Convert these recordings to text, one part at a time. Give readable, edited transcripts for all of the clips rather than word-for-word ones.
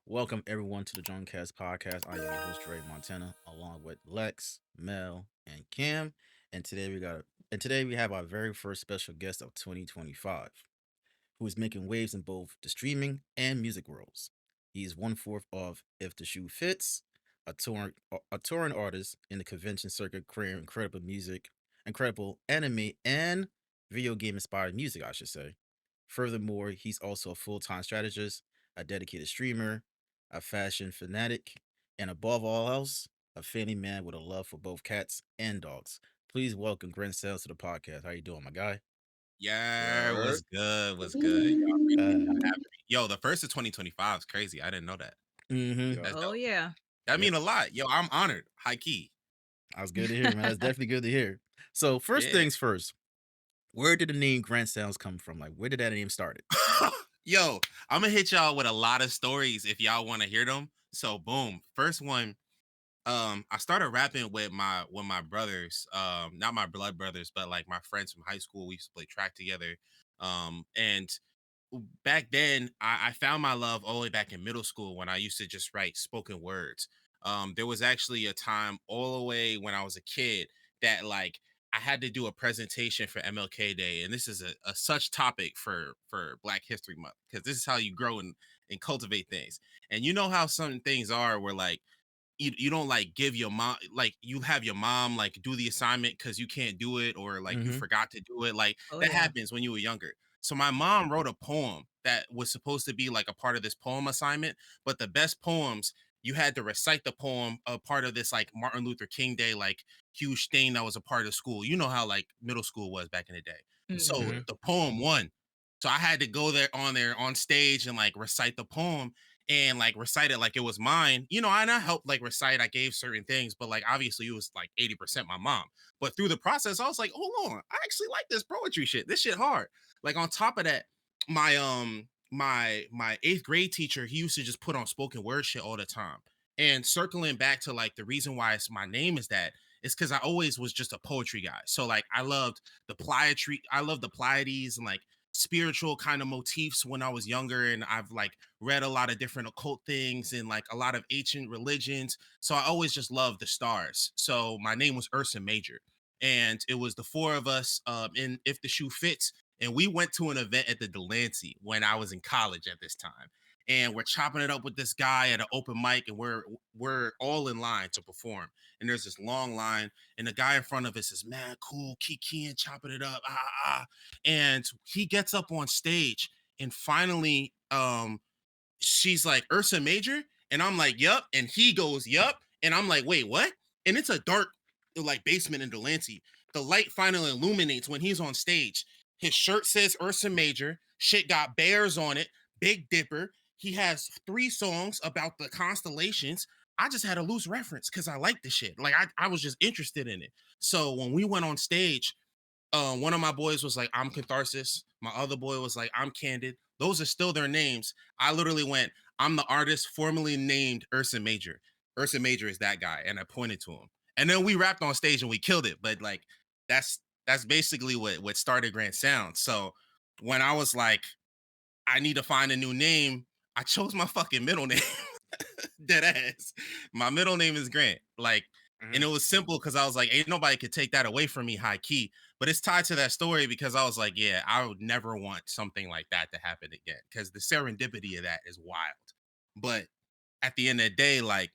Welcome everyone to the JungleCast Podcast. I am your host Dre Montana, along with Lex, Mel, and Cam. And today we have our very first special guest of 2025, who is making waves in both the streaming and music worlds. He is one fourth of If the Shoe Fits, a touring artist in the convention circuit, creating incredible anime and video game inspired music, I should say. Furthermore, he's also a full time strategist, a dedicated streamer, a fashion fanatic, and above all else, a family man with a love for both cats and dogs. Please welcome GrantSounds to the podcast. How you doing, my guy? Yeah, Word. what's good? What's good? Y'all appreciate Uh, y'all having me. Yo, the first of 2025 is crazy. I didn't know that. mm-hmm. Yeah. That's Oh dope. yeah. That Yep. mean a lot. Yo, I'm honored. High key. That's good to hear, man. That's definitely good to hear. So, first Yeah. things first, where did the name GrantSounds come from? Like, where did that name started? Yo, I'm gonna hit y'all with a lot of stories if y'all want to hear them. So boom. First one, I started rapping with my brothers, not my blood brothers, but like my friends from high school. We used to play track together. And back then I found my love all the way back in middle school when I used to just write spoken words. There was actually a time all the way when I was a kid that like I had to do a presentation for MLK Day, and this is a such topic for Black History Month because this is how you grow and cultivate things. And you know how some things are where like you don't like give your mom like you have your mom like do the assignment because you can't do it or like you Mm-hmm. forgot to do it like Oh that yeah. happens when you were younger. So my mom wrote a poem that was supposed to be like a part of this poem assignment, but the best poems you had to recite the poem a part of this like Martin Luther King Day like huge thing that was a part of school. You know how like middle school was back in the day. So Mm-hmm. Mhm. the poem won. So I had to go there on stage and like recite the poem and like recite it like it was mine. You know, and I helped like recite. I gave certain things, but like obviously it was like 80% my mom. But through the process, I was like, hold on, I actually like this poetry shit. This shit hard. Like on top of that, my eighth grade teacher, he used to just put on spoken word shit all the time. And circling back to like the reason why it's my name is that it's because I always was just a poetry guy. So like I loved the pliatry, I love the Pleiades and like spiritual kind of motifs when I was younger. And I've like read a lot of different occult things and like a lot of ancient religions. So I always just loved the stars. So my name was Ursa Major. And it was the four of us in If the Shoe Fits. And we went to an event at the Delancey when I was in college at this time. And we're chopping it up with this guy at an open mic, and we're all in line to perform. And there's this long line, and the guy in front of us is mad cool, kikiing, chopping it up, and he gets up on stage, and finally, she's like Ursa Major, and I'm like, yup, and he goes, yup, and I'm like, wait, what? And it's a dark like basement in Delancey. The light finally illuminates when he's on stage. His shirt says Ursa Major. Shit got bears on it. Big Dipper. He has 3 songs about the constellations. I just had a loose reference because I like the shit. Like I was just interested in it. So when we went on stage, one of my boys was like, I'm Catharsis. My other boy was like, I'm Candid. Those are still their names. I literally went, I'm the artist formerly named Ursa Major. Ursa Major is that guy. And I pointed to him. And then we rapped on stage and we killed it. But like that's basically what started GrantSounds. So when I was like, I need to find a new name, I chose my fucking middle name. Dead ass. My middle name is Grant. Like, and it was simple because I was like, ain't nobody could take that away from me, high key. But it's tied to that story because I was like, yeah, I would never want something like that to happen again. Because the serendipity of that is wild. But at the end of the day, like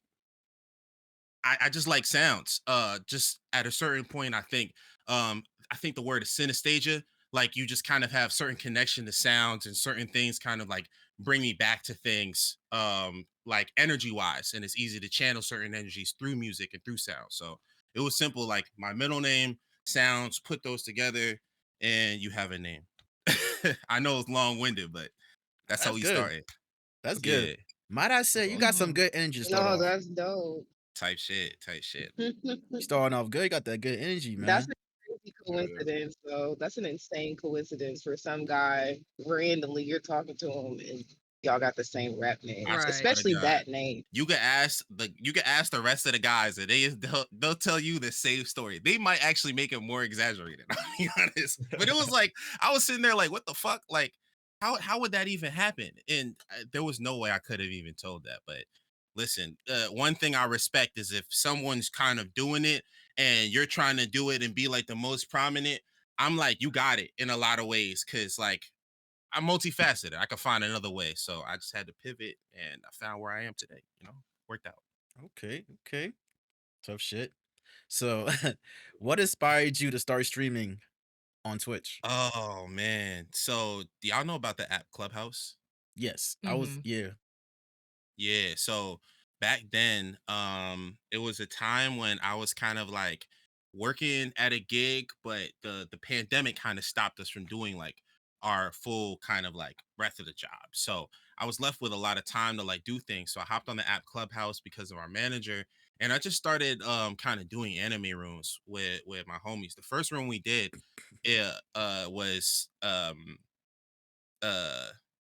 I just like sounds. Just at a certain point, I think the word is synesthesia. Like you just kind of have certain connection to sounds and certain things kind of like bring me back to things like energy wise. And it's easy to channel certain energies through music and through sound. So it was simple, like my middle name, sounds, put those together, and you have a name. I know it's long-winded, but that's how That's we good. started. That's good. Yeah. Might I say you got some Mhm. good energy to start No, off. that's dope. Type shit, type shit. You starting off good. You got that good energy, That's man. a crazy Yeah. coincidence, though. That's an insane coincidence for some guy randomly you're talking to him and y'all got the same rap name, I Right. swear to especially God. that name. You can ask the rest of the guys and they'll tell you the same story. They might actually make it more exaggerated. I'll be honest. But it was like I was sitting there like, what the fuck? Like, how would that even happen? And there was no way I could have even told that. But listen, one thing I respect is if someone's kind of doing it and you're trying to do it and be like the most prominent, I'm like, you got it in a lot of ways, because like I'm multifaceted. I could find another way. So I just had to pivot and I found where I am today. Worked out. Okay, okay. Tough shit. So, what inspired you to start streaming on Twitch? Oh man. So do y'all know about the app Clubhouse? Yes, I was. Hmm. Yeah. Yeah, so back then, it was a time when I was kind of like working at a gig, but the pandemic kind of stopped us from doing like our full kind of like breadth of the job. So I was left with a lot of time to like do things. So I hopped on the app Clubhouse because of our manager, and I just started kind of doing anime rooms with my homies. The first room we did it was uh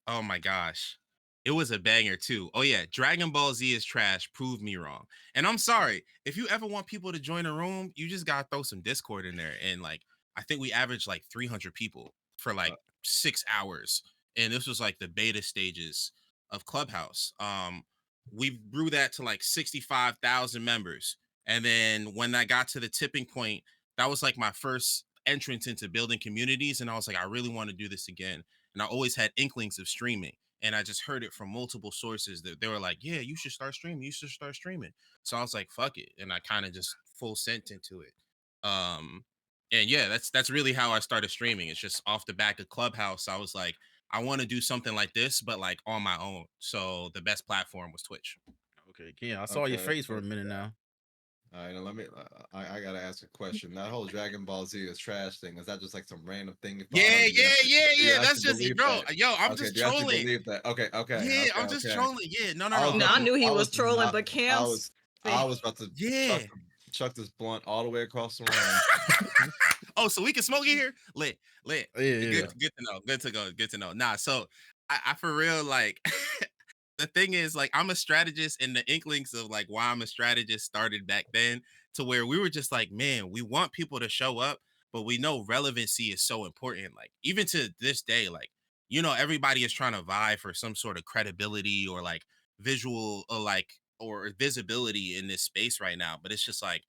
oh my gosh, it was a banger too. Oh yeah, Dragon Ball Z is trash, prove me wrong. And I'm sorry, if you ever want people to join a room, you just gotta throw some Discord in there. And like I think we averaged like 300 people for like 6 hours, and this was like the beta stages of Clubhouse. We grew that to like 65,000 members, and then when I got to the tipping point, that was like my first entrance into building communities, and I was like, I really want to do this again. And I always had inklings of streaming. And I just heard it from multiple sources that they were like, yeah, you should start streaming. You should start streaming. So I was like, fuck it. And I kind of just full sent into it. Um, and yeah, that's really how I started streaming. It's just off the back of Clubhouse. I was like, I want to do something like this, but like on my own. So the best platform was Twitch. Okay. Yeah, I saw your Okay, face for a okay. minute now. All right, now let me. I gotta ask a question. That whole Dragon Ball Z is trash thing. Is that just like some random thing you thought Yeah, of? yeah, yeah, Do you yeah. That's actually just it, believe bro. that? Yo, I'm Okay, just do you actually trolling. believe that? Okay, Yeah, I'm just okay. trolling. Yeah, no, no, I was no. No, about I to. knew he I was was. trolling, I, but I Cam's was. I was about to Yeah. chuck this blunt all the way across the room. Oh, so we can smoke in here? Lit, lit. Yeah, yeah. Good to know. Good to go. Good to know. Nah, so I for real, like the thing is, like, I'm a strategist, and the inklings of like why I'm a strategist started back then, to where we were just like, man, we want people to show up, but we know relevancy is so important. Like, even to this day, like, everybody is trying to vie for some sort of credibility or like visual or visibility in this space right now. But it's just like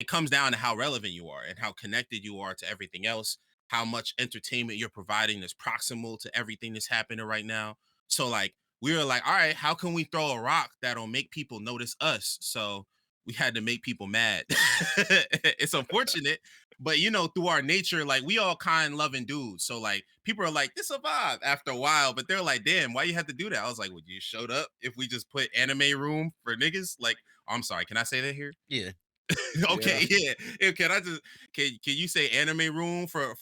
it comes down to how relevant you are and how connected you are to everything else, how much entertainment you're providing that's proximal to everything that's happening right now. So like we were like, all right, how can we throw a rock that'll make people notice us? So we had to make people mad. It's unfortunate, but through our nature, like we all kind loving dudes. So like people are like, this a vibe after a while, but they're like, damn, why you have to do that? I was like, would you showed up if we just put anime room for niggas? Like, I'm sorry, can I say that here? Yeah. Yeah. Okay, yeah. Can I just can you say anime room for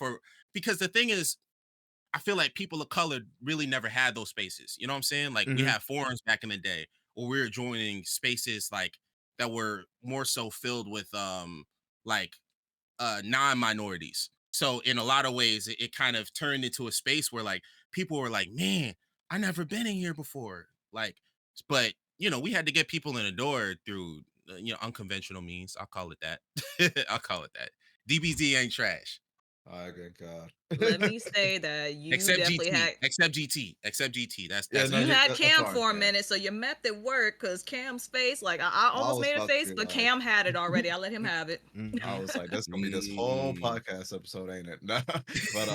because the thing is, I feel like people of color really never had those spaces. You know what I'm saying? Like we Hmm. had forums back in the day, or we were joining spaces like that were more so filled with like non-minorities. So in a lot of ways, it kind of turned into a space where like people were like, man, I never been in here before. Like, but we had to get people in the door through unconventional means. I'll call it that. I'll call it that. DBZ ain't trash. Oh, good God. let me say that you Except definitely GT. had Except GT. Except GT. Yeah, That's no, you accurate. had that's Cam fine. for a Yeah. minute, so your method worked because Cam's face, like I I almost was made a about to face, be but like, Cam had it already. I let him have it. I Hmm. was like, that's gonna be this whole Mm. podcast episode, ain't it? Nah, but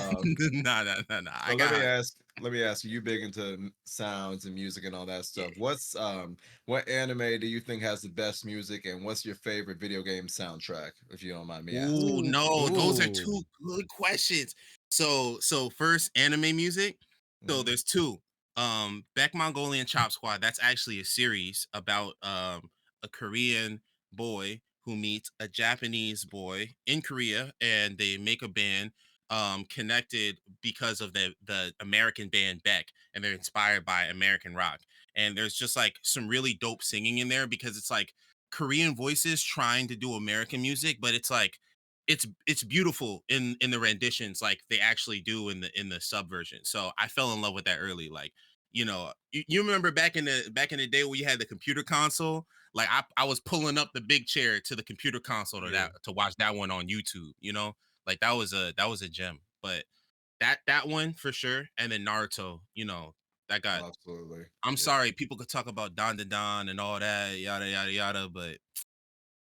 Nah, nah, nah, nah. I so got let me ask you, you big into sounds and music and all that yeah. stuff. What anime do you think has the best music, and what's your favorite video game soundtrack, if you don't mind me asking? Ooh, Ooh. no, those are Ooh. two good questions. So first anime music. So Mhm. there's two. Beck Mongolian Chop Squad, that's actually a series about a Korean boy who meets a Japanese boy in Korea, and they make a band connected because of the American band Beck, and they're inspired by American rock. And there's just like some really dope singing in there because it's like Korean voices trying to do American music, but it's like it's beautiful in the renditions like they actually do in the subversion. So I fell in love with that early. Like, you remember back in the day where you had the computer console? Like I was pulling up the big chair to the computer console Yeah. to watch that one on YouTube, Like that was a gem. But that one for sure, and then Naruto. That got. Absolutely. I'm Yeah. sorry, people could talk about Don and all that, yada yada yada, but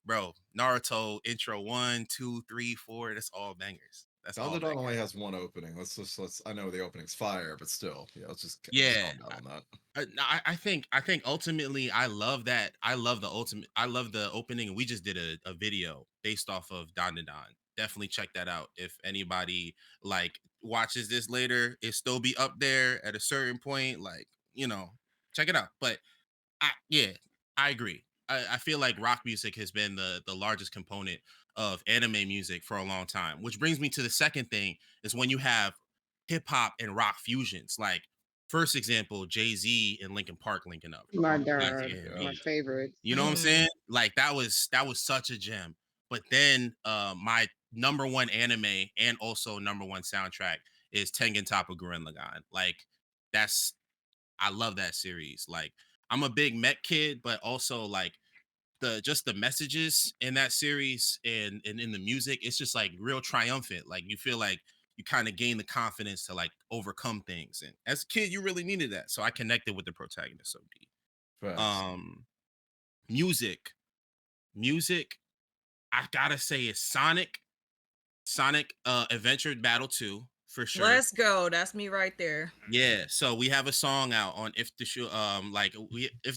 bro, Naruto intro 1, 2, 3, 4, that's all bangers. That's all Dawn only bangers. has one opening. Let's. I know the opening's fire, but still, yeah. Let's Yeah, calm down on that. I think ultimately I love that. I love the opening, and we just did a video based off of Don. Definitely check that out. If anybody like watches this later, it still be up there at a certain point. Like, check it out. But yeah, I agree. I feel like rock music has been the largest component of anime music for a long time. Which brings me to the second thing is when you have hip hop and rock fusions. Like first example, Jay-Z and Linkin Park linking up. My Like, God, I my mean, favorite. you know what I'm saying? Like that was such a gem. But then my number one anime and also number one soundtrack is Tengen Toppa Gurren Lagann. Like that's I love that series. Like I'm a big Met kid, but also like the messages in that series and in the music, it's just like real triumphant. Like you feel like you kind of gain the confidence to like overcome things. And as a kid, you really needed that. So I connected with the protagonist so deep. Facts. Um music. Music, I gotta say is Sonic Adventure Battle 2 for sure. Let's go. That's me right there. Yeah, so we have a song out on If the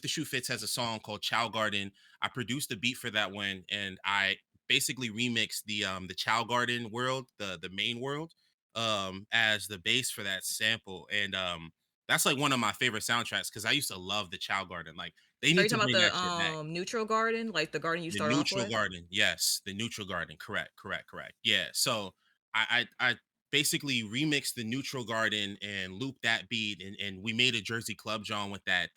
Shoe Fits has a song called Chow Garden. I produced the beat for that one, and I basically remixed the Chow Garden world, the main world, as the bass for that sample. And that's like one of my favorite soundtracks because I used to love the Chow Garden. Like they Are need you to talking bring about that shit back. the neutral garden, like the garden you The start off neutral with? garden, yes, the neutral garden. Correct. Yeah. So I basically remixed the neutral garden and looped that beat, and we made a Jersey Club John with that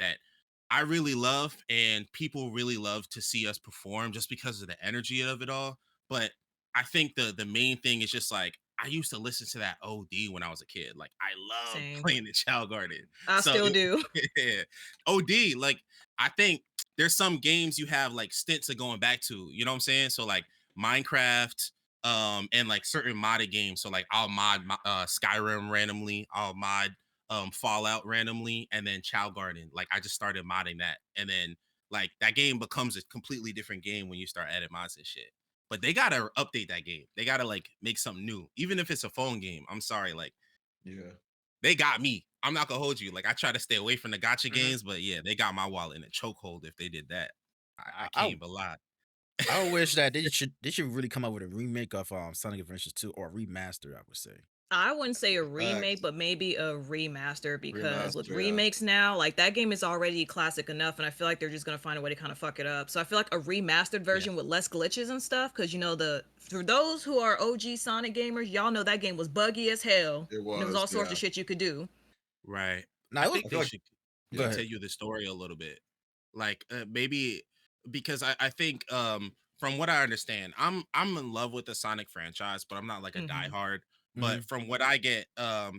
I really love, and people really love to see us perform just because of the energy of it all. But I think the main thing is just like I used to listen to that OD when I was a kid. Like I loved Same. playing the Chow Garden. I So still do. yeah, OD. Like I think there's some games you have like stints of going back to, you know what I'm saying? So like Minecraft, and like certain modded games. So like I'll mod Skyrim randomly, I'll mod Fallout randomly, and then Chow Garden. Like I just started modding that. And then like that game becomes a completely different game when you start adding mods and shit. But they gotta update that game. They gotta like make something new. Even if it's a phone game. I'm sorry, like Yeah. they got me. I'm not gonna hold you. Like I try to stay away from the gotcha games, but yeah, they got my wallet in a chokehold if they did that. I I, can't I even lie. I wish that they should really come up with a remake of Sonic Adventures 2 or a remaster, I would say. I wouldn't say a remake, Facts. but maybe a remaster because with Remaster. Yeah. remakes now, like that game is already classic enough, and I feel like they're just gonna find a way to kind of fuck it up. So I feel like a remastered version with less glitches and stuff, because for those who are OG Sonic gamers, y'all know that game was buggy as hell. It And there was was. all sorts Yeah. of shit you could do. Right. Now I it was, think I they feel like. should go Yeah. ahead. continue the story a little bit. Like maybe because I think from what I understand, I'm in love with the Sonic franchise, but I'm not like a Mhm. diehard. Mhm. But from what I get,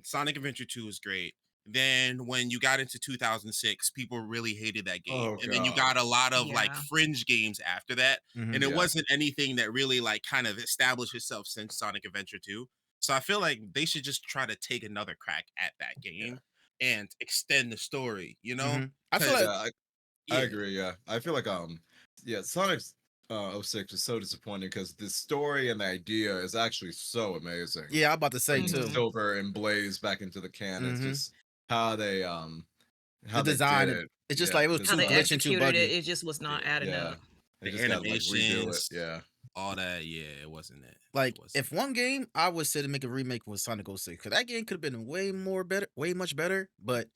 Sonic Adventure 2 is great. Then when you got into 2006, people really hated that game. Oh And then you God. got a lot of like Yeah. fringe games after that. And Mhm. it Yeah. wasn't anything that really like kind of established itself since Sonic Adventure 2. So I feel like they should just try to take another crack at that Yeah. game and extend the story, Mhm. I feel Because like Yeah. I yeah, agree. Yeah. I feel like yeah, Sonic's '06 is so disappointing because the story and the idea is actually so amazing. yeah, I'm about to say Bringing too. Mhm. Silver and Blaze back into the can. It's Mhm. just how they The how they did design, it. it's just Yeah, like it was the How too they glitch design. and too executed it, buggy. it just was not adding Yeah. up. They the just gotta like redo it. animations, Yeah. all that. Yeah, it wasn't it. It Like wasn't. if one game I would say to make a remake was Sonic 06, because that game could have been way much better, but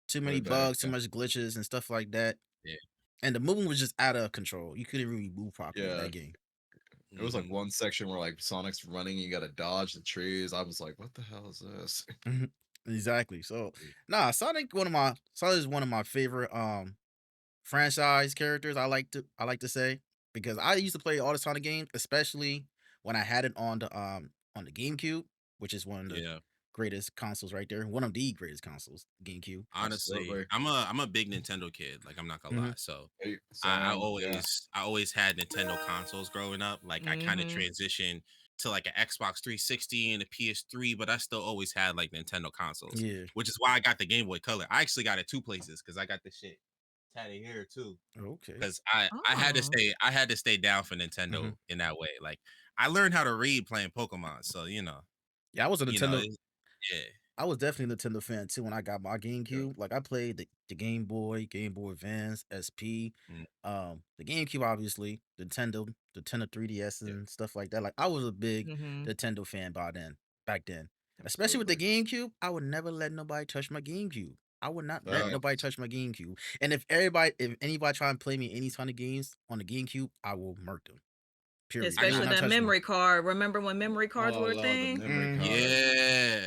too Way many better. bugs, too Yeah. much glitches and stuff like that. Yeah. And the movement was just out of control. You couldn't really move properly in Yeah. that game. It was like Hmm. one section where like Sonic's running, you gotta dodge the trees. I was like, what the hell is this? Mhm. Exactly. So Yeah. nah, Sonic is one of my favorite franchise characters. I like to say because I used to play all the Sonic games, especially when I had it on the GameCube, which is one of the Yeah. greatest consoles right there. One of the greatest consoles, GameCube. Honestly, Absolutely. I'm a big Nintendo kid. Like I'm not gonna Hmm. lie. So Hey, I Sam. Yeah. always I always had Nintendo consoles growing up. Like I kind of Mhm. transitioned to like an Xbox 360 and a PS3, but I still always had like Nintendo consoles, Yeah. which is why I got the Game Boy Color. I actually got it 2 places because I got this shit tatted here too. Okay. Because I Oh. had to stay down for Nintendo Mhm. in that way. Like I learned how to read playing Pokemon, so Yeah, I was a Nintendo. yeah. I was definitely a Nintendo fan too when I got my Yeah. GameCube. Like I played the Game Boy, Game Boy Advance, SP, Mm. the GameCube obviously, Nintendo 3DS Yeah. and stuff like that. Like I was a big Mm-hmm. Nintendo fan back then. Especially with the Absolutely. GameCube, I would never let nobody touch my GameCube. I would not let Uh, nobody touch my GameCube. And if anybody try and play me any kind of games on the GameCube, I will murk them. Period. I They will Especially got not that touch me. memory card. Remember when memory cards oh, were a Lord, the thing? memory Mhm. card.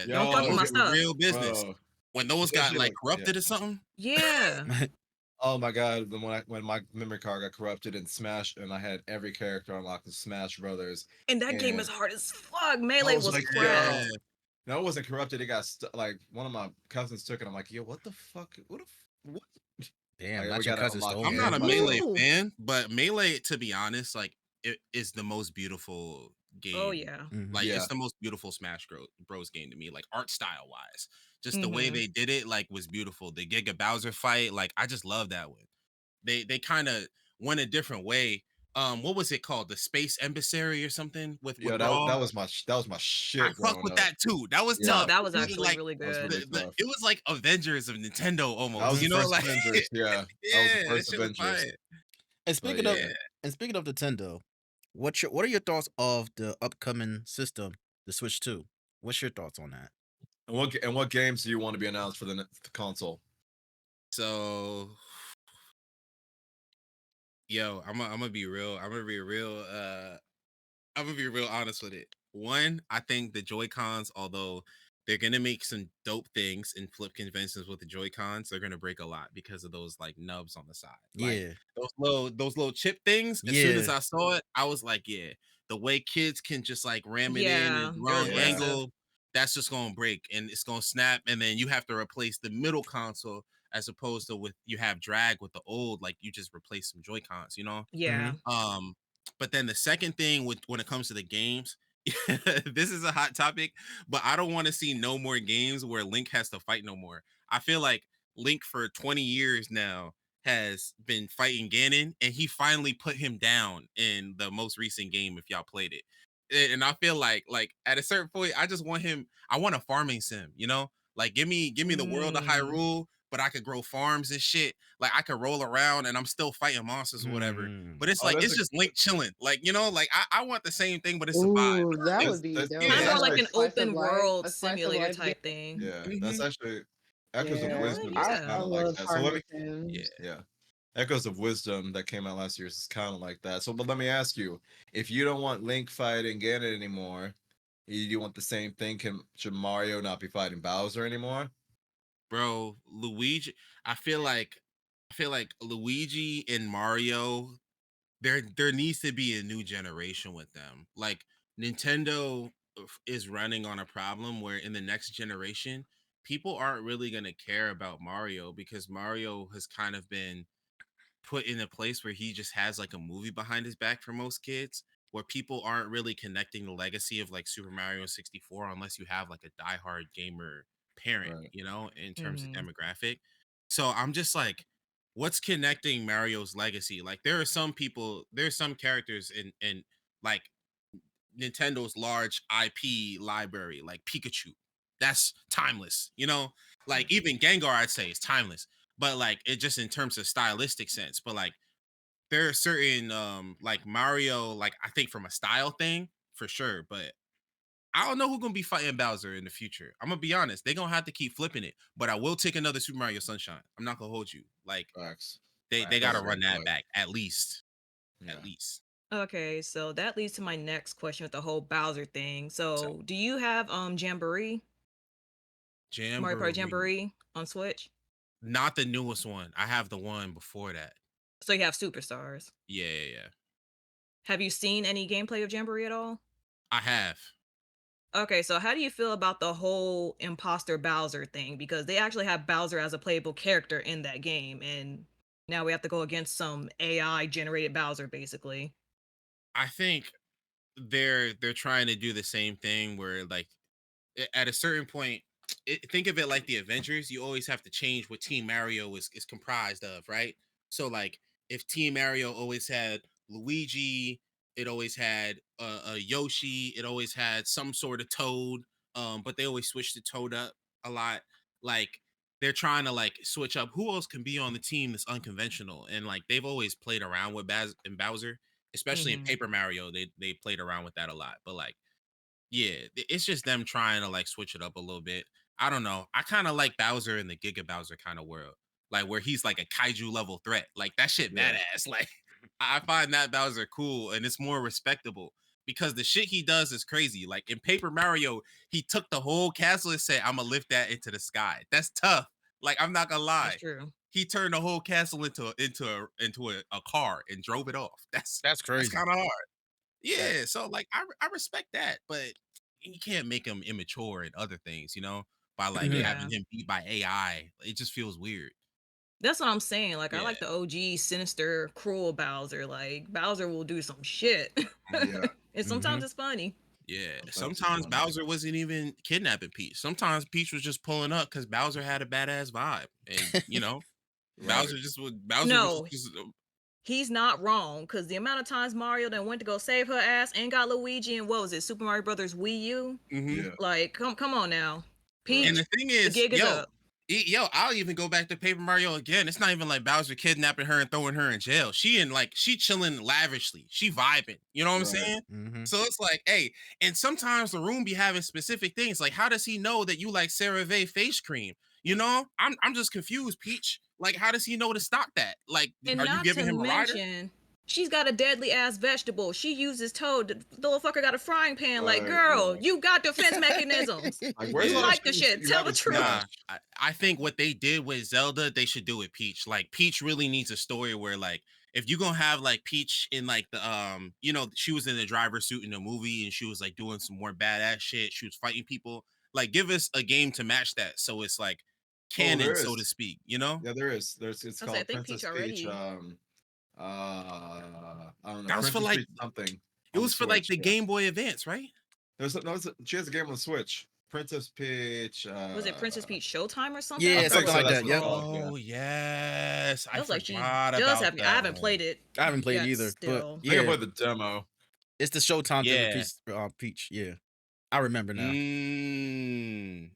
Yeah, Don't fuck with those my Yo, were stuff. real business. bro. When those got Especially like like, yeah. corrupted or something. Yeah. Oh my god, when my memory card got corrupted in Smash and I had every character unlocked in Smash Brothers, And that game is and hard as fuck. I Melee was was like, trash. yo, no, it wasn't corrupted. It got like one of my cousins took it. I'm like, yo, what the fuck? What? Damn, Like, we not your gotta cousin unlock stole I'm it. not a everybody Melee else. Ooh. fan, but Melee, to be honest, like it is the most beautiful Oh game. yeah. Mhm. Like Yeah, it's the most beautiful Smash Bros game to me, like art style wise. Just the way Mm-hmm. they did it, like, was beautiful. The Giga Bowser fight, like, I just love that one. They kind of went a different way. What was it called? The Space Emissary or something with yo, Raw. that was my I shit fuck growing with up. that too. That was Yeah, No, tough. that was It was actually like really that was good. really tough. it was like Avengers of Nintendo That was almost. the first Like Avengers. Yeah, that was the yeah, that first shit was Avengers. fire. And But speaking of yeah, Yeah. and speaking of Nintendo, what are your thoughts of the upcoming system, the Switch 2? What's your thoughts on that? and what games do you want to be announced for the console? So yo, I'm gonna be real. I'm gonna be real. I'm gonna be real honest with it. One, I think the Joy Cons, although they're gonna make some dope things and flip conventions with the Joy Cons, they're gonna break a lot because of those like nubs on the side, like Yeah, those little chip things. As soon as yeah, I saw it, I was like, yeah, the way kids can just like ram it in Yeah, and they're wrong Yeah, aggressive. angle, that's just gonna break and it's gonna snap, and then you have to replace the middle console as opposed to with you have drag with the old, like you just replace some Joy Cons. Yeah. hmm Um, but then the second thing with when it comes to the games, this is a hot topic, but I don't want to see no more games where Link has to fight no more. I feel like Link for 20 years now has been fighting Ganon, and he finally put him down in the most recent game. If y'all played it, and I feel like at a certain point, I just want him. I want a farming sim. Like give me the world of Mm. Hyrule, but I could grow farms and shit. Like I could roll around and I'm still fighting monsters or whatever. hmm But it's oh, like that's it's just Link chilling. Like like I want the same thing, but it's a vibe. Ooh, that would that's be that's dope. Kind of Yeah. more That's like like an slice of open life, world a slice of simulator life game. type thing. yeah, that's hmm actually Echoes of Yeah, Oh Wisdom is yeah. I kind of like love that. So let farming me, sims. Yeah. yeah, Echoes of Wisdom that came out last year is kind of like that. So, but let me ask you, if you don't want Link fighting Ganon anymore, you want the same thing? Should Mario not be fighting Bowser anymore? Bro, Luigi, I feel like Luigi and Mario, there needs to be a new generation with them. Like Nintendo is running on a problem where in the next generation, people aren't really going to care about Mario because Mario has kind of been put in a place where he just has like a movie behind his back for most kids, where people aren't really connecting the legacy of like Super Mario 64 unless you have like a diehard gamer parent, Right. in terms of Hmm. demographic. So I'm just like, what's connecting Mario's legacy? Like there's some characters in like Nintendo's large IP library, like Pikachu. That's timeless. Like even Gengar, I'd say is timeless. But like it just in terms of stylistic sense. But like there are certain like Mario, like I think from a style thing, for sure. But I don't know who's gonna be fighting Bowser in the future. I'm gonna be honest, they're gonna have to keep flipping it. But I will take another Super Mario Sunshine. I'm not gonna hold you. Like Facts. they That's gotta a run good that point. back at least. At Yeah. least. Okay, so that leads to my next question with the whole Bowser thing. So So, do you have Jamboree, Mario Party Jamboree. Jamboree on Switch? Not the newest one. I have the one before that. So you have Superstars. Yeah, yeah, yeah. Have you seen any gameplay of Jamboree at all? I have. Okay, so how do you feel about the whole imposter Bowser thing? Because they actually have Bowser as a playable character in that game, and now we have to go against some AI generated Bowser, basically. I think they're trying to do the same thing where like at a certain point, think of it like the Avengers. You always have to change what Team Mario is comprised of, right? So like if Team Mario always had Luigi, it always had a Yoshi, it always had some sort of Toad, but they always switched the Toad up a lot. Like they're trying to like switch up who else can be on the team that's unconventional, and like they've always played around with Baz and Bowser, especially in Mhm. Paper Mario. They played around with that a lot, but like yeah, it's just them trying to like switch it up a little bit. I don't know. I kind of like Bowser in the Giga Bowser kind of world, like where he's like a kaiju level threat. Like that shit Yeah. badass. Like I find that Bowser cool and it's more respectable because the shit he does is crazy. Like in Paper Mario, he took the whole castle and said, "I'm gonna lift that into the sky." That's tough. Like I'm not gonna That's lie. true. He turned the whole castle into a car and drove it off. That's That's crazy. kind of hard. That Yeah, so like I respect that, but you can't make him immature and other things, by like Mhm. having Yeah. him beat by AI. It just feels weird. That's what I'm saying. Like I Yeah. like the OG sinister, cruel Bowser. Like Bowser will do some shit. Yeah. And sometimes Mhm. it's funny. Yeah. Sometimes it's Sometimes funny. Bowser wasn't even kidnapping Peach. Sometimes Peach was just pulling up because Bowser had a badass vibe. And Right. Bowser was No, just he's not wrong because the amount of times Mario then went to go save her ass and got Luigi and what was it, Super Mario Brothers Wii U? mhm. Yeah. Like, come on now, And Right. the Peach, thing the is, gig is up. I'll even go back to Paper Mario again. It's not even like Bowser kidnapping her and throwing her in jail. She chilling lavishly. She vibing. You know what I'm Right. saying? Mhm. So it's like, hey, and sometimes the room be having specific things. Like, how does he know that you like CeraVe face cream? I'm just confused, Peach. Like, how does he know to stock that? Like, And are you not to giving him a rider? mention, she's got a deadly ass vegetable. She uses Toad. The little fucker got a frying pan. Like, Right. girl, Right. you got defense mechanisms. Like, where's You all Yeah. the like the shoes shit. you Tell have the in truth. Nah, Smash? I think what they did with Zelda, they should do with Peach. Like Peach really needs a story where like if you gonna have like Peach in like the she was in the driver's suit in the movie and she was like doing some more badass shit. She was fighting people. Like give us a game to match that so it's like Oh, canon, there so to is. speak, you know? Yeah, there is. It's I say, I called think Peach Princess Peach. already. I don't know. That was for Princess like Peach something it on the was for like Switch. the Yeah. Game Boy Advance, right? She has a game on the Switch. Princess Peach. Was it Princess Peach Showtime or something? I Yeah, I forgot think something what so. it like was That's that. what it's Yep. called. called. Yeah. Oh yes. I Feels like she forgot does about have me. I that haven't one. played it I haven't played yet either, but still. I think I yeah, played the demo. it's the Showtime thing with Yeah. Peach. Yeah, I remember now. Mm.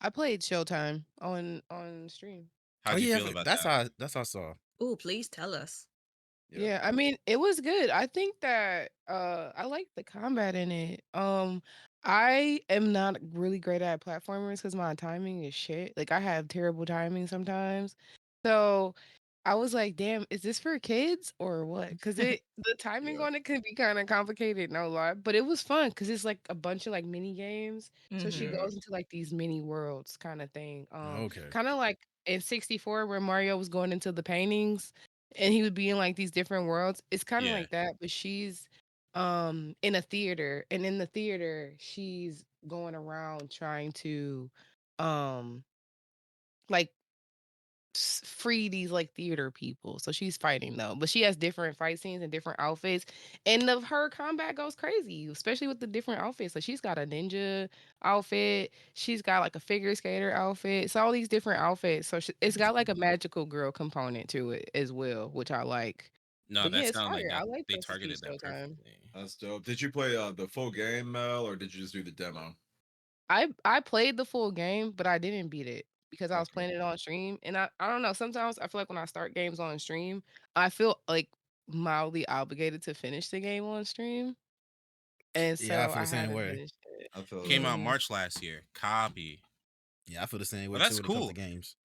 I played Showtime on stream. Oh How'd you yeah, feel about that's that? how I saw. Ooh, please tell us. Yeah. Yeah, I mean, it was good. I think that I like the combat in it. I am not really great at platformers because my timing is shit. Like I have terrible timing sometimes. So I was like, damn, is this for kids or what? Because the timing Yeah. on it can be kind of complicated, no lie. But it was fun because it's like a bunch of like mini games. So she Mm-hmm. Yeah. goes into like these mini worlds kind of thing. Okay. Kind of like in 64 where Mario was going into the paintings and he would be in like these different worlds. It's kind of Yeah. like that, but she's in a theater, and in the theater she's going around trying to um like free these like theater people. So she's fighting though, but she has different fight scenes and different outfits, and her combat goes crazy, especially with the different outfits. Like she's got a ninja outfit, she's got like a figure skater outfit. It's all these different outfits. So it's got like a magical girl component to it as well, which I like. No, But yeah, that it's sounds like fire. I that like they Princess Peach targeted that Showtime. perfectly. That's dope. Did you play the full game, Mel, or did you just do the demo? I played the full game, but I didn't beat it because I was Okay. playing it on stream. And I don't know, sometimes I feel like when I start games on stream, I feel like mildly obligated to finish the game on stream. And Yeah, I so feel I the same haven't way. finished it. I feel Came that. out Mhm. March last year. Copy. Yeah, I feel the same Well, way too that's when it comes to cool. games.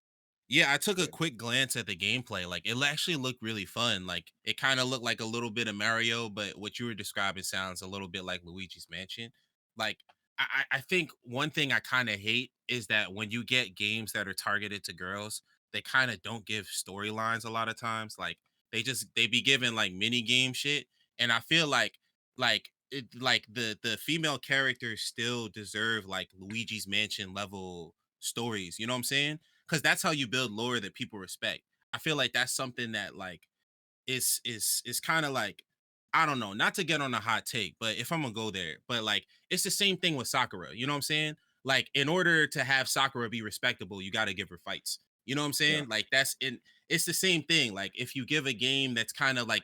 Yeah, I took a Yeah. quick glance at the gameplay. Like it actually looked really fun. Like it kind of looked like a little bit of Mario, but what you were describing sounds a little bit like Luigi's Mansion. Like I think one thing I kind of hate is that when you get games that are targeted to girls, they kind of don't give storylines a lot of times. Like they be given like mini game shit, and I feel like the female characters still deserve like Luigi's Mansion level stories. You know what I'm saying? Because that's how you build lore that people respect. I feel like that's something that like is kind of like I don't know, not to get on a hot take, but if I'm gonna go there, but like it's the same thing with Sakura. You know what I'm saying? Like in order to have Sakura be respectable, you got to give her fights. You know what I'm Yeah. saying? Like that's in. It's the same thing. Like if you give a game that's kind of like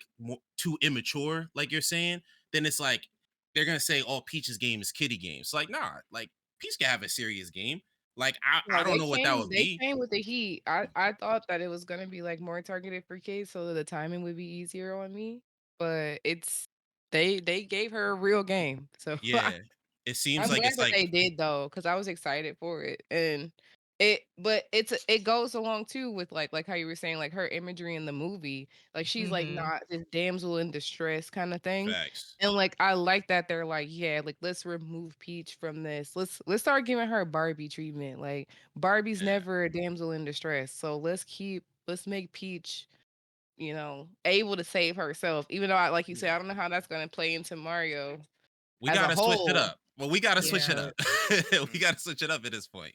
too immature, like you're saying, then it's like they're gonna say, "Oh, Peach's game is kiddie games." Like nah, like Peach can have a serious game. Like I No, don't know what that would they be. came with the heat. I thought that it was gonna be like more targeted for kids so that the timing would be easier on me. But it's they gave her a real game. So Yeah, it seems I'm like glad it's that like they did though, because I was excited for it. And it goes along too with like how you were saying, like her imagery in the movie. Like she's like Mm-hmm. not this damsel in distress kind of thing. facts. And like I like that they're like, yeah, like let's remove Peach from this. Let's start giving her Barbie treatment. Like Barbie's Yeah, never a damsel in distress. So let's make Peach, able to save herself. Even though like you said, yeah. I don't know how that's gonna play into Mario We as a gotta switch it whole. up. Well, we gotta switch it Yeah. up. We gotta switch it up at this point.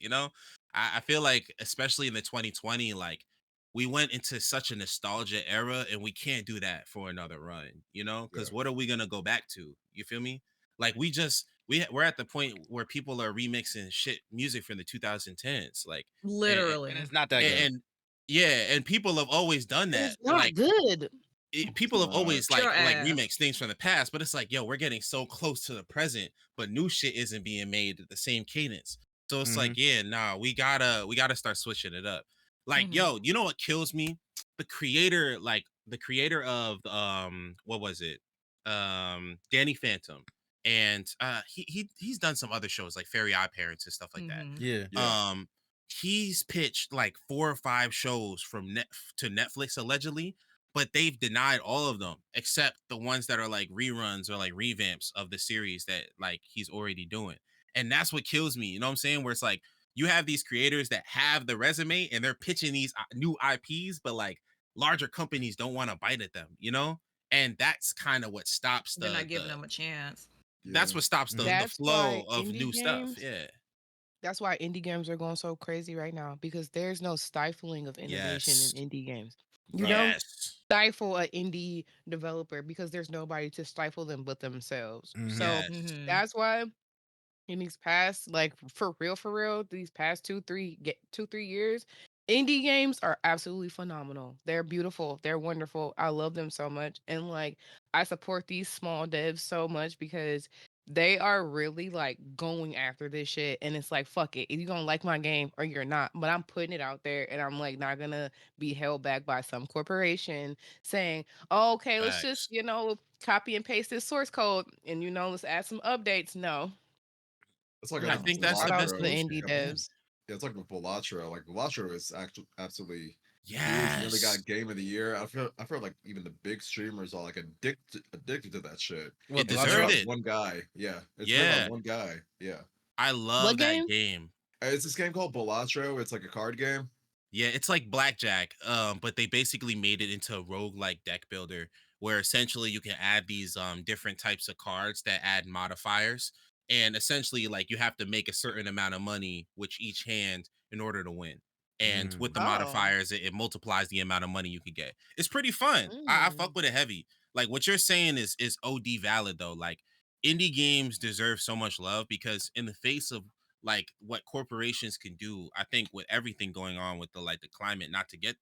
I feel like, especially in the 2020, like we went into such a nostalgia era, and we can't do that for another run. Yeah. Because what are we gonna go back to? You feel me? Like we're at the point where people are remixing shit music from the 2010s, like and, Literally. And it's not that good. and yeah, and people have always done And that. it's not good. People have always Your like ass. remixed things from the past, but it's like, yo, we're getting so close to the present, but new shit isn't being made at the same cadence. So it's like, Mhm. yeah, nah, we gotta start switching it up. Like, Mm-hmm. yo, you know what kills me? The creator of what was it? Danny Phantom. And he's done some other shows like Fairy Odd Parents and stuff like that. Mm-hmm. Yeah. Yeah. He's pitched like 4 or 5 shows from to Netflix allegedly, but they've denied all of them except the ones that are like reruns or like revamps of the series that like he's already doing. And that's what kills me. You know what I'm saying? Where it's like you have these creators that have the resume and they're pitching these new IPs, but like larger companies don't want to bite at them. And that's kind of what stops They're the not giving them a chance. that's Yeah. what stops the Mhm. That's flow why of new stuff. Yeah. indie games are going so crazy right now because there's no stifling of innovation in Yes. indie games. You Right. don't Yes. stifle an indie developer because there's nobody to stifle them but themselves. Mhm. So Mm-hmm. that's why in these past, like for real, these past 2 3 years, indie games are absolutely phenomenal. They're beautiful, they're wonderful. I love them so much, and like I support these small devs so much because they are really like going after this shit, and it's like fuck it, you gonna like my game or you're not, but I'm putting it out there, and I'm like not gonna be held back by some corporation saying, oh, okay, let's just Facts. copy and paste this source code and let's add some updates. No, It's like I a no, think that's the shout out best to the Velatro. indie solution. Yeah. devs. Yeah, it's like with Velatro. Like Velatro is actually absolutely huge. Nearly Yes. got Game of the Year. I feel like even the big streamers are like addicted to that shit. It What, It's made by deserved Balatro? it. one guy. Yeah, it's made by Yeah. one guy. Yeah, I What love that game? game. it's this game called Velatro. It's like a card game. Yeah, it's like blackjack, but they basically made it into a roguelike deck builder where essentially you can add these different types of cards that add modifiers. And essentially, like you have to make a certain amount of money with each hand in order to win. And with Mm. the Oh, modifiers, it multiplies the amount of money you can get. It's pretty fun. I fuck mm. with it heavy. Like what you're saying is OD valid though. Like indie games deserve so much love because in the face of like what corporations can do, I think with everything going on with the climate, not to get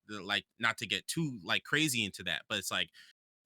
too like crazy into that, but it's like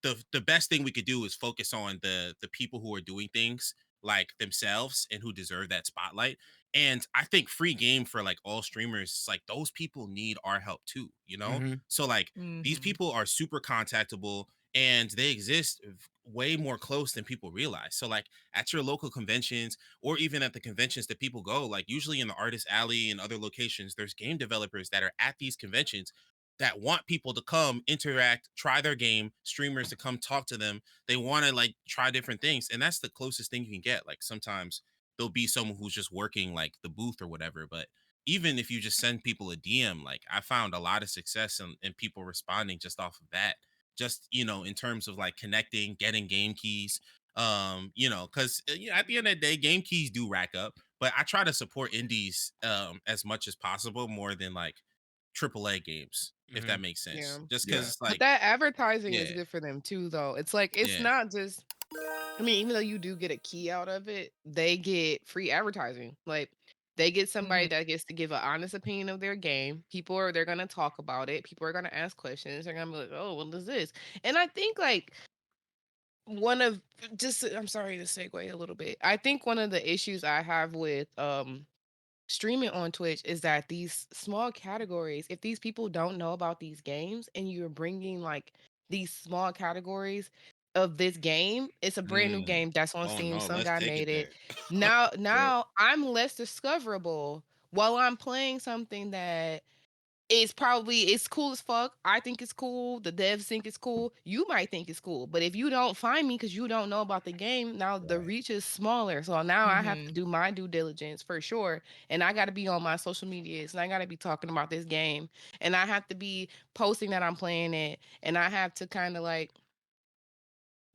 the best thing we could do is focus on the people who are doing things like themselves and who deserve that spotlight. And I think free game for like all streamers, like those people need our help too. Mhm. So like these Mm-hmm. people are super contactable and they exist way more close than people realize. So like at your local conventions or even at the conventions that people go, like usually in the artist alley and other locations, there's game developers that are at these conventions that want people to come interact, try their game, streamers to come talk to them. They want to like try different things. And that's the closest thing you can get. Like sometimes there'll be someone who's just working like the booth or whatever. But even if you just send people a DM, like I found a lot of success in people responding just off of that. Just, in terms of like connecting, getting game keys. Because at the end of the day, game keys do rack up. But I try to support indies as much as possible more than like AAA games. if Mm-hmm. that makes Yeah. sense. Just because Yeah. it's But like, that advertising is yeah, good for them too, though. It's like it's yeah, not just. I mean, even though you do get a key out of it, they get free advertising. Like they get somebody Mhm. that gets to give an honest opinion of their game. They're gonna talk about it. People are gonna ask questions. They're gonna be like, "Oh, what is this?" And I think like one of just I'm sorry to segue a little bit. I think one of the issues I have with streaming on Twitch is that these small categories, if these people don't know about these games and you're bringing like these small categories of this game, it's a brand new mm, game that's on oh Steam. no, Some let's guy take it made it. there. Now, Yep. now I'm less discoverable while I'm playing something that it's cool as fuck. I think it's cool. The devs think it's cool. You might think it's cool, but if you don't find me because you don't know about the game, now the Right. reach is smaller. So now I have to Mhm. do my due diligence for sure, and I got to be on my social medias, and I got to be talking about this game, and I have to be posting that I'm playing it, and I have to kind of like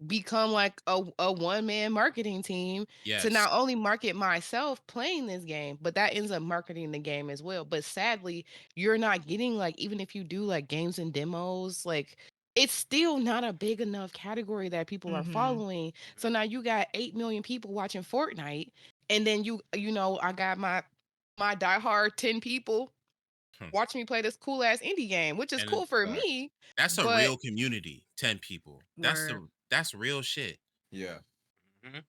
become like a one-man marketing team to Yes. not only market myself playing this game, but that ends up marketing the game as well. But sadly, you're not getting like even if you do like games and demos, like it's still not a big enough category that people are Mhm. following. So now you got 8 million people watching Fortnite, and then I got my diehard 10 people Hmm. watching me play this cool ass indie game, which is And cool for Facts. me, that's a but real community. 10 people. Word. That's real shit. Yeah. Mm-hmm.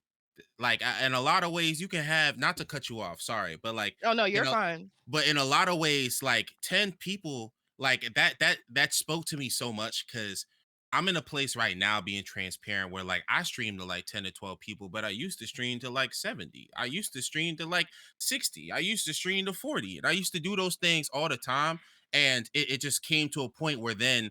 Like in a lot of ways you can have, not to cut you off, sorry, but like, oh no, you you're know, fine. but in a lot of ways, like 10 people, like that spoke to me so much because I'm in a place right now being transparent where like I stream to like 10 to 12 people, but I used to stream to like 70. I used to stream to like 60. I used to stream to 40. And I used to do those things all the time. And it just came to a point where then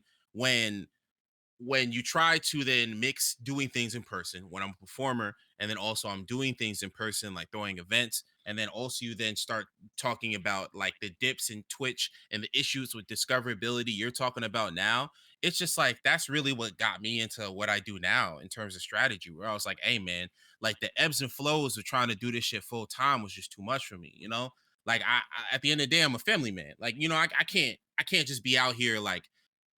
when you try to then mix doing things in person when I'm a performer and then also I'm doing things in person like throwing events, and then also you then start talking about like the dips in Twitch and the issues with discoverability you're talking about now, it's just like that's really what got me into what I do now in terms of strategy, where I was like, hey man, like the ebbs and flows of trying to do this shit full time was just too much for me, you know? Like at the end of the day, I'm a family man, like, you know, I can't just be out here like,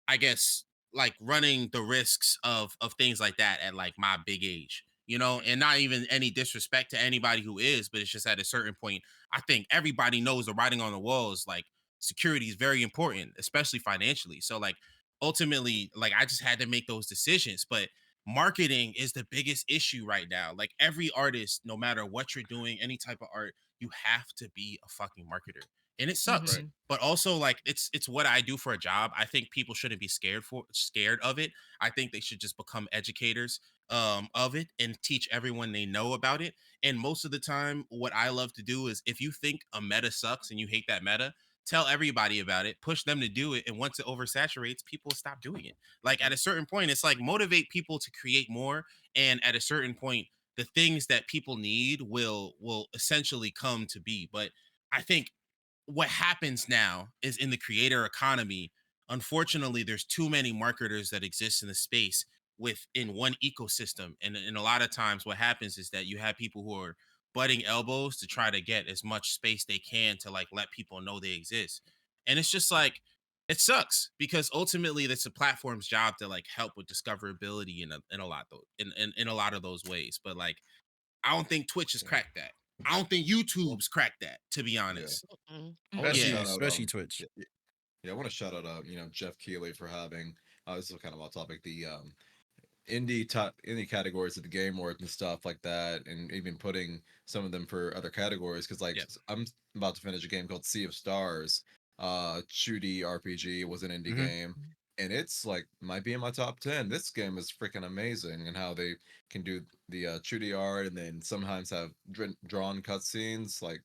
I guess, like running the risks of things like that at like my big age, you know, and not even any disrespect to anybody who is, but it's just at a certain point, I think everybody knows the writing on the wall is like security is very important, especially financially. So like ultimately, like I just had to make those decisions. But marketing is the biggest issue right now. Like every artist, no matter what you're doing, any type of art, you have to be a fucking marketer. And it sucks, Right. Mhm. but also like it's what I do for a job. I think people shouldn't be scared of it. I think they should just become educators of it and teach everyone they know about it. And most of the time what I love to do is, if you think a meta sucks and you hate that meta, tell everybody about it, push them to do it, and once it oversaturates, people stop doing it. Like at a certain point, it's like motivate people to create more, and at a certain point the things that people need will essentially come to be. But I think what happens now is in the creator economy, unfortunately, there's too many marketers that exist in the space within one ecosystem. And a lot of times what happens is that you have people who are butting elbows to try to get as much space they can to like let people know they exist. And it's just like, it sucks because ultimately that's a platform's job to like help with discoverability in a lot though in a lot of those ways. But like I don't think Twitch has Yeah. cracked that. I don't think Well, YouTube's cracked that, to be yeah. honest. Mm. I want to Especially Yeah. shout out especially Twitch. yeah, I want to shout out Jeff Keighley for having this is kind of off topic, the indie categories of the game worth and stuff like that, and even putting some of them for other categories, because like Yep. I'm about to finish a game called Sea of Stars. Shooty RPG was an indie Mm-hmm. game, and it's like might be in my top 10. This game is freaking amazing, and how they can do the shooty art and then sometimes have drawn cutscenes like.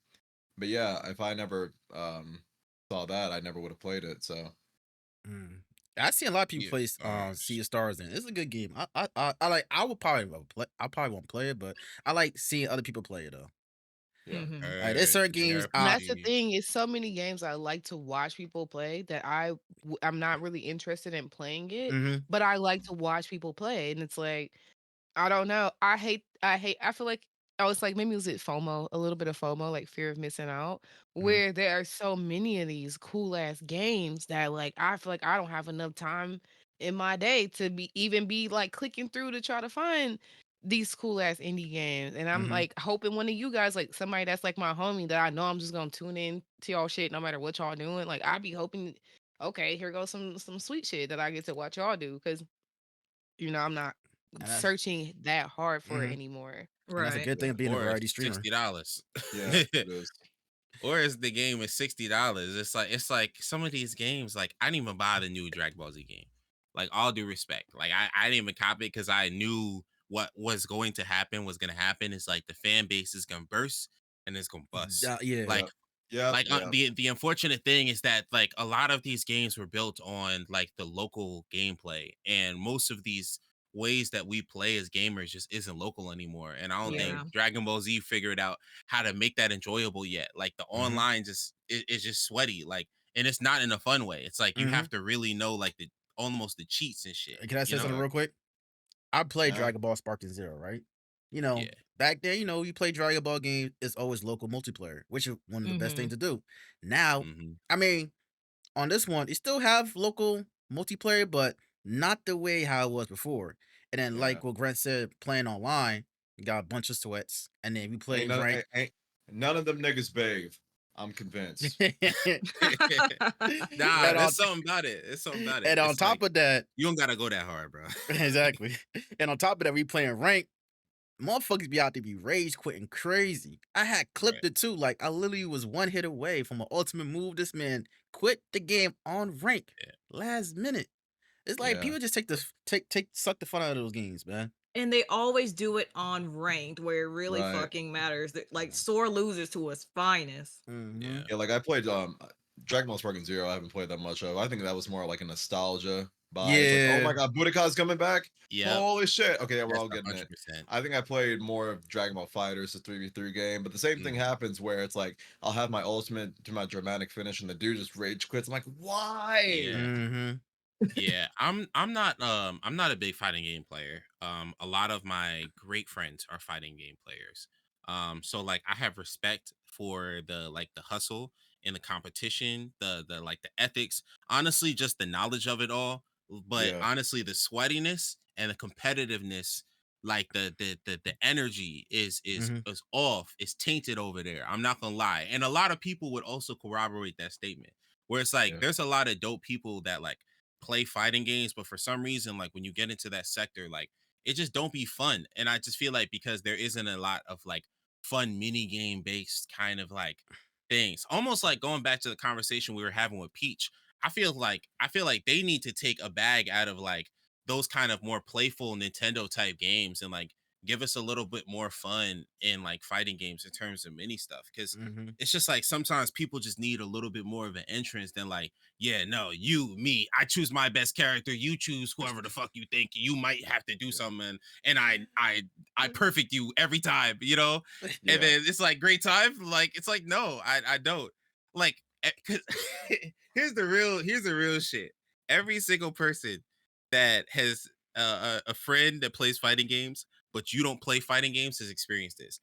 But yeah, if I never saw that, I never would have played it. So Mm. I see a lot of people Yeah. play Sea of Stars, and it's a good game. I like. I would probably play. I probably won't play it, but I like seeing other people play it though. yeah. Mhm. Like there's certain games. And that's the JRPG. thing, is so many games I like to watch people play that I'm not really interested in playing it, Mm-hmm. but I like to watch people play, and it's like I don't know. I feel like it's like maybe was it FOMO, a little bit of FOMO, like fear of missing out, Mhm. where there are so many of these cool ass games that like I feel like I don't have enough time in my day to be like clicking through to try to find these cool ass indie games. And I'm Mhm. like hoping one of you guys, like somebody that's like my homie that I know I'm just gonna tune in to y'all shit no matter what y'all doing. Like I be hoping, okay, here goes some sweet shit that I get to watch y'all do because I'm not And that's searching that hard for it mhm. anymore. And that's a Right. good thing Yeah. of being a Or variety it's streamer. $60. Yeah, it is. Or is the game is $60. It's like some of these games, like I didn't even buy the new Dragon Ball Z game. Like all due respect. Like I didn't even cop it because I knew what was going to happen was gonna happen. It's like the fan base is gonna burst and it's gonna bust. Yeah. Like Yep. Yep. Yep. the unfortunate thing is that like a lot of these games were built on like the local gameplay, and most of these ways that we play as gamers just isn't local anymore. And I don't Right. think Yeah. Dragon Ball Z figured out how to make that enjoyable yet. Like the Mhm. online just is just sweaty. Like, and it's not in a fun way. It's like you Mhm. have to really know like the almost the cheats and shit. Can I You say know? something Yeah. real quick? I played Yeah. Dragon Ball Sparking Zero, right? You know, Yeah. back then, you play Dragon Ball game, it's always local multiplayer, which is one of the best Mm-hmm. things to do. Now, Hmm. I mean, on this one, you still have local multiplayer, but not the way how it was before. And then, Yeah. like what Grant said, playing online, you got a bunch of sweats, and then we play rank. Ain't none of them niggas bathe. I'm convinced. Nah, and there's on something about it. There's something about it. and on It's like top of that, you don't gotta go that hard, bro. exactly. And on top of that, we playing rank. Motherfuckers be out to be rage quitting crazy. I had Right. clipped it too. Like I literally was one hit away from an ultimate move. This man quit the game on rank Yeah. last minute. It's like Yeah. people just take suck the fun out of those games, man. And they always do it on ranked where it really Right. fucking matters. Like sore losers to its finest. Mm-hmm. Yeah. Yeah, like I played Dragon Ball Sparking Zero. I haven't played that much of. I think that was more like a nostalgia buy. It's like, oh Yeah. my god, Budokai's coming back. Yep. Holy shit. Okay, yeah, we're That's all getting it. 100%. I think I played more of Dragon Ball Fighters, the 3v3 game, but the same thing Mhm. happens where it's like I'll have my ultimate to my dramatic finish and the dude just rage quits. I'm like, why? Yeah. Mm-hmm. Yeah, I'm not a big fighting game player. A lot of my great friends are fighting game players. So like I have respect for the hustle and the competition, the like the ethics, honestly just the knowledge of it all, but Yeah, honestly the sweatiness and the competitiveness, like the energy Mm-hmm. is off, is tainted over there. I'm not gonna lie. And a lot of people would also corroborate that statement. Where it's like yeah, there's a lot of dope people that like play fighting games, but for some reason, like when you get into that sector, like it just don't be fun. And I just feel like because there isn't a lot of like fun mini game based kind of like things, almost like going back to the conversation we were having with Peach. I feel like they need to take a bag out of like those kind of more playful Nintendo type games and like give us a little bit more fun in like fighting games in terms of mini stuff. Cause Mm-hmm. it's just like sometimes people just need a little bit more of an entrance than like, yeah, no, you, me, I choose my best character. You choose whoever the fuck you think you might have to do something, and I perfect you every time, you know. And yeah, then it's like great time. Like it's like no, I don't like. 'Cause here's the real shit. Every single person that has a friend that plays fighting games, but you don't play fighting games, has experienced this.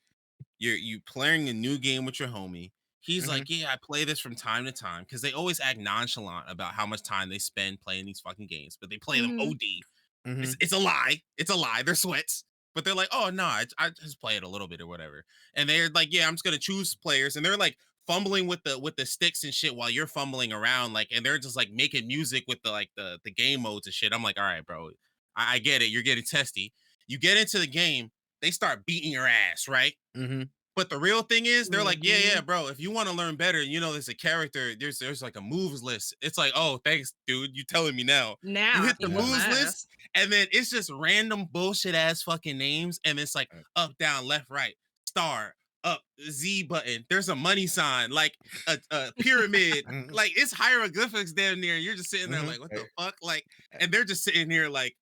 You playing a new game with your homie. He's Mm-hmm. like, yeah, I play this from time to time because they always act nonchalant about how much time they spend playing these fucking games, but they play them Mhm. OD. Mm-hmm. It's a lie. It's a lie. They're sweats. But they're like, oh no, I just play it a little bit or whatever. And they're like, yeah, I'm just gonna choose players. And they're like fumbling with the sticks and shit while you're fumbling around, like, and they're just like making music with the like the game modes and shit. I'm like, all right, bro, I get it. You're getting testy. You get into the game, they start beating your ass, right? Mm-hmm. But the real thing is, they're like, yeah, Mhm. bro. If you want to learn better, there's a character. There's like a moves list. It's like, oh, thanks, dude. You telling me now. You Now I hit the can yeah. whoop my moves list, ass. and then it's just random bullshit ass fucking names, and it's like Right. up, down, left, right, star, up, Z button. There's a money sign, like a pyramid. Mm-hmm. Like it's hieroglyphics damn near. You're just sitting there Mm-hmm. like, what Hey, the fuck? Like, hey, and they're just sitting here like,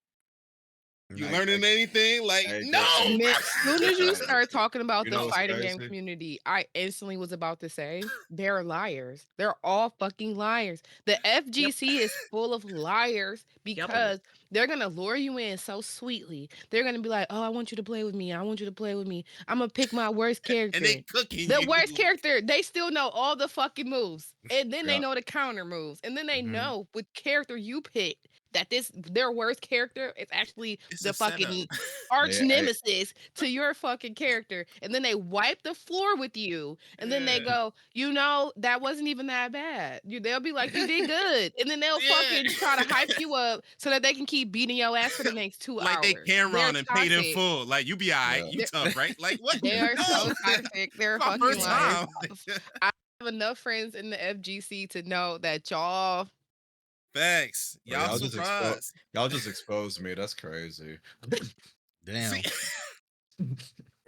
You Like, learning anything? Like, Hey, no. hey, Man, as soon as you hey, start talking about you the know what's fighting game crazy? community, I instantly was about to say they're liars. They're all fucking liars. The Yep. FGC is full of liars Yep. because they're gonna lure you in so sweetly. They're gonna be like, "Oh, I want you to play with me. I want you to play with me. I'm gonna pick my worst And they character." cooking The you. worst character, they still know all the fucking moves, and then they Yeah. know the counter moves, and then they Mhm. know with character you picked that their worst character is actually It's the a setup. fucking arch Hey, nemesis to your fucking character, and then they wipe the floor with you, and then they Yeah. go, that wasn't even that bad. They'll be like, you did good, and then they'll Yeah. fucking try to hype you up so that they can keep beating your ass for the next 2 Like they hours. They're Cameron and paid in toxic. full. Like you be all right, Yeah. you tough, right? Like what? They are so No, toxic. They're my fucking first liars. time. I have enough friends in the FGC to know that y'all. Facts. Bro, Y'all surprised. y'all just exposed me. That's crazy. damn.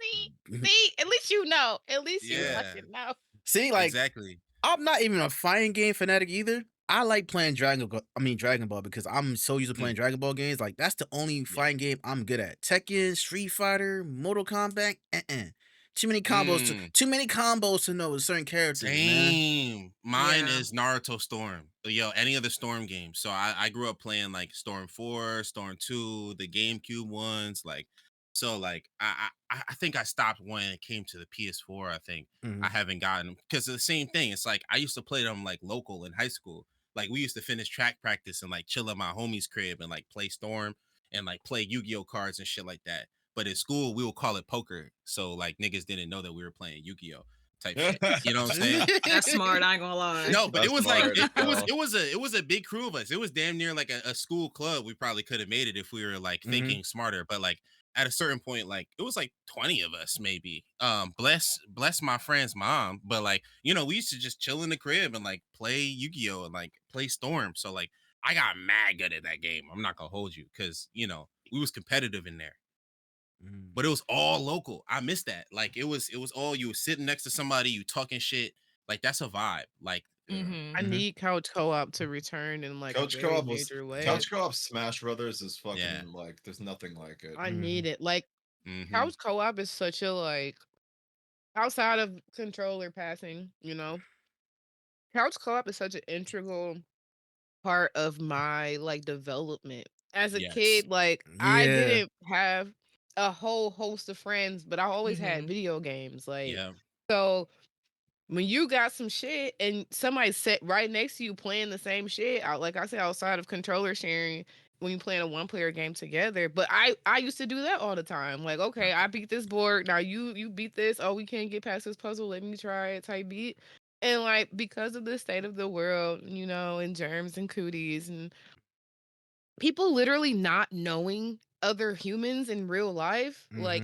See, See, at least you know. At least you yeah, fucking know. See, like, exactly. I'm not even a fighting game fanatic either. I like playing Dragon Ball because I'm so used to playing Dragon Ball games. Like, that's the only fighting game I'm good at. Tekken, Street Fighter, Mortal Kombat. Too many combos. Mm. Too many combos to know with certain characters, man. Same. Mine Yeah. is Naruto Storm. Yo, any of the Storm games. So I grew up playing like Storm 4, Storm 2, the GameCube ones. Like, so like I think I stopped when it came to the PS4. I think Mhm. I haven't gotten because of the same thing. It's like I used to play them like local in high school. Like we used to finish track practice and like chill at my homie's crib and like play Storm and like play Yu-Gi-Oh cards and shit like that. But in school, we would call it poker. So like niggas didn't know that we were playing Yu-Gi-Oh type shit. You know what I'm saying? That's smart. I ain't gonna lie. No, but it That's was like smart as hell. it was a big crew of us. It was damn near like a school club. We probably could have made it if we were like thinking smarter. But like at a certain point, like it was like 20 of us maybe. Bless my friend's mom. But like, we used to just chill in the crib and like play Yu-Gi-Oh! And like play Storm. So like I got mad good at that game. I'm not gonna hold you because we was competitive in there. But it was all local. I missed that. Like it was all you were sitting next to somebody, you talking shit. Like that's a vibe. Like I need couch co-op to return in like a Couch very co-op was major way. Couch co-op Smash Brothers is fucking Yeah. like there's nothing like it. I need it. Like mhm. couch co-op is such a like outside of controller passing, couch co-op is such an integral part of my like development. As a Yes. kid, like I Yeah. didn't have a whole host of friends, but I always had Mhm. video games. Like Yeah. so when you got some shit and somebody sat right next to you playing the same shit, like I said, outside of controller sharing when you playing a one-player game together. But I used to do that all the time. Like, okay, I beat this board. Now you beat this. Oh, we can't get past this puzzle. Let me try it type beat. And like because of the state of the world, and germs and cooties and people literally not knowing other humans in real life, like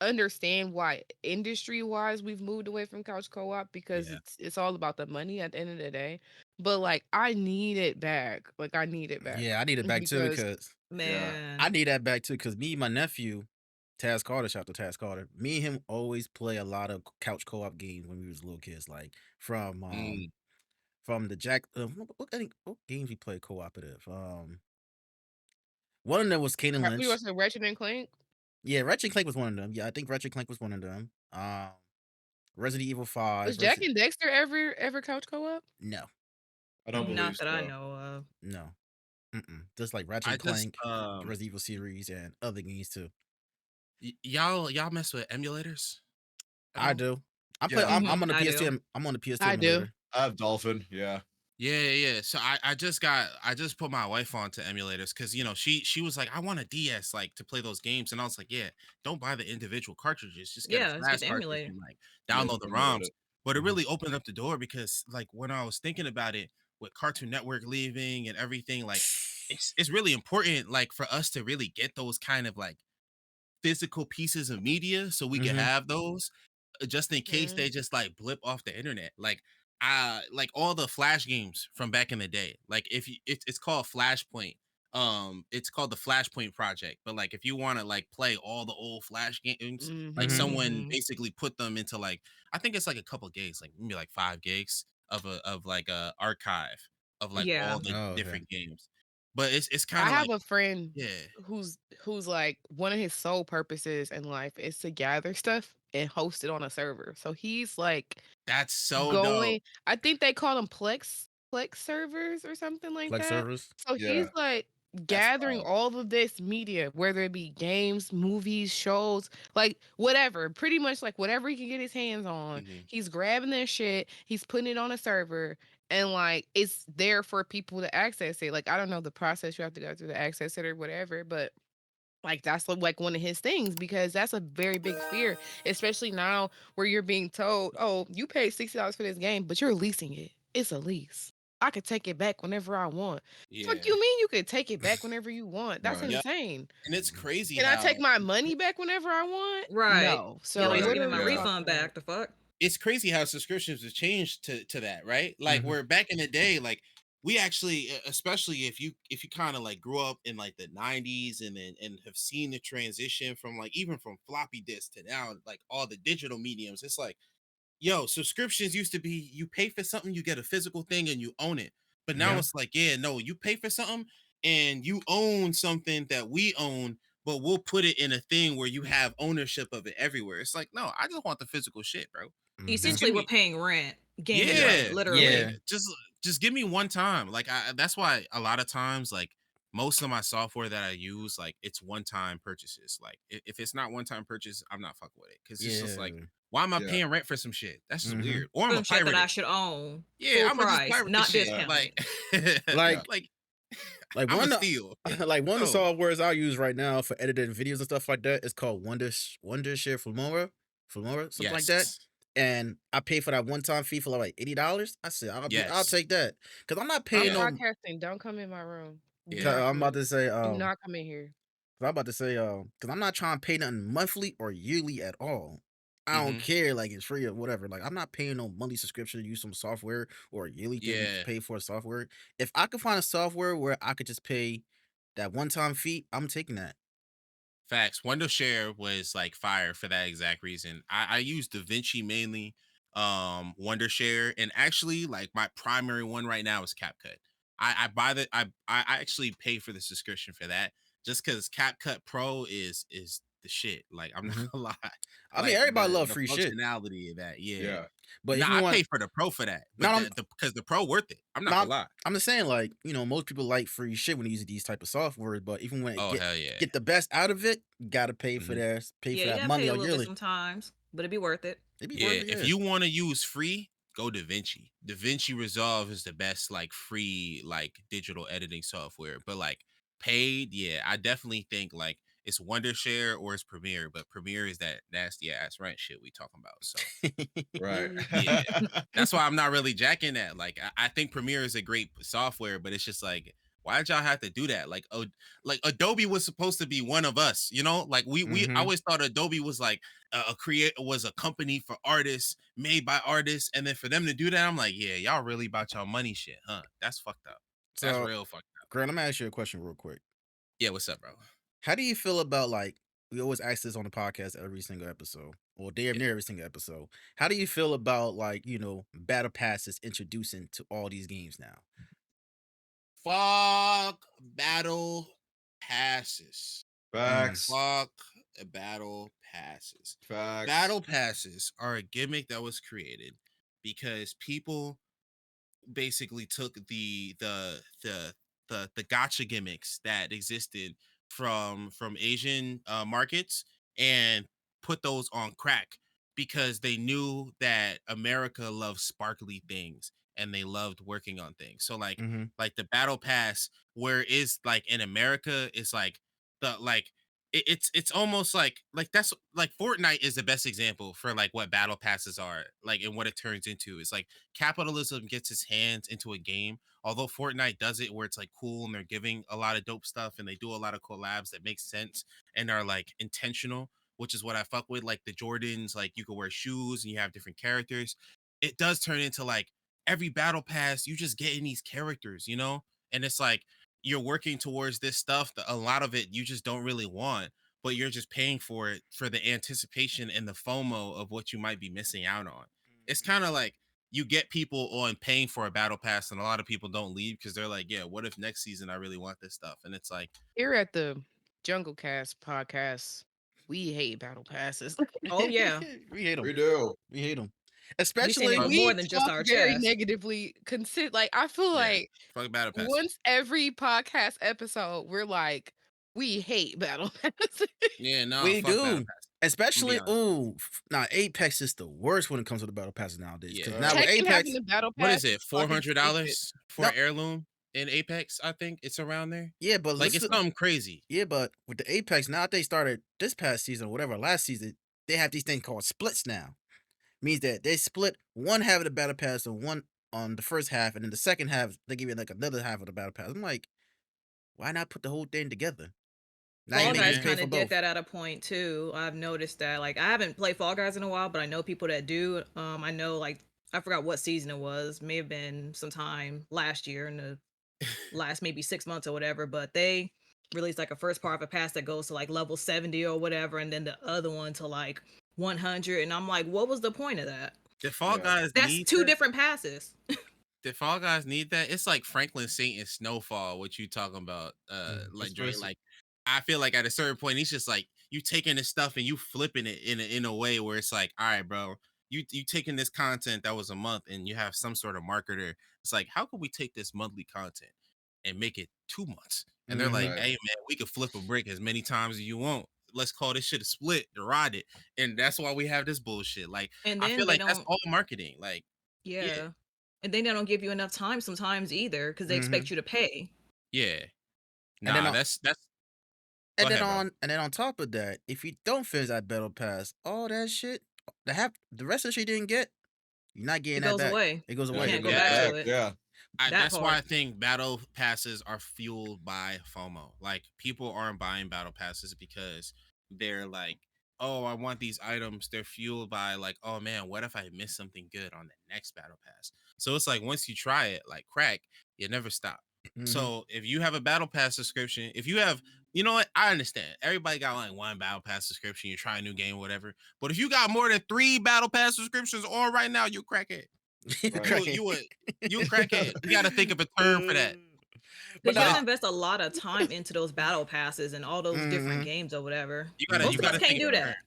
understand why industry wise we've moved away from couch co-op because Yeah. it's all about the money at the end of the day. But like I need it back. Like I need it back. Yeah, I need it back too because Man. I need that back too because me and my nephew, Taz Carter, shout out to Taz Carter. Me and him always play a lot of couch co-op games when we was little kids. Like from the what games we played cooperative. One of them was Kane and We Lynch. watched the Ratchet and Clank. Yeah, Ratchet and Clank was one of them. Yeah, I think Ratchet and Clank was one of them. Resident Evil 5. Was Jack and Dexter ever couch co-op? No, I don't believe Not that I so. know of. no. Just like Ratchet I and just Clank, the Resident Evil series, and other games too. y'all mess with emulators? at I all? do. I play. Yeah. I'm on the I PS2. do. I'm on the PS2 I do. emulator. I have Dolphin, yeah. Yeah. So I just put my wife on to emulators because she was like, I want a DS like to play those games. And I was like, yeah, don't buy the individual cartridges. Just get a Yeah, just flash get the cartridge emulator. and like Yeah, download the emulate ROMs. it. But it really opened up the door because like when I was thinking about it with Cartoon Network leaving and everything, like it's really important like for us to really get those kind of like physical pieces of media so we can have those just in case they just like blip off the internet. Like all the flash games from back in the day, like if you it's called Flashpoint. It's called the Flashpoint Project. But like if you want to like play all the old flash games, like someone basically put them into like I think it's like a couple gigs, like maybe like 5 gigs of like a archive of like Yeah. all the Oh, okay. different games. But it's I kind of have like, a friend yeah, who's like one of his sole purposes in life is to gather stuff and host it on a server. So he's like that's so dope. going, I think they call them Plex servers or something like Flex that. servers. So he's Yeah. like That's gathering wild. all of this media, whether it be games, movies, shows, like whatever, pretty much like whatever he can get his hands on. Hmm. He's grabbing this shit, he's putting it on a server, and like it's there for people to access it. Like I don't know the process you have to go through to access it or whatever, but like that's like one of his things because that's a very big fear, especially now where you're being told, "Oh, you paid $60 for this game, but you're leasing it. It's a lease. I could take it back whenever I want." Fuck Yeah. you mean you could take it back whenever you want? That's Right. Yep. insane. And it's crazy Can I take how my money back whenever I want? Right. No. At So least Right. what give me are my we Yeah. refund talking about? back. The fuck. it's crazy how subscriptions have changed to that, right? Like Mhm. where back in the day, like we actually, especially if you kind of like grew up in like the 90s and then and have seen the transition from like even from floppy disk to now like all the digital mediums, it's like, yo, subscriptions used to be you pay for something, you get a physical thing and you own it. But now Yeah. it's like, yeah, no, you pay for something and you own something that we own, but we'll put it in a thing where you have ownership of it everywhere. It's like, no, I just want the physical shit, bro. Just Mhm. give Essentially, we're me, paying rent, gaming yeah, rent, yeah. literally. Yeah. Just give me one time. Like that's why a lot of times, like most of my software that I use, like it's one time purchases. Like if it's not one time purchase, I'm not fucking with it. Cause it's just like, Yeah. why am I Yeah. paying rent for some shit? That's just Mhm. weird. Or I'm Some a shit that pirate I it. should own, Yeah, full I'm gonna just price, pirate the not shit. Yeah. discounted. Like, Like like like I'm a one of steal. like one of the No. softwares I use right now for editing videos and stuff like that is called Wondershare Filmora, something like that. Yes. And I pay for that one time fee for like $80. I said I'll Yes. take that because I'm not I'm paying Yeah. no. podcasting. Don't come in my room. Do Yeah. not I'm come about in. to say Do not come in here. I'm about to say because I'm not trying to pay nothing monthly or yearly at all. I don't Hmm. care like it's free or whatever. Like I'm not paying no monthly subscription to use some software or a yearly thing to Yeah. pay for a software. If I could find a software where I could just pay that one time fee, I'm taking that. Facts. Wondershare was like fire for that exact reason. I use DaVinci mainly, Wondershare, and actually like my primary one right now is CapCut. I buy the I actually pay for the subscription for that just because CapCut Pro is the shit. Like I'm not hmm gonna lie, I mean, like everybody love the free shit, functionality of that. Yeah. Yeah. but if Now you I want, pay for the Pro for that, but not I'm the because the Pro worth it. I'm not not gonna lie. I'm just saying like most people like free shit when they use these type of software, but even when it Oh hell yeah. get the best out of it, gotta pay for Mhm. that Yeah, you gotta money pay a or little bit yearly. sometimes, but it'd be worth it. It'd be worth Yeah, it. if Yeah. you want to use free, go DaVinci. DaVinci Resolve is the best like free like digital editing software. But like paid, yeah, I definitely think like it's Wondershare or it's Premiere, but Premiere is that nasty ass rent shit we talking about. So Right. yeah, that's why I'm not really jacking that. Like I think Premiere is a great software, but it's just like why did y'all have to do that? Like oh, like Adobe was supposed to be one of us, you know? Like we I hmm always thought Adobe was like a create was a company for artists made by artists, and then for them to do that, I'm like, yeah, y'all really about y'all money shit, huh? That's fucked up. That's So, real fucked up. Grant, I'm gonna ask you a question real quick. Yeah, what's up, bro? How do you feel about like we always ask this on the podcast every single episode, or damn Yeah. near every single episode? How do you feel about like battle passes introducing to all these games now? Fuck battle passes. Mm. Facts. Fuck battle passes. Facts. Battle passes are a gimmick that was created because people basically took the gotcha gimmicks that existed from Asian markets and put those on crack because they knew that America loves sparkly things and they loved working on things. So hmm like the battle pass where is like in America is like the like it's almost like that's like Fortnite is the best example for like what battle passes are like and what it turns into. It's like capitalism gets its hands into a game. Although Fortnite does it where it's like cool and they're giving a lot of dope stuff and they do a lot of collabs that make sense and are like intentional, which is what I fuck with. Like the Jordans, like you can wear shoes and you have different characters. It does turn into like every battle pass, you just getting these characters, you know? And it's like you're working towards this stuff that a lot of it you just don't really want, but you're just paying for it for the anticipation and the FOMO of what you might be missing out on. It's kind of like you get people on paying for a battle pass, and a lot of people don't leave because they're like, yeah, what if next season I really want this stuff? And it's like, Here at the JungleCast Podcast, we hate battle passes. Oh yeah, We hate them. We do. We hate them. we saying Especially it with We more than just talk our very chest. negatively. Like I feel yeah, like fuck battle pass. once every podcast episode, we're like, we hate battle passes. Yeah, no, we fuck battle do. pass. Especially, honest. Apex is the worst when it comes to the battle passes nowadays. Because Yeah. now with Tekken having Apex, the battle What pass is it? is fucking stupid. $400 for No. an heirloom in Apex? I think it's around there. yeah, but Like it's listen, something crazy. yeah, but with the Apex now they started this past season or whatever last season, they have these things called splits now. Means that they split one half of the battle pass on one on the first half, and then the second half they give you like another half of the battle pass. I'm like, why not put the whole thing together? Now you Fall make Guys you pay kind for of did both. that at a point too. I've noticed that. Like I haven't played Fall Guys in a while, but I know people that do. I know like I forgot what season it was. May have been sometime last year in the last maybe 6 months or whatever. But they released like a first part of a pass that goes to like level 70 or whatever, and then the other one to like 100. And I'm like, what was the point of that? Did Fall Yeah. Guys That's need two that? different passes. Did Fall Guys need that? It's like Franklin Saint and Snowfall. What you talking about? Like it's Dre, basic. like I feel like at a certain point, he's just like you taking this stuff and you flipping it in a way where it's like, all right, bro, you taking this content that was a month and you have some sort of marketer. It's like, how could we take this monthly content and make it 2 months? And they're like, Mhm. Right. hey man, we could flip a brick as many times as you want. Let's call this shit a split to ride it. And that's why we have this bullshit. Like, And I then feel they like that's don't. all marketing. Like, Yeah. And then they don't give you enough time sometimes either because they expect Mhm. you to pay. yeah. And then Nah, on, that's go and then ahead, bro. on top of that, if you don't finish that battle pass, all that shit, the rest of the shit you didn't get, you're not getting It that goes back. away. It goes You Not away. can't getting go it back to back. it. Yeah. That That's why I part. think battle passes are fueled by FOMO. Like people aren't buying battle passes because they're like, oh, I want these items. They're fueled by like, oh man, what if I miss something good on the next battle pass? So it's like once you try it, like crack, you never stop. Mhm. So if you have a battle pass subscription, if you have, you know what, I understand. Everybody got like one battle pass subscription. You try a new game, whatever. But if you got more than 3 battle pass subscriptions on right now, you crackhead. Right. You a crackhead. You got to think of a term for that. But Because you have now, to invest a lot of time into those battle passes and all those different Mhm. games or whatever. You Mhm. gotta Most of us think can't of do a term. that.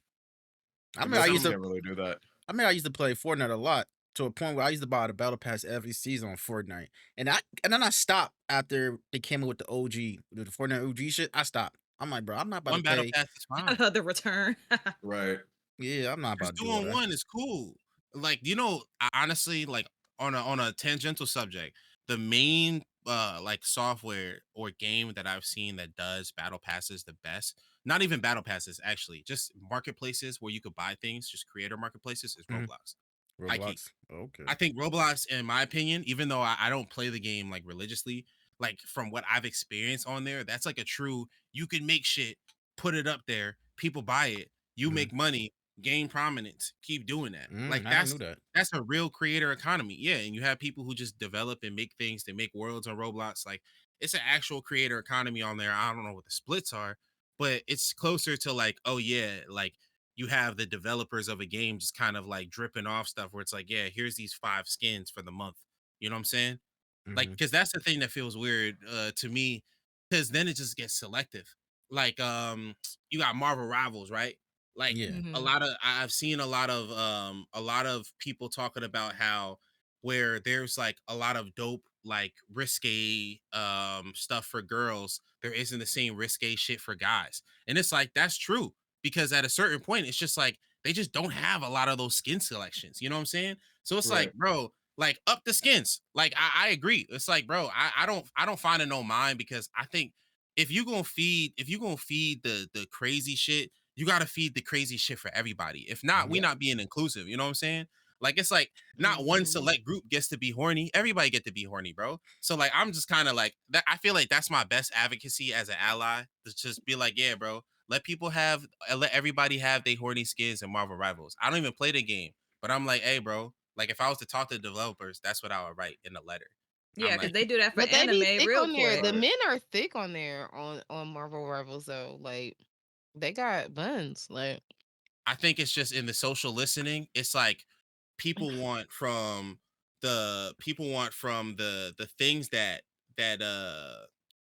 I mean, Most I of used us to, can't really do that. I used to play Fortnite a lot to a point where I used to buy the battle pass every season on Fortnite, and then I stopped after they came in with the OG, with the Fortnite OG shit. I stopped. I'm like, bro, I'm not about One to battle pay. pass is fine. The return. Right. Yeah, I'm not Because about to do all that. 2-on-1 is cool. Like, you know, honestly, like on a tangential subject, the main like software or game that I've seen that does battle passes the best, not even battle passes, actually, just marketplaces where you could buy things, just creator marketplaces, is Mhm. Roblox. High key. Roblox. Okay. I think Roblox, in my opinion, even though I don't play the game like religiously, like from what I've experienced on there, that's like a true, you can make shit, put it up there, people buy it, you Mhm. make money, gain prominence, keep doing that. Like I never knew that. that's a real creator economy. Yeah, and you have people who just develop and make things, they make worlds on Roblox. Like it's an actual creator economy on there. I don't know what the splits are, but it's closer to like, oh yeah, like you have the developers of a game just kind of like dripping off stuff where it's like, yeah, here's these 5 skins for the month. You know what I'm saying? Like, Mhm. because that's the thing that feels weird to me, because then it just gets selective. Like, you got Marvel Rivals, right? Like Yeah. a Mhm. lot of I've seen a lot of people talking about how where there's like a lot of dope like risque stuff for girls, there isn't the same risque shit for guys. And it's like that's true because at a certain point, it's just like they just don't have a lot of those skin selections. You know what I'm saying? So it's Right. like, bro, like up the skins. Like I agree. It's like, bro, I don't find it no mind because I think if you gonna feed the crazy shit, you gotta feed the crazy shit for everybody. If not, we Yeah. not being inclusive. You know what I'm saying? Like it's like not one Mhm. select group gets to be horny. Everybody get to be horny, bro. So like I'm just kind of like that. I feel like that's my best advocacy as an ally to just be like, yeah, bro. Let everybody have their horny skins and Marvel Rivals. I don't even play the game, but I'm like, hey, bro. Like if I was to talk to the developers, that's what I would write in the letter. Yeah, I'm because like, they do that for But they be anime thick real on there. quick. The Right. men are thick on there on Marvel Rivals though. Like they got buns. I think it's just in the social listening. It's like people want from the people want from the things that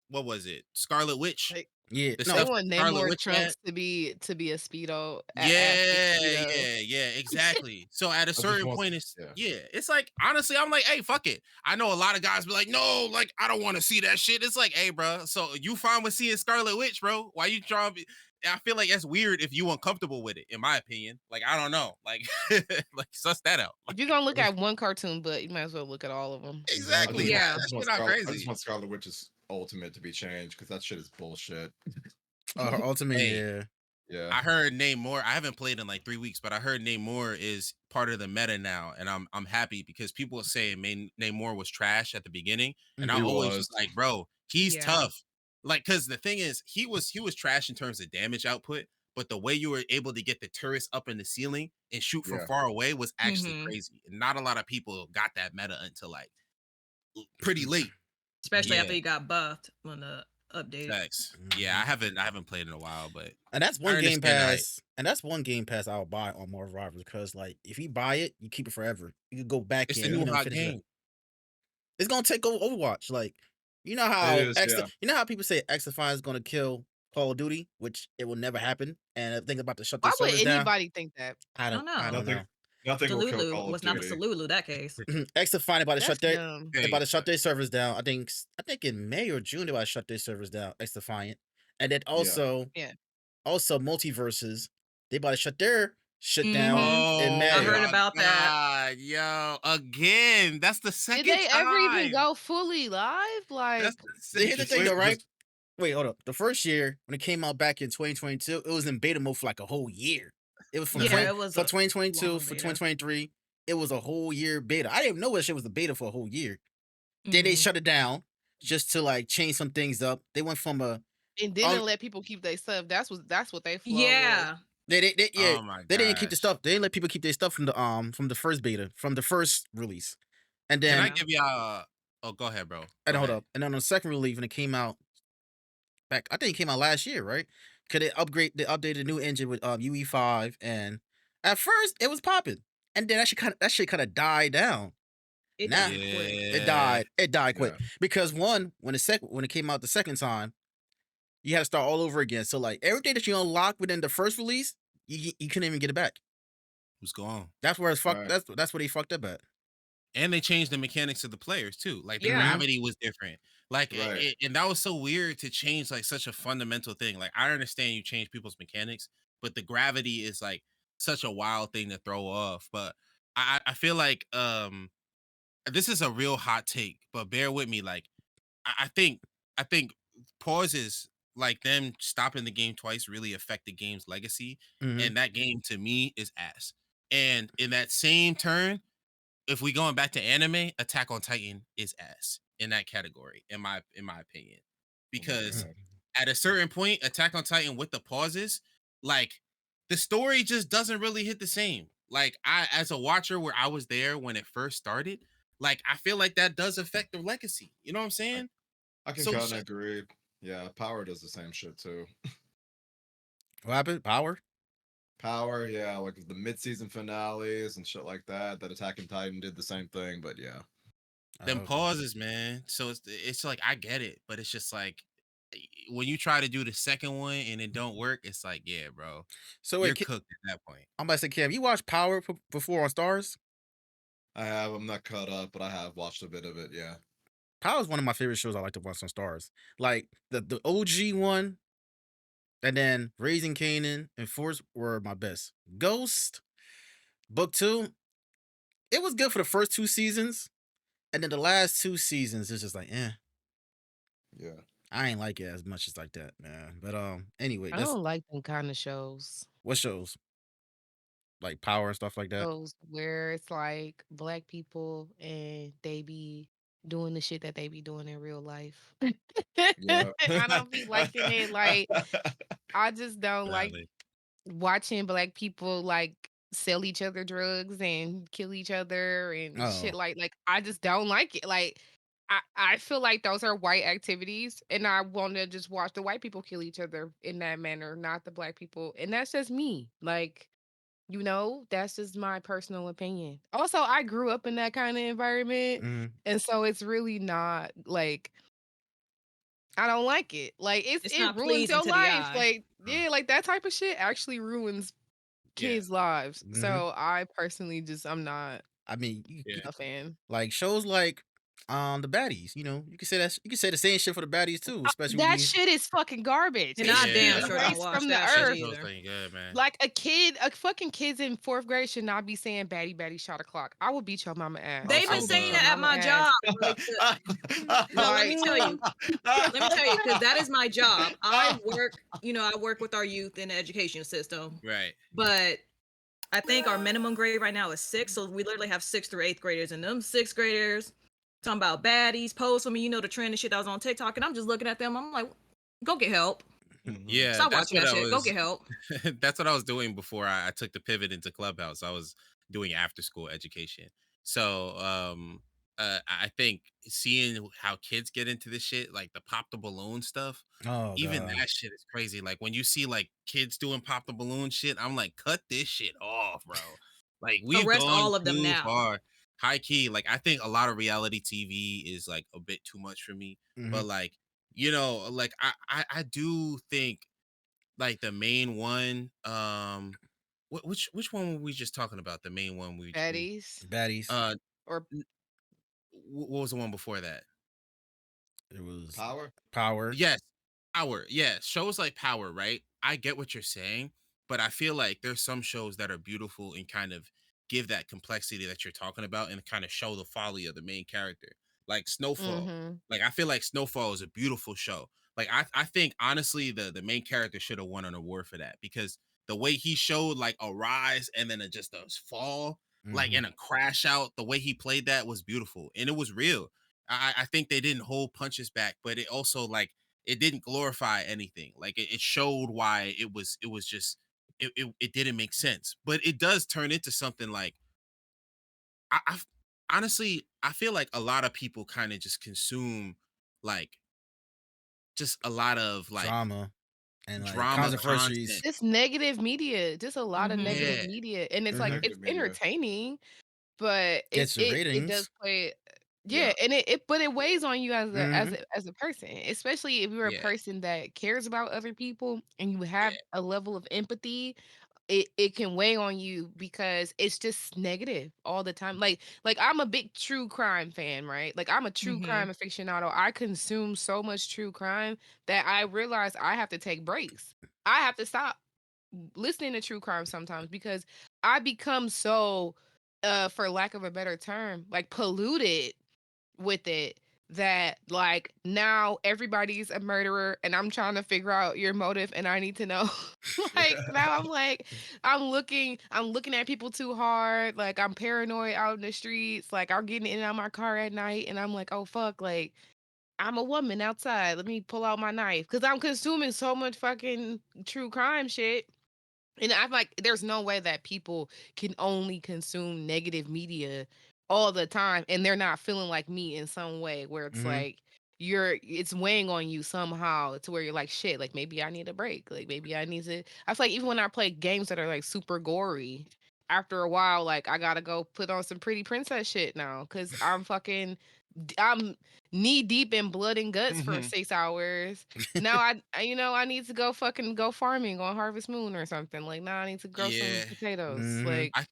what was it? Scarlet Witch. Like, Yeah, The no, they stuff want Scarlet Namor Witch had. Trunks to be a speedo, a Yeah, speedo. yeah, exactly. So at a I just certain want, point, it's yeah. it's like honestly, I'm like, hey, fuck it. I know a lot of guys be like, no, like I don't want to see that shit. It's like, hey, bro, so you fine with seeing Scarlet Witch, bro? Why you trying to be? I feel like that's weird if you uncomfortable with it, in my opinion. Like I don't know, like like suss that out. If you're gonna look at one cartoon, but you might as well look at all of them. Exactly, man. Yeah. That shit not I just crazy. want Scarlet Witch's ultimate to be changed because that shit is bullshit. her ultimate, Hey, yeah. Yeah. I heard Namor. I haven't played in like 3 weeks, but I heard Namor is part of the meta now, and I'm happy because people were saying Namor was trash at the beginning, and I He always was was. like, bro, he's Yeah. tough. Like, cause the thing is, he was trash in terms of damage output, but the way you were able to get the turrets up in the ceiling and shoot from Yeah. far away was actually Mhm. crazy. And not a lot of people got that meta until like pretty late. Especially after Yeah. you got buffed when the update. Facts. Yeah, I haven't played in a while, but And that's I one Game understand that. Pass. And that's one Game Pass I'll buy on Marvel Rivals because, like, if you buy it, you keep it forever. You can go back It's the in, new hot finish it. game. It's gonna take over Overwatch. Like, you know how It is, yeah. you know how people say XDefiant is gonna kill Call of Duty, which it will never happen, and I think about to shut their Why would servers down. anybody think that? I don't know. know. Nothing will kill Delulu Call of was not the Duty. Salulu that case. XDefiant about to That's shut their dumb. they Hey, about to shut their servers down. I think in May or June they about to shut their servers down. XDefiant, and then also Yeah. Multiverses, they about to shut their shit down in I May. heard my about that. God, yo, again. That's the second Did they ever even time. go fully live? Like, That's the Here's the second thing though, right? Just- Wait, hold up. The first year when it came out back in 2022, it was in beta mode for like a whole year. It was from Yeah, it was for a 2022 long for beta. 2023. It was a whole year beta. I didn't even know that shit was a beta for a whole year. Then they Mhm. shut it down just to like change some things up. They went from a and didn't let people keep their stuff. That's what they flaw was. Yeah. yeah, Oh my they didn't keep the gosh. stuff. They didn't let people keep their stuff from the first beta, from the first release. And Can then I give y'all oh go ahead, bro. and Go hold ahead. up. And then on the second release when it came out back, I think it came out last year, right? Cause they updated a new engine with UE5, and at first it was popping, and then that shit kind of died down. It Nah. died quick. It died quick Yeah. because when it came out the second time, you had to start all over again. So like everything that you unlocked within the first release, you couldn't even get it back. Who's gone? That's where it's fucked. Right. That's where they fucked up at. And they changed the mechanics of the players too. Like the Yeah. gravity was different. Like Right. and that was so weird to change like such a fundamental thing. Like I understand you change people's mechanics, but the gravity is like such a wild thing to throw off. But I feel like this is a real hot take, but bear with me. Like I think pauses like them stopping the game twice really affect the game's legacy. Mhm. And that game to me is ass. And in that same turn, if we going back to anime, Attack on Titan is ass in that category, in my opinion. Because God. at a certain point, Attack on Titan with the pauses, like the story just doesn't really hit the same. Like I, as a watcher, where I was there when it first started, like I feel like that does affect the legacy. You know what I'm saying? I can So kind sh- of agree. Yeah, Power does the same shit too. What happened? Power. Power, yeah, like the mid-season finales and shit like that. That Attack on Titan did the same thing, but yeah. Them Okay. pauses, man. So it's like I get it, but it's just like when you try to do the second one and it don't work, it's like, yeah, bro, So you're wait, cooked at that point. I'm about to say, Cam, you watched Power before on Stars? I have. I'm not caught up, but I have watched a bit of it. Yeah. Power is one of my favorite shows I like to watch on Stars. Like the OG one, and then Raising Kanan and Force were my best. Ghost, Book 2, it was good for the first 2 seasons, and then the last 2 seasons is just like, Yeah. I ain't like it as much as like that, man. But anyway, I that's don't like them kind of shows. what shows like Power and stuff like that. Shows where it's like black people and they be doing the shit that they be doing in real life. Yeah. I don't be liking it. Like I just don't like Valid. watching black people like sell each other drugs and kill each other and shit Oh, like I just don't like it. Like I feel like those are white activities and I want to just watch the white people kill each other in that manner, not the black people. And that's just me. Like You know, that's just my personal opinion. Also, I grew up in that kind of environment, Mhm. and so it's really not like I don't like it. Like It's it not ruins pleasing your to the life. eye. Like yeah, like that type of shit actually ruins Yeah, kids' lives. Mhm. So I personally just I'm not I mean, yeah. a fan. like shows like the baddies. You know, you can say the same shit for the baddies too, especially with That these. shit is fucking garbage. And They I should be damn Yeah, sure don't erased watch from the that that shit earth. show's either. fucking good, man. Like a fucking kids in fourth grade should not be saying "baddie baddie shot o'clock." I will beat your mama ass. They've I been Also, will beat saying your the that at mama my ass. job. Like, no, let me Like tell you. Let me tell you, because that is my job. I work with our youth in the education system. right. But I think our minimum grade right now is 6. So we literally have 6th through 8th graders. And them 6th graders talking about baddies, posts for me, the trend and shit that was on TikTok. And I'm just looking at them. I'm like, go get help. Yeah, Stop that's watching what that I shit. Go was. get help. That's what I was doing before I took the pivot into Clubhouse. I was doing after school education. So, I think seeing how kids get into this shit, like the pop the balloon stuff, Oh even god. that shit is crazy. Like when you see like kids doing pop the balloon shit, I'm like, cut this shit off, bro. Like we've Arrest gone all of them too now. far. High key, like I think a lot of reality TV is like a bit too much for me. Mhm. But like, like I do think like the main one, which one were we just talking about? The main one we baddies Baddies. uh or n- what was the one before that? It was Power. Power. Yes, Power. Yeah, shows like Power, right? I get what you're saying, but I feel like there's some shows that are beautiful and kind of give that complexity that you're talking about and kind of show the folly of the main character. Like Snowfall. mhm. Like I feel like Snowfall is a beautiful show. Like I think honestly the main character should have won an award for that because the way he showed like a rise and then just a fall, like Mhm. in a crash out, the way he played that was beautiful and it was real. I think they didn't hold punches back, but it also like it didn't glorify anything. Like it showed why it was just it didn't make sense. But it does turn into something like I honestly I feel like a lot of people kind of just consume like just a lot of like Drama and like drama controversies. content. Just negative media, just a lot of Mm-hmm. negative Yeah, media, and it's like Mhm. it's Negative media. entertaining, but Gets your it does ratings. play yeah, Yeah. and but it weighs on you as Mhm. a person, especially if you're a yeah, person that cares about other people and you have yeah, a level of empathy. It can weigh on you because it's just negative all the time. Like I'm a big true crime fan, right? Like I'm a true Mm-hmm. crime aficionado. I consume so much true crime that I realize I have to take breaks. I have to stop listening to true crime sometimes because I become so for lack of a better term, like polluted with it that like now everybody's a murderer and I'm trying to figure out your motive and I need to know. Like now I'm like I'm looking at people too hard, like I'm paranoid out in the streets, like I'm getting in and out of my car at night and I'm like, "Oh fuck, like I'm a woman outside. Let me pull out my knife cuz I'm consuming so much fucking true crime shit." And I'm like, there's no way that people can only consume negative media all the time and they're not feeling like me in some way where it's Mhm. like it's weighing on you somehow to where you're like shit, like maybe I need a break. Like maybe I need to I feel like even when I play games that are like super gory, after a while, like I gotta go put on some pretty princess shit now. Cause I'm knee deep in blood and guts for Mhm. 6 hours. Now I need to go fucking go farming on Harvest Moon or something. Like now I need to grow some yeah. potatoes. Mhm. Like I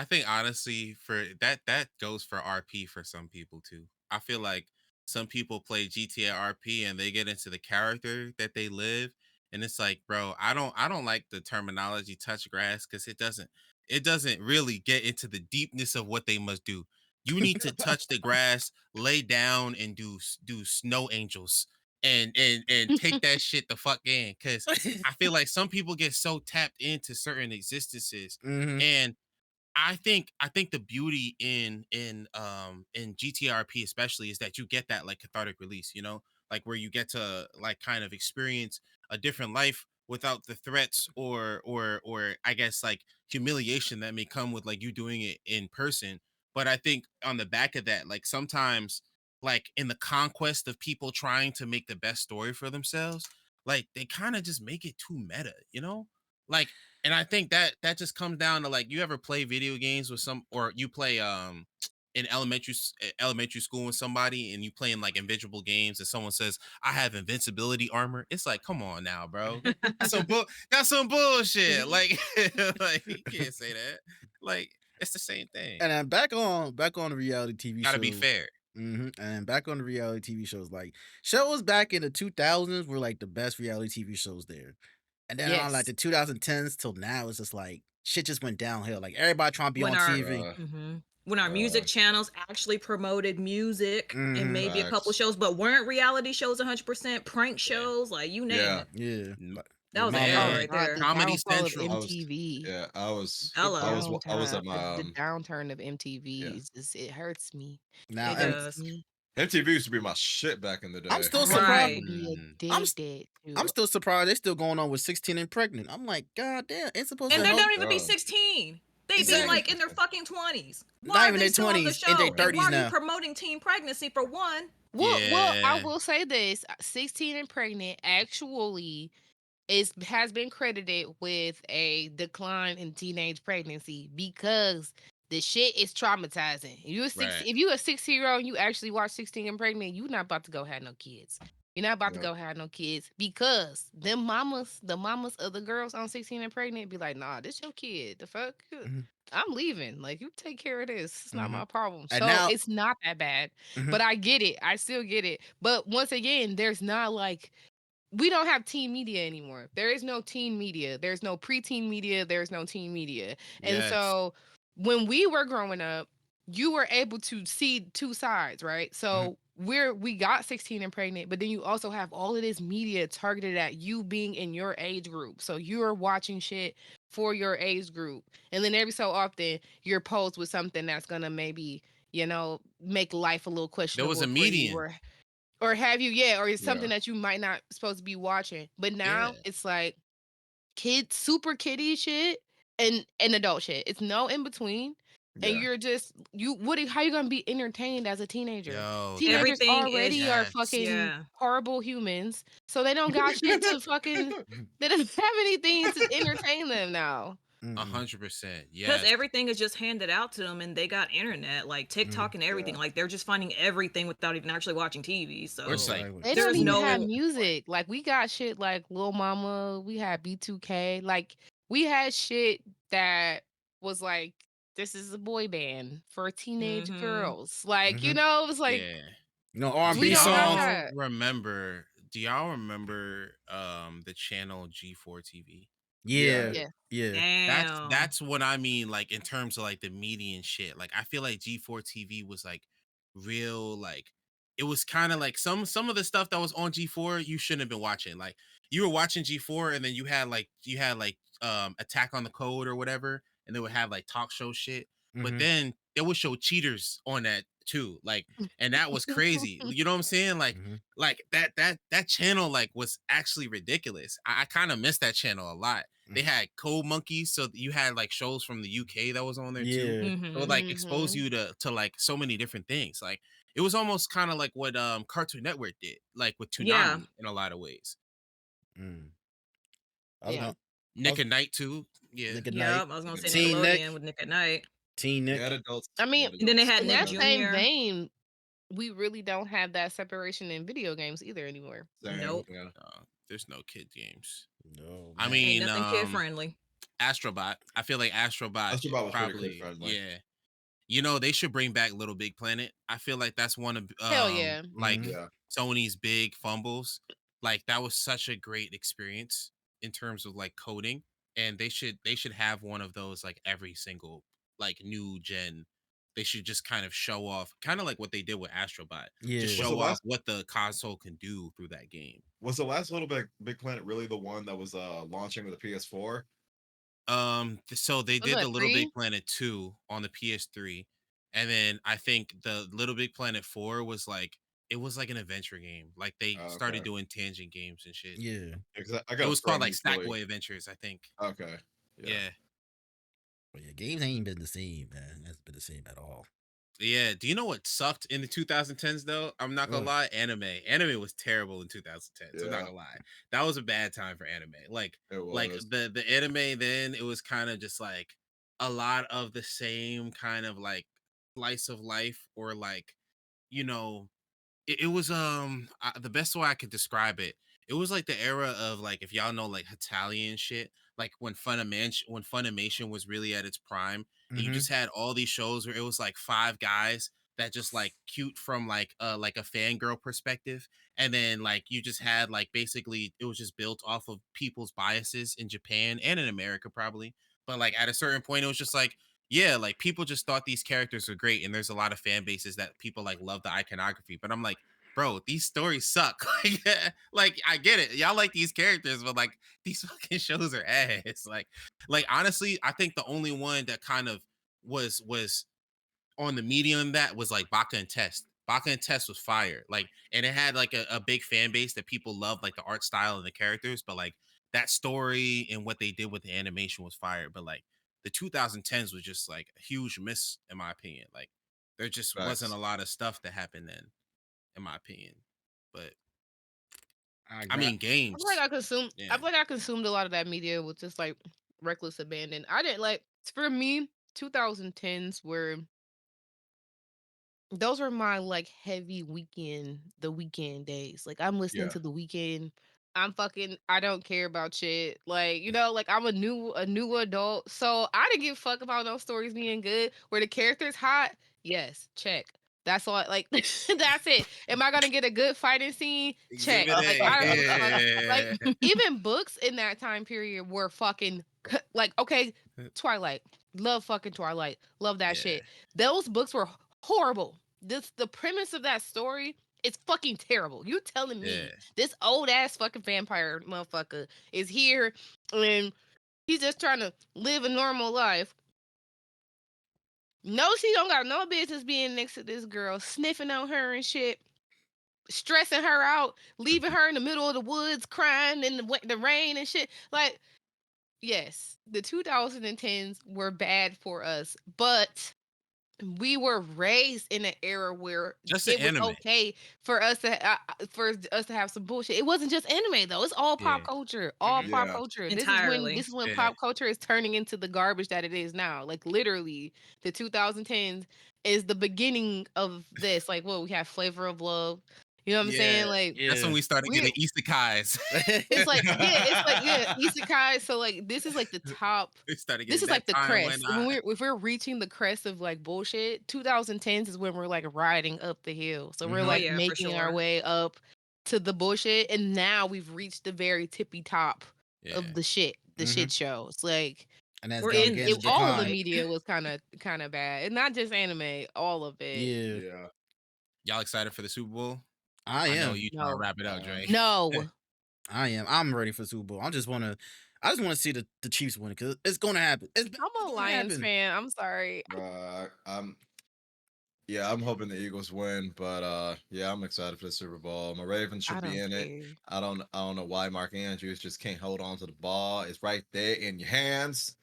think honestly for that goes for RP for some people too. I feel like some people play GTA RP and they get into the character that they live and it's like, bro, I don't like the terminology touch grass cuz it doesn't really get into the deepness of what they must do. You need to touch the grass, lay down and do snow angels and take that shit the fuck in cuz I feel like some people get so tapped into certain existences Mhm. and I think the beauty in GTRP especially is that you get that like cathartic release, like where you get to like kind of experience a different life without the threats or I guess like humiliation that may come with like you doing it in person. But I think on the back of that, like sometimes like in the conquest of people trying to make the best story for themselves, like they kind of just make it too meta, you know? like, and I think that just comes down to like, you ever play video games with some, or you play in elementary school with somebody, and you playing like invincible games, and someone says, I have invincibility armor. It's like, come on now, bro. That's some bullshit. Like, like, you can't say that. Like, it's the same thing. And then back on the reality TV Gotta shows. be fair. And back on the reality TV shows, like shows back in the 2000s were like the best reality TV shows there. And then on like Yes. the 2010s till now, it's just like shit just went downhill. Like everybody trying to be When on our TV. when our music Uh, channels actually promoted music and maybe a couple Facts. shows, but weren't reality shows 100%, prank shows, like you name Yeah. it. Yeah. Mm, That was an Yeah. era Oh right God, there. the Comedy downfall of Central. I was MTV. yeah, I was Hello. I was at my The downturn of MTV yeah. is just, it hurts me. Now It It and hurts does. me. MTV used to be my shit back in the I'm day. still I surprised. Right. used to be I'm addicted I'm to. still surprised they're still going on with 16 and pregnant. I'm like, God damn, it's supposed And to they help. don't even be Oh. 16. They be Exactly. like in their fucking 20s. Not Why are even they their still on the 20s, in their show? And why 30s are you now. promoting teen pregnancy for one? Well, I Yeah. will say this: 16 and pregnant actually has been credited with a decline in teenage pregnancy because the shit is traumatizing. Right. If you a 16-year-old and you actually watch 16 and pregnant, you not about to go have no kids. You're not about to Yeah. go have no kids because the mamas of the girls on 16 and pregnant be like, nah, this your kid. The fuck? Mhm. I'm leaving. Like, you take care of this. It's not Mhm. my problem. And So now, it's not that bad. Mhm. But I get it. I still get it. But once again, there's not like, we don't have teen media anymore. There is no teen media. There's no preteen media. There's no teen media. And Yes. so when we were growing up, you were able to see two sides, right? So we got 16 and pregnant, but then you also have all of this media targeted at you being in your age group. So you're watching shit for your age group. And then every so often you're posed with something that's gonna maybe, make life a little There was questionable a for you, median. or have you, or it's something Yeah. that you might not supposed to be watching. But Yeah. now it's like kids, super kiddie shit and adult shit. It's no in between. And Yeah. you're just how you gonna be entertained as a teenager? Yo, Teenagers Everything is already are yes. fucking yeah. horrible humans, so they don't got shit to fucking. They don't have anything to entertain them now. 100%. Because Yes. everything is just handed out to them and they got internet, like TikTok and everything. Yeah. Like they're just finding everything without even actually watching TV. So Or it's like, Exactly. They don't there's even school. have no music. Like, we got shit like Lil Mama, we had B2K. Like, we had shit that was like, this is a boy band for teenage girls. Like, Mhm. it was like, Yeah. No Do R&B we don't have songs. y'all that. remember? Do y'all remember the channel G4 TV? Yeah. Yeah. Yeah. damn. That's what I mean, like in terms of like the median shit. Like I feel like G4 TV was like real, like it was kind of like some of the stuff that was on G4 you shouldn't have been watching. Like you were watching G4 and then you had like Attack on the Code or whatever, and they would have like talk show shit. But Mhm. then they would show cheaters on that too. Like, and that was crazy. You know what I'm saying? Mhm. Like that channel like was actually ridiculous. I kind of missed that channel a lot. They had Cold Monkeys, so you had like shows from the UK that was on there too. Yeah. So it would like expose you to like so many different things. Like it was almost kind of like what Cartoon Network did, like with Yeah. Toonami in a lot of ways. Mm. I was Yeah. gonna Nick at Night too. Yeah. Nick at Yep. Night. I was gonna say Teen Nick. Nickelodeon with Nick at Night. Teen You Nick. had adults. I mean, And then they had in Nick that Jr. same vein, we really don't have that separation in video games either anymore. Same, Nope. yeah. There's no kid games. No. I man. mean, Ain't nothing kid friendly. Astrobot. I feel like Astrobot Astrobot was pretty probably, kid-friendly. yeah. You know, they should bring back Little Big Planet. I feel like that's one of Hell yeah. like Mhm. Yeah. Sony's big fumbles. Like that was such a great experience in terms of like coding, and they should have one of those like every single like new gen. They should just kind of show off, kind of like what they did with Astrobot. Yeah. Just Was show the off last what the console can do through that game. was the last Little Big Planet really the one that was launching with the PS4? So they Was did that the Little 3? Big Planet 2 on the PS3, and then I think the Little Big Planet 4 was like it was like an adventure game. Like they Oh, started okay. doing tangent games and shit. Yeah. Because I It got a was called friend like who's really Stackboy Adventures, I think. okay. Yeah. Yeah. But yeah, games ain't been the same, man. It hasn't been the same at all. Yeah. Do you know what sucked in the 2010s though? I'm not gonna What? lie. Anime was terrible in 2010s. I'm not Yeah, gonna lie. That was a bad time for anime. it Like was. the anime then it was kind of just like a lot of the same kind of like slice of life or like you know it was the best way I could describe it. It was like the era of like if y'all know like Italian shit, like when Funimation was really at its prime, and you Mm-hmm. just had all these shows where it was like five guys that just like cute from like a fangirl perspective, and then like you just had like basically it was just built off of people's biases in Japan and in America probably, but like at a certain point it was just like yeah, like people just thought these characters were great, and there's a lot of fan bases that people like love the iconography. But I'm like, bro, these stories suck. Like I get it, y'all like these characters, but like these fucking shows are ass. Like honestly, I think the only one that kind of was on the medium that was like Baka and Test. Baka and Test was fire. Like, and it had like a big fan base that people loved, like the art style and the characters, but like that story and what they did with the animation was fire. But like the 2010s was just like a huge miss, in my opinion. Like, there just wasn't a Facts. lot of stuff that happened then, in my opinion. But I I agree. mean, I feel like games. I consumed. Yeah. I feel like I consumed a lot of that media with just like reckless abandon. I didn't like. For me, 2010s were those were my like heavy the weekend days. Like I'm listening Yeah, to the weekend. I'm fucking I don't care about shit. Like, like I'm a new adult. So I didn't give a fuck about those stories being good. Where the character's hot, yes, check. That's all like that's it. Am I gonna get a good fighting scene? Check. Exhibit Like I don't give a fuck. Like A. even books in that time period were fucking like okay, Twilight. Love fucking Twilight. Love that Yeah. shit. Those books were horrible. The premise of that story is fucking terrible. You telling Yeah. me this old ass fucking vampire motherfucker is here and he's just trying to live a normal life. No, she don't got no business being next to this girl, sniffing on her and shit, stressing her out, leaving her in the middle of the woods, crying in the rain and shit. Like, yes, the 2010s were bad for us, but we were raised in an era where Just the it was anime. okay for us to have some bullshit. It wasn't just anime though. It's all pop Yeah. culture. All Mhm. pop yeah, culture. Entirely. This is when Yeah. pop culture is turning into the garbage that it is now. Like literally, the 2010s is the beginning of this. Like, well, we have Flavor of Love. You know what I'm saying? Yeah. Like That's when Yeah. we started we're getting isekais. it's like isekai. So like this is like the top. We started This getting is that like the time when crest. When we're reaching the crest of like bullshit, 2010s is when we're like riding up the hill. So we're Mhm. Oh like yeah, for making our sure. way up to the bullshit, and now we've reached the very tippy top Yeah. of the Mm-hmm. shit shows. Like And that's We're gonna in get it, into this shit, all of the decline. like media was kind of bad, and not just anime. All of it. Yeah, yeah. Y'all excited for the Super Bowl? I I know am. you trying to No, wrap it up, I am. Dre. no. I am. I'm ready for Super Bowl. I just want to see the Chiefs win because it's gonna happen. I'm It's a gonna Lions happen. fan. I'm sorry. I'm yeah, I'm hoping the Eagles win, but yeah, I'm excited for the Super Bowl. My Ravens I should be don't in it. care. I don't know why Mark Andrews just can't hold on to the ball. It's right there in your hands,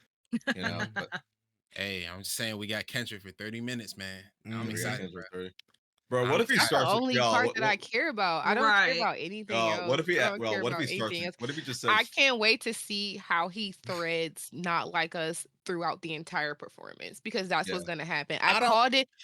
but Hey, I'm just saying we got Kendrick for 30 minutes, man. I'm we got Mhm. excited, bro. Kendrick Perry. Bro, what I'm if he That's the excited. starts with only y'all? part that I care about. I don't care right. about anything What else. if he I don't well, care what if about he starts anything else. what if he just I says can't wait to see how he threads not like us throughout the entire performance because that's yeah, what's gonna happen. I don't.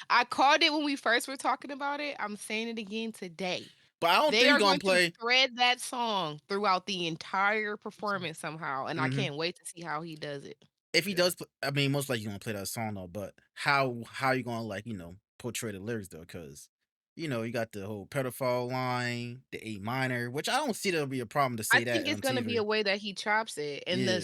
I called it when we first were talking about it. I'm saying it again today. But I don't They think are he's gonna going to play. thread that song throughout the entire performance somehow, and I Hmm. can't wait to see how he does it. If he yeah, does, I mean, most likely he's gonna play that song though. But how you gonna like portray the lyrics though? Because you got the whole pedophile line, the A minor, which I don't see there'll be a problem to I say that think it's on gonna be TV. a way that he chops it, and Yeah,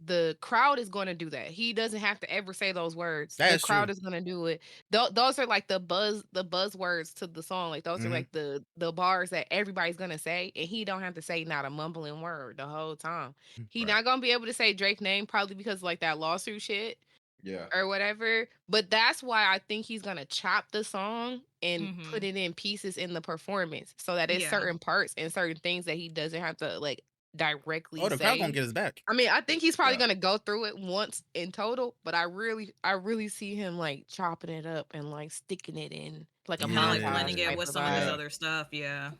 the crowd is gonna do that. He doesn't have to ever say those words. The that's crowd true. is gonna do it. Those are like the buzzwords to the song. Like those are Hmm. like the bars that everybody's gonna say, and he don't have to say not a mumbling word the whole time. He Right. not gonna be able to say Drake's name probably because like that lawsuit shit yeah, or whatever. But that's why I think he's gonna chop the song and put Mm-hmm. it in pieces in the performance so that it's Yeah. certain parts and certain things that he doesn't have to like directly Oh, the crowd gonna say. get his back. I mean, I think he's probably Yeah. gonna go through it once in total, but I really see him like chopping it up and like sticking it in like a Kind of like Yeah. blending montage it type with of some of his vibe. Yeah. other stuff. Yeah.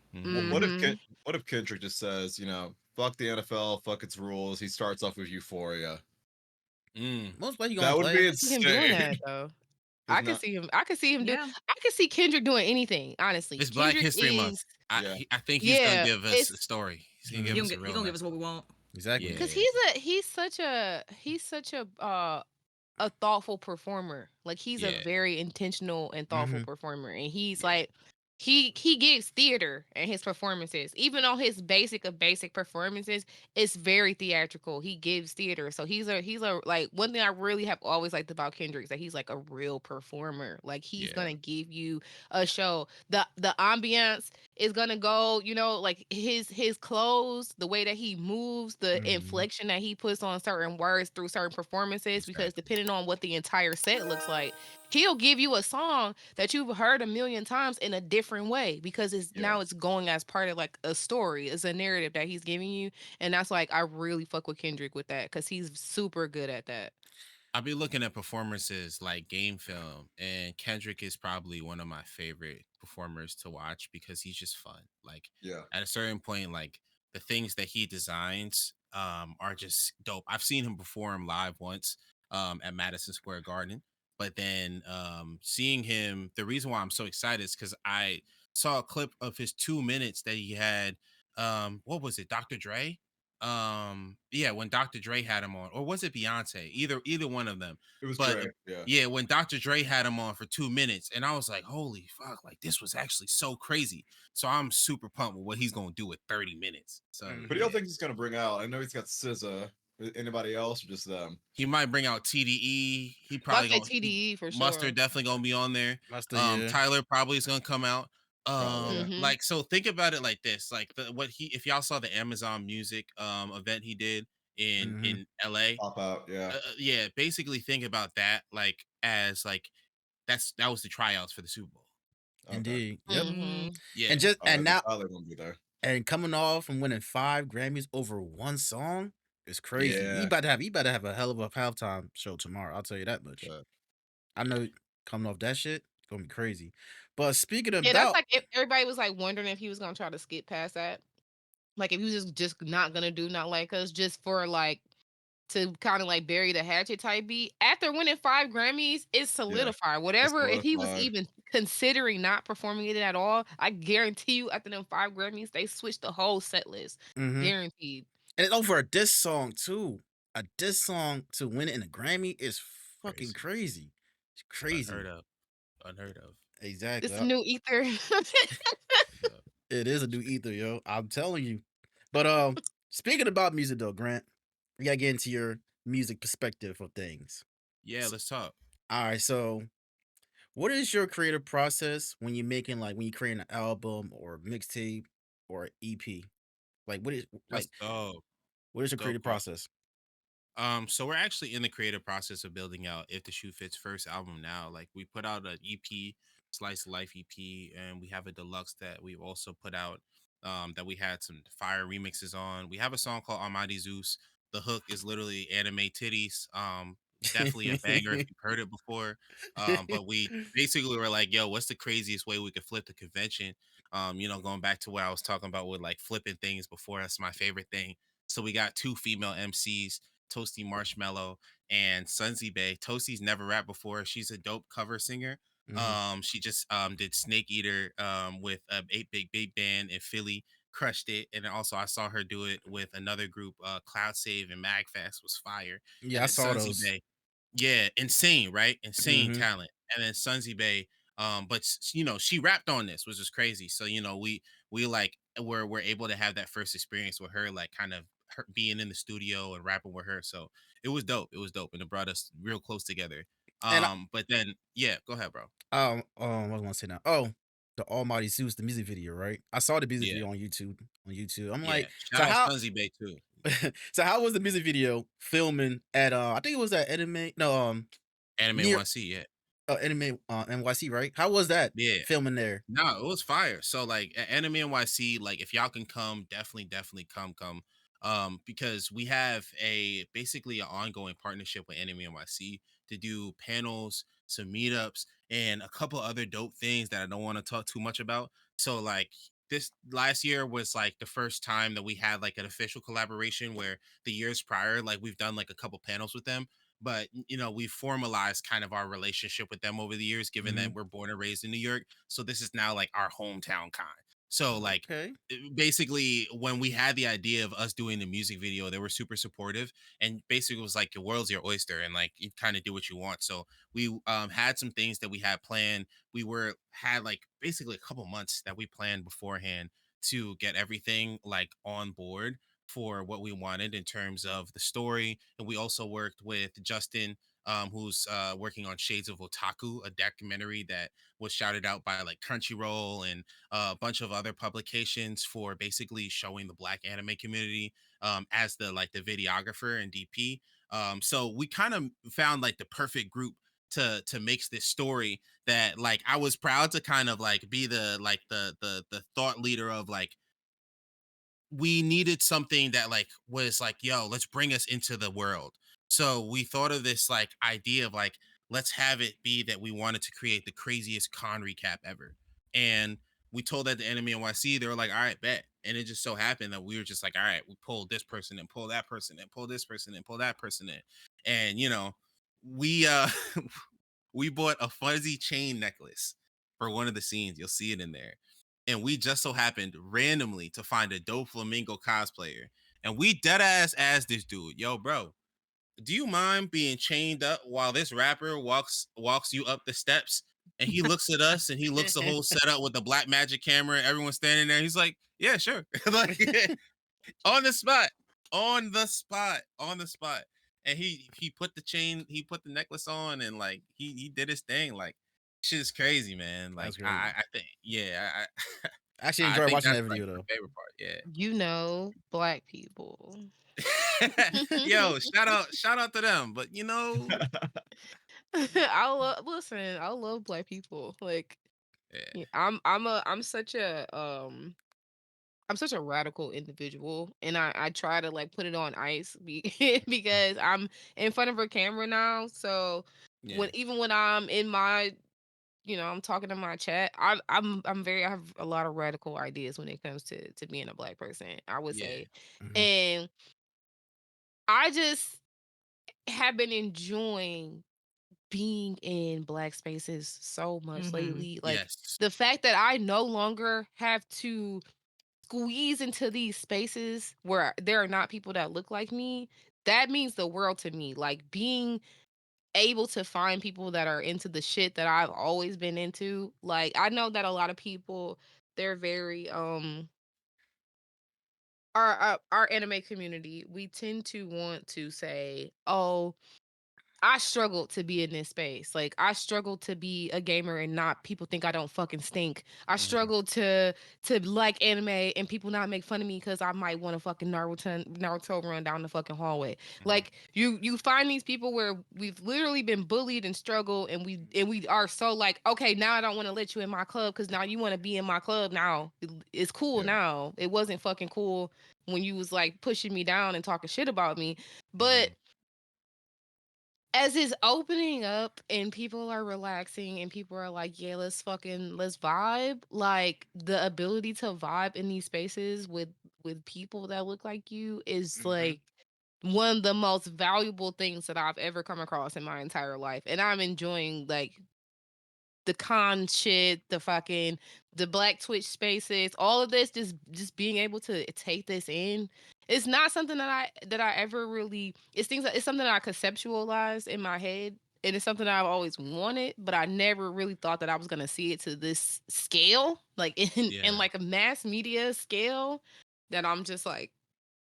What if Mm-hmm. What if Kendrick just says, fuck the NFL, fuck its rules. He starts off with Euphoria. Most likely That gonna would play. be I see him doing that insane. though. It's I could not. see him. I could see him do. Yeah. I could see Kendrick doing anything. Honestly, It's Black Kendrick History Month. is. Yeah. I think he's gonna Yeah, give us a it's story. He's gonna give Mhm. us a He real gonna give nice. us what we want. Exactly. because Yeah. he's such a thoughtful performer. Like he's a Yeah. very intentional and thoughtful Mhm. performer, and he's Yeah. like he gives theater in his performances. Even on his basic performances, it's very theatrical. He gives theater, so he's a like one thing I really have always liked about Kendrick is that he's like a real performer. Like he's Yeah. gonna give you a show. The ambiance is gonna go, like his clothes, the way that he moves, the Mhm. inflection that he puts on certain words through certain performances, because Exactly. depending on what the entire set looks like, he'll give you a song that you've heard a million times in a different way because it's Yeah. now it's going as part of like a story. It's a narrative that he's giving you. And that's like I really fuck with Kendrick with that because he's super good at that. I'll be looking at performances like game film, and Kendrick is probably one of my favorite performers to watch because he's just fun. Like Yeah. at a certain point, like the things that he designs are just dope. I've seen him perform live once at Madison Square Garden, but then seeing him, the reason why I'm so excited is because I saw a clip of his 2 minutes that he had. What was it, Dr. Dre? Yeah, when Dr. Dre had him on, or was it Beyonce? Either one of them. It was But Dre. Yeah. yeah, when Dr. Dre had him on for 2 minutes, and I was like, holy fuck, like this was actually so crazy. So I'm super pumped with what he's gonna do with 30 minutes. So But Mhm. y'all yeah. think he's gonna bring out? I know he's got SZA. Anybody else or just them? He might bring out TDE. He I'll probably say gonna TDE for sure. Mustard definitely gonna be on there. Mustard, yeah. Tyler probably is gonna come out. Probably. Yeah. Hmm. Like so think about it like this. Like what he if y'all saw the Amazon Music event he did in Mhm. in LA. Pop out. Yeah. Yeah, basically think about that like as like that was the tryouts for the Super Bowl. Okay. Indeed. Yep. Hmm. Yeah. And just All and right. Then now Tyler gonna be there. and coming off from winning 5 Grammys over one song is crazy. Yeah. He better have a hell of a halftime show tomorrow. I'll tell you that much. Uh, I know coming off that shit, it's gonna be crazy. But speaking Yeah, that's about like everybody was like wondering if he was gonna try to skip past that. Like if he was just not gonna do Not Like Us just for like to kind of like bury the hatchet type beat. After winning 5 Grammys, it's yeah. solidified. It's Whatever, if he was solidified. even considering not performing it at all, I guarantee you after them 5 Grammys, they switched the whole set list. mhm. Guaranteed. And it's over a diss song too. A diss song to win it in a Grammy is fucking Crazy. crazy. It's crazy. Unheard of. Unheard of. Exactly. It's the new ether. Yeah. It is a new ether, yo. I'm telling you. But speaking about music though, Grant, we gotta get into your music perspective of things. Yeah, let's talk. All right, so what is your creative process when you're making like when you're creating an album or mixtape or EP? Like what is That's like dope. what is your Dope creative process? So we're actually in the creative process of building out If the Shoe Fits first album now. Like we put out an EP, Slice of Life EP, and we have a deluxe that we've also put out. That we had some fire remixes on. We have a song called Almighty Zeus. The hook is literally anime titties. Definitely a banger if you've heard it before. But we basically were like, yo, what's the craziest way we could flip the convention? Going back to what I was talking about with like flipping things before, that's my favorite thing. So we got two female MCs, Toasty Marshmallow and Sunzy Bay. Toasty's never rapped before. She's a dope cover singer. Mhm. She just did Snake Eater with 8 Big Big Band in Philly, crushed it. And then also I saw her do it with another group, Cloud Save and Magfast was fire. Yeah, And I then saw Sunzy those. Bay, yeah, insane, right? Insane Hmm. talent. And then Sunzy Bay, she rapped on this, which is crazy. So we like we're able to have that first experience with her, like kind of her being in the studio and rapping with her. So it was dope. It was dope, and it brought us real close together. And But then yeah, go ahead, bro. what was I gonna say now? Oh, the Almighty Zeus, the music video, right? I saw the music Yeah, video on YouTube. On YouTube, I'm yeah. like, so Shout out how Sunzy Bay too. so how was the music video filming at I think it was at anime no Anime near 1C, yeah, anime NYC, right? How was that yeah. filming there? No, it was fire. So like at Anime NYC, like if y'all can come, definitely come. because we have a basically an ongoing partnership with Anime NYC to do panels, some meetups, and a couple other dope things that I don't want to talk too much about. So like this last year was like the first time that we had like an official collaboration, where the years prior, like we've done like a couple panels with them. But you know, we formalized kind of our relationship with them over the years, given Mm-hmm. that we're born and raised in New York. So this is now like our hometown con. So like Okay. basically when we had the idea of us doing the music video, they were super supportive, and basically it was like your world's your oyster, and like you kind of do what you want. So we had some things that we had planned. We were had like basically a couple months that we planned beforehand to get everything like on board for what we wanted in terms of the story. And we also worked with Justin, who's working on Shades of Otaku, a documentary that was shouted out by like Crunchyroll and a bunch of other publications for basically showing the Black anime community, as the like the videographer and DP. So we kind of found like the perfect group to make this story that like I was proud to kind of like be the like the thought leader of. Like we needed something that like was like, yo, let's bring us into the world. So we thought of this like idea of like, let's have it be that we wanted to create the craziest con recap ever. And we told that to Anime NYC. They were like, all right, bet. And it just so happened that we were just like, all right, we pulled this person and pull that person and pull this person and pull that person in. And you know, we we bought a fuzzy chain necklace for one of the scenes. You'll see it in there. And we just so happened randomly to find a dope flamingo cosplayer. And we dead ass this dude. Yo, bro, do you mind being chained up while this rapper walks you up the steps? And he looks at us and he looks the whole setup with the black magic camera and everyone standing there. He's like, yeah, sure. Like on the spot, on the spot. And he put the chain, he put the necklace on, and like he did his thing. Like shit is crazy, man. Like That's crazy. I think yeah, I actually I enjoyed think watching that's that like video my though. favorite part. You know, black people. Yeah. Yo, shout out to them. But you know, I love listen, I love black people. Like yeah, yeah, I'm such a radical individual, and I try to like put it on ice because I'm in front of a camera now. So yeah. when I'm in my I'm talking to my chat. I have a lot of radical ideas when it comes to being a black person, I would Yeah. say. Hmm. And I just have been enjoying being in black spaces so much Mm-hmm. lately. Like Yes. the fact that I no longer have to squeeze into these spaces where there are not people that look like me, that means the world to me. Like being able to find people that are into the shit that I've always been into. Like I know that a lot of people, they're very our anime community, we tend to want to say, "Oh, I struggled to be in this space. Like I struggled to be a gamer and not people think I don't fucking stink. I Hmm. struggled to like anime and people not make fun of me because I might want to fucking Naruto run down the fucking hallway. Hmm. Like you find these people where we've literally been bullied and struggled and we are so like, okay, now I don't want to let you in my club because now you want to be in my club now. It's cool Yeah. now. It wasn't fucking cool when you was like pushing me down and talking shit about me. But Hmm. as it's opening up and people are relaxing and people are like, yeah, let's vibe. Like the ability to vibe in these spaces with people that look like you is Hmm. like one of the most valuable things that I've ever come across in my entire life. And I'm enjoying like the con shit, the black Twitch spaces, all of this, just being able to take this in. It's not something that I ever really. It's something that I conceptualize in my head, and it's something that I've always wanted, but I never really thought that I was gonna see it to this scale, like in Yeah. like a mass media scale. That I'm just like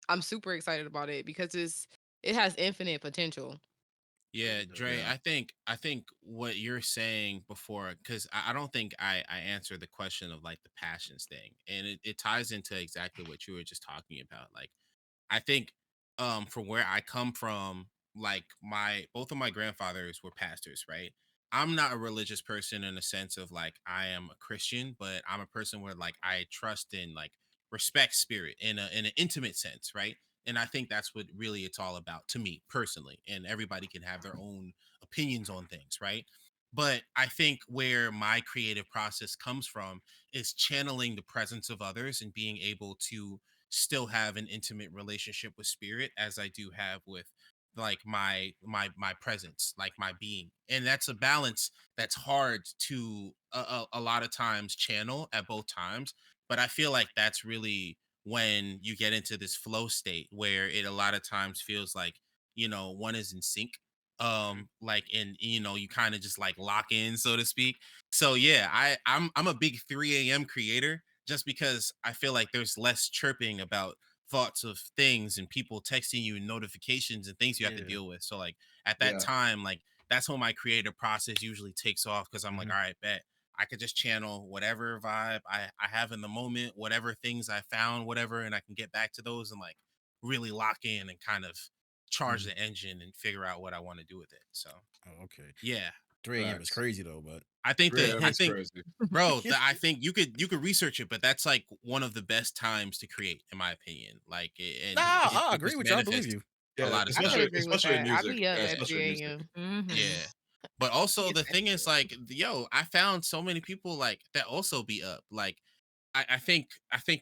I'm super excited about it because it has infinite potential. Yeah, Dre, Yeah. I think what you're saying before, because I don't think I answered the question of like the passions thing. And it ties into exactly what you were just talking about. Like I think from where I come from, like my both of my grandfathers were pastors, right? I'm not a religious person in the sense of like I am a Christian, but I'm a person where like I trust and like respect spirit in an intimate sense, right? And I think that's what really it's all about to me personally. And everybody can have their own opinions on things, right? But I think where my creative process comes from is channeling the presence of others and being able to still have an intimate relationship with spirit as I do have with like my presence, like my being. And that's a balance that's hard to a lot of times channel at both times. But I feel like that's really when you get into this flow state where it a lot of times feels like, one is in sync, like, and you kind of just like lock in, so to speak. So yeah, I'm a big 3 a.m creator, just because I feel like there's less chirping about thoughts of things and people texting you and notifications and things you have to Yeah. deal with. So like at that Yeah. time, like that's when my creative process usually takes off, because I'm like, Mhm. all right, bet I could just channel whatever vibe I have in the moment, whatever things I found, whatever, and I can get back to those and like really lock in and kind of charge Mhm. the engine and figure out what I want to do with it. So Oh, okay. yeah, 3 a.m. is Facts. crazy though, but I think 3 that a.m. I is think, crazy. bro, that I think you could research it, but that's like one of the best times to create, in my opinion. Like, nah, and I it agree just with you. I believe manifests you. a Yeah, lot of I stuff. could agree with especially in that. I'll music. be up Yeah, at especially in 3 music. a.m. Mhm. Yeah. But also Get the that thing shit is right. like, yo, I found so many people like that also be up. Like I think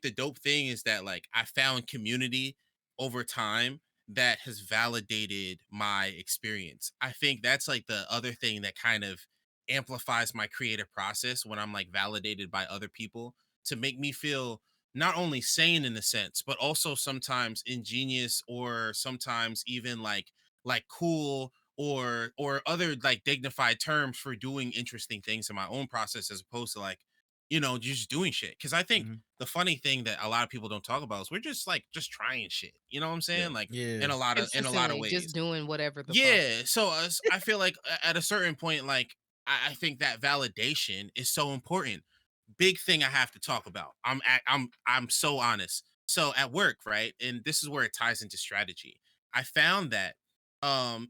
the dope thing is that like I found community over time that has validated my experience. I think that's like the other thing that kind of amplifies my creative process when I'm like validated by other people to make me feel not only sane in a sense, but also sometimes ingenious, or sometimes even like cool, or other like dignified terms for doing interesting things in my own process, as opposed to like, just doing shit. Because I think Mhm. the funny thing that a lot of people don't talk about is we're just like just trying shit. You know what I'm Yeah. saying? Like Yeah. in a lot of Consistently just ways. doing whatever the fuck. Yeah. So I feel like at a certain point, like I think that validation is so important. Big thing I have to talk about. I'm so honest. So at work, right? And this is where it ties into strategy. I found that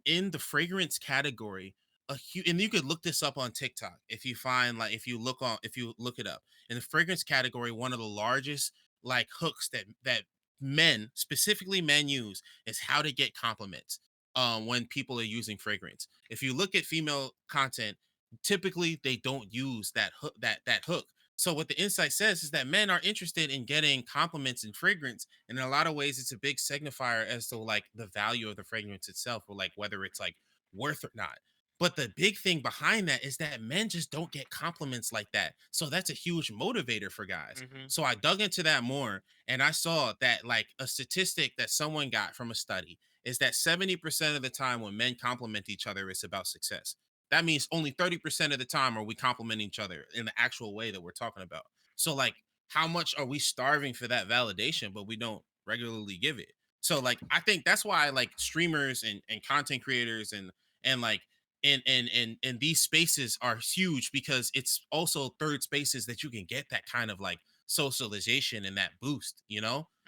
in the fragrance category, and you could look this up on TikTok if you find, like, if you look it up. In the fragrance category, one of the largest like hooks that men, specifically men, use is how to get compliments when people are using fragrance. If you look at female content, typically they don't use that hook. So what the insight says is that men are interested in getting compliments in fragrance, and in a lot of ways, it's a big signifier as to like the value of the fragrance itself, or like whether it's like worth or not. But the big thing behind that is that men just don't get compliments like that. So that's a huge motivator for guys. Mhm. So I dug into that more, and I saw that like a statistic that someone got from a study is that 70% of the time when men compliment each other, it's about success. That means only 30% of the time are we complimenting each other in the actual way that we're talking about. So like, how much are we starving for that validation, but we don't regularly give it? So like, I think that's why like streamers and content creators and like and these spaces are huge, because it's also third spaces that you can get that kind of like socialization and that boost,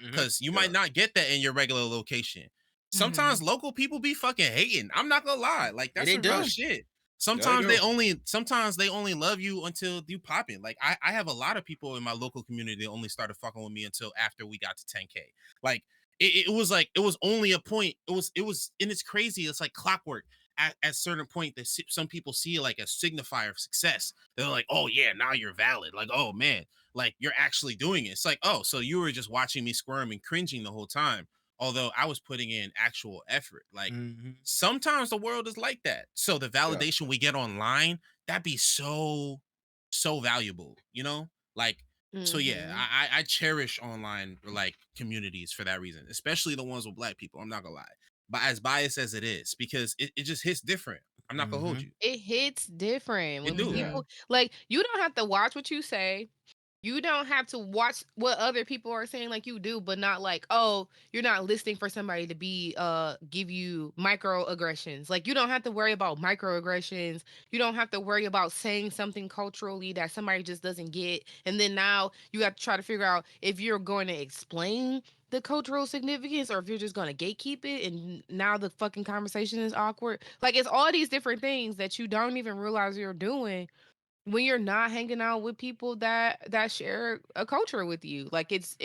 Mhm. because you Yeah. might not get that in your regular location. Mhm. Sometimes local people be fucking hating. I'm not gonna lie. Like, Yeah, that's they some real do. shit. Yeah, they do. Sometimes they only love you until you pop it. Like I have a lot of people in my local community that only started fucking with me until after we got to 10K. Like it was like it was only a point. It was and it's crazy. It's like clockwork. At a certain point, that some people see it like a signifier of success. They're like, oh yeah, now you're valid. Like, oh man, like you're actually doing it. It's like, oh, so you were just watching me squirm and cringing the whole time, although I was putting in actual effort. Like Mhm. sometimes the world is like that. So the Yeah. validation we get online, that'd be so valuable, Like, so yeah, Mhm. I cherish online like communities for that reason, especially the ones with black people. I'm not gonna lie. But as biased as it is, because it just hits different. I'm not gonna hold Mhm. you. It hits different It when do. Yeah. people like you don't have to watch what you say. You don't have to watch what other people are saying like you do, but not like, oh, you're not listening for somebody to be give you microaggressions. Like you don't have to worry about microaggressions. You don't have to worry about saying something culturally that somebody just doesn't get. And then now you have to try to figure out if you're going to explain the cultural significance or if you're just going to gatekeep it, and now the fucking conversation is awkward. Like it's all these different things that you don't even realize you're doing when you're not hanging out with people that share a culture with you. Like it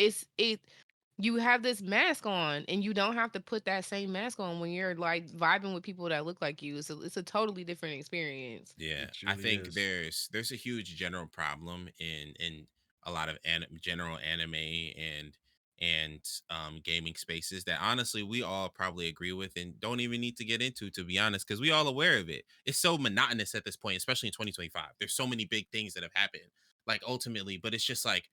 you have this mask on, and you don't have to put that same mask on when you're like vibing with people that look like you. It's a totally different experience. Yeah, It I truly think is. there's a huge general problem in a lot of general anime and gaming spaces that honestly we all probably agree with and don't even need to get into, to be honest, because we all aware of it. It's so monotonous at this point, especially in 2025. There's so many big things that have happened, like ultimately, but it's just like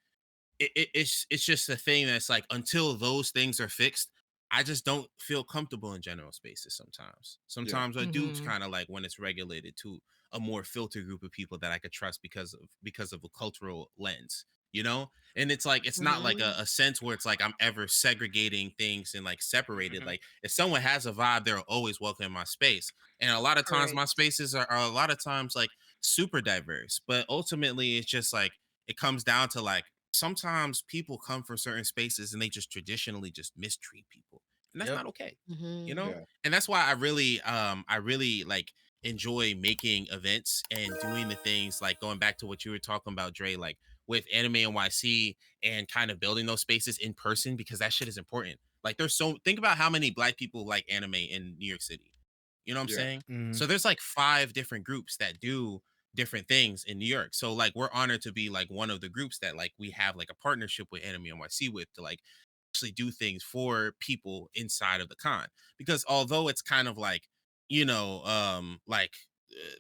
it's just a thing that's like until those things are fixed, I just don't feel comfortable in general spaces sometimes. Yeah. Sometimes I do Mhm. kind of like when it's regulated to a more filtered group of people that I could trust because of a cultural lens, you know? And it's like it's not like Mhm. a sense where it's like I'm ever segregating things and like separated. Mhm. Like if someone has a vibe, they're always welcome in my space. And a lot of times my Correct. spaces are a lot of times like super diverse. But ultimately it's just like it comes down to like sometimes people come from certain spaces and they just traditionally just mistreat people, and that's Yep. not okay, you Mhm. know. Yeah. And that's why I really like enjoy making events and doing the things like going back to what you were talking about, Dre, like with Anime NYC and kind of building those spaces in person, because that shit is important. Like there's so think about how many black people like anime in New York City, you know what I'm Yeah. saying? Hmm. So there's like 5 different groups that do different things in New York. So like we're honored to be like one of the groups that like we have like a partnership with Anime NYC with to like actually do things for people inside of the con. Because although it's kind of like, like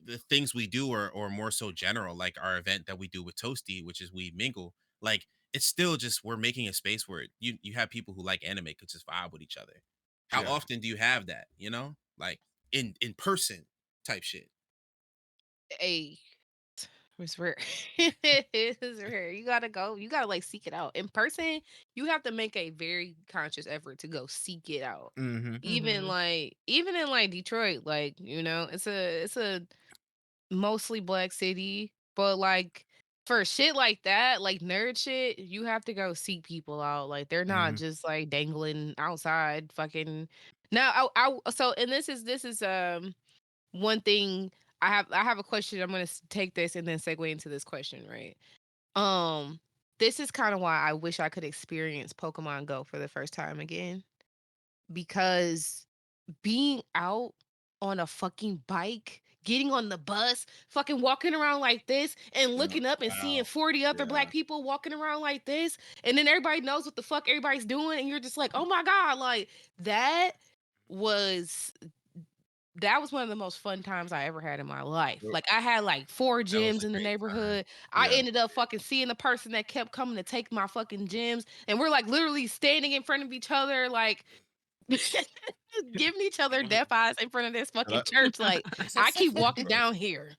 the things we do are more so general, like our event that we do with Toasty, which is we mingle, like it's still just we're making a space where you have people who like anime could just vibe with each other. How Yeah. often do you have that, like in person type shit? Hey, it's rare. It's rare. You gotta go. You gotta like seek it out in person. You have to make a very conscious effort to go seek it out. Hmm. Even Mhm. like even in like Detroit, like it's a mostly black city, but like for shit like that, like nerd shit, you have to go seek people out. Like they're not Hmm. just like dangling outside fucking. Now I so and this is one thing. I have a question. I'm gonna take this and then segue into this question, right? Um, this is kind of why I wish I could experience Pokemon Go for the first time again, because being out on a fucking bike, getting on the bus, fucking walking around like this and Yeah. looking up and seeing Wow. 40 other Yeah. black people walking around like this, and then everybody knows what the fuck everybody's doing, and you're just like, oh my God, like that was one of the most fun times I ever had in my life. Well, Like I had like 4 That was gyms a in the great time. neighborhood. I Yeah. ended up fucking seeing the person that kept coming to take my fucking gyms, and we're like literally standing in front of each other, like giving each other death eyes in front of this And fucking church. Like I keep walking bro, down here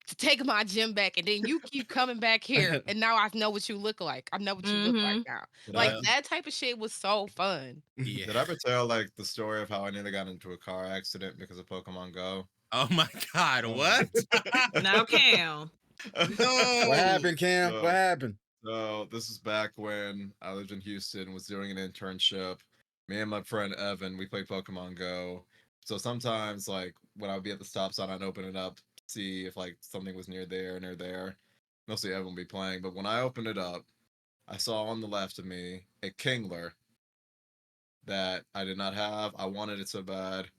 to take my gym back, and then you keep coming back here, and now I know what you look like. I know what you look like Mhm. now. did I Like Yeah, that type of shit was so fun. yeah. did I ever tell like the story of how I nearly got into a car accident because of Pokemon Go? Oh my God, Oh. what? Now Cam. What No. happened, Cam? What so, happened? so this is back when I lived in Houston, was doing an internship. Me and my friend Evan, we played Pokemon Go. So sometimes like when I would be at the stop sign, I'd open it up, see if like something was near there. Mostly Evan would be playing, but when I opened it up, I saw on the left of me a Kingler that I did not have. I wanted it so bad.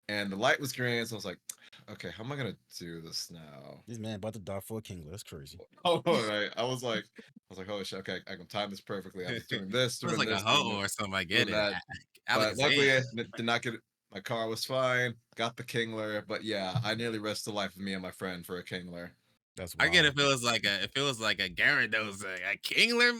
And the light was green, so I was like, okay, how am I gonna do this now? This man about to die for a Kingler. That's crazy. Oh, all right. I was like, holy shit, okay, I can time this perfectly. I was doing this, It was like a doing hoe this, or something. I get doing it. that. But Alakazam. luckily, I did not get it. My car was fine. Got the Kingler, but yeah, I nearly risked the life of me and my friend for a Kingler. That's I get wild. if it was like a Gyarados, a Kingler,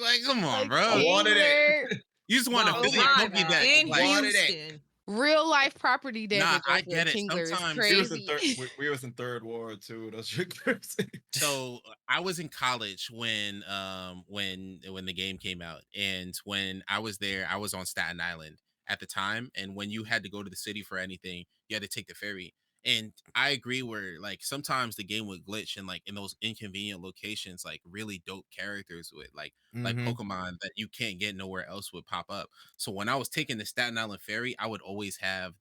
like come on, A I bro. wanted it. Kingler. You just want to Walk Oh fill your my Pokédex. God. I in Like, wanted it. Houston. Real life property nah, damage I over a get it. Kingler is Sometimes We was in crazy. third. We was in third ward too. That's crazy. so I was in college when the game came out, and when I was there, I was on Staten Island at the time, and when you had to go to the city for anything, you had to take the ferry. And I agree where like sometimes the game would glitch and like in those inconvenient locations, like really dope characters with like Hmm. Pokemon that you can't get nowhere else would pop up. So when I was taking the Staten Island ferry, I would always have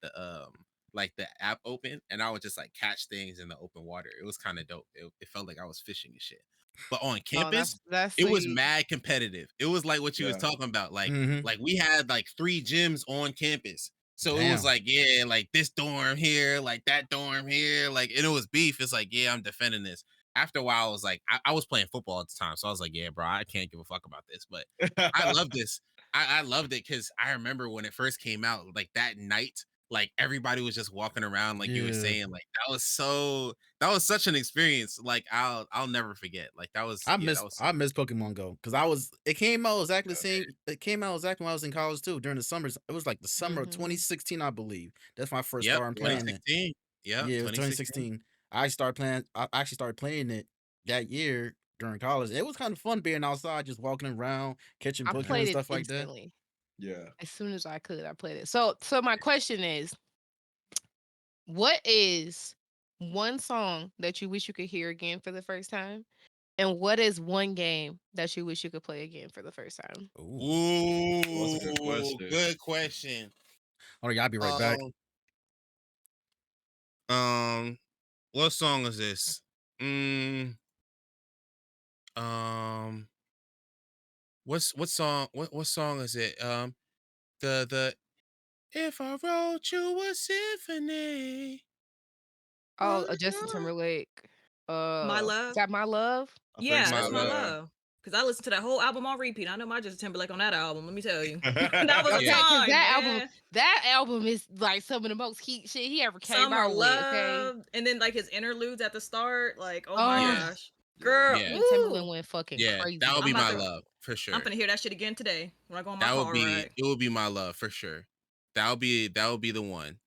like the app open, and I would just like catch things in the open water. It was kind of dope. It felt like I was fishing and shit. But on Oh, campus, that's it was sweet. mad competitive. It was like what you was Yeah. talking about. Mhm. Like we had like 3 gyms on campus. So it was Damn. like, yeah, like this dorm here, like that dorm here, like, and it was beef. It's like, yeah, I'm defending this. After a while, I was like, I was playing football at the time, so I was like, yeah, bro, I can't give a fuck about this. But I love this. I loved it because I remember when it first came out, like that night, like everybody was just walking around, like you were Yeah. saying, like that was such an experience. Like I'll never forget. Like that was I yeah, miss that was I miss Pokemon Go because it came out exactly the same. It came out exactly when I was in college too. During the summers, it was like the summer of Mhm. 2016, I believe. That's when I first yep, started Yeah. playing it. 2016. Yep, Yeah, it was 2016. 2016. I actually started playing it that year during college. It was kind of fun being outside, just walking around, catching I Pokemon played and it stuff like that. instantly. Yeah. As soon as I could, I played it. So my question is, what is one song that you wish you could hear again for the first time? And what is one game that you wish you could play again for the first time? Ooh. Ooh, That's a good question. good question. All right, I'll be right back. What song is this? Um, what song? What song is it? The If I wrote you a symphony. Oh, Justin Timberlake. My Is Love. that My Love? I think Yeah, My that's so, my Love. love. Because I listened to that whole album on repeat. I know my Justin Timberlake on that album. Let me tell you, that was a Yeah. Okay, because time, that album is like some of the most heat shit he ever came Summer out with. Okay. Love, and then like his interludes at the start, like oh my Oh, gosh, Yeah. girl, Yeah. Justin Timberlake woo! went fucking Yeah, crazy that would on be I'm that about my to, love for I'm sure. gonna hear that shit again today when I go on my That would car be ride. it would be my love for sure. That would be the one.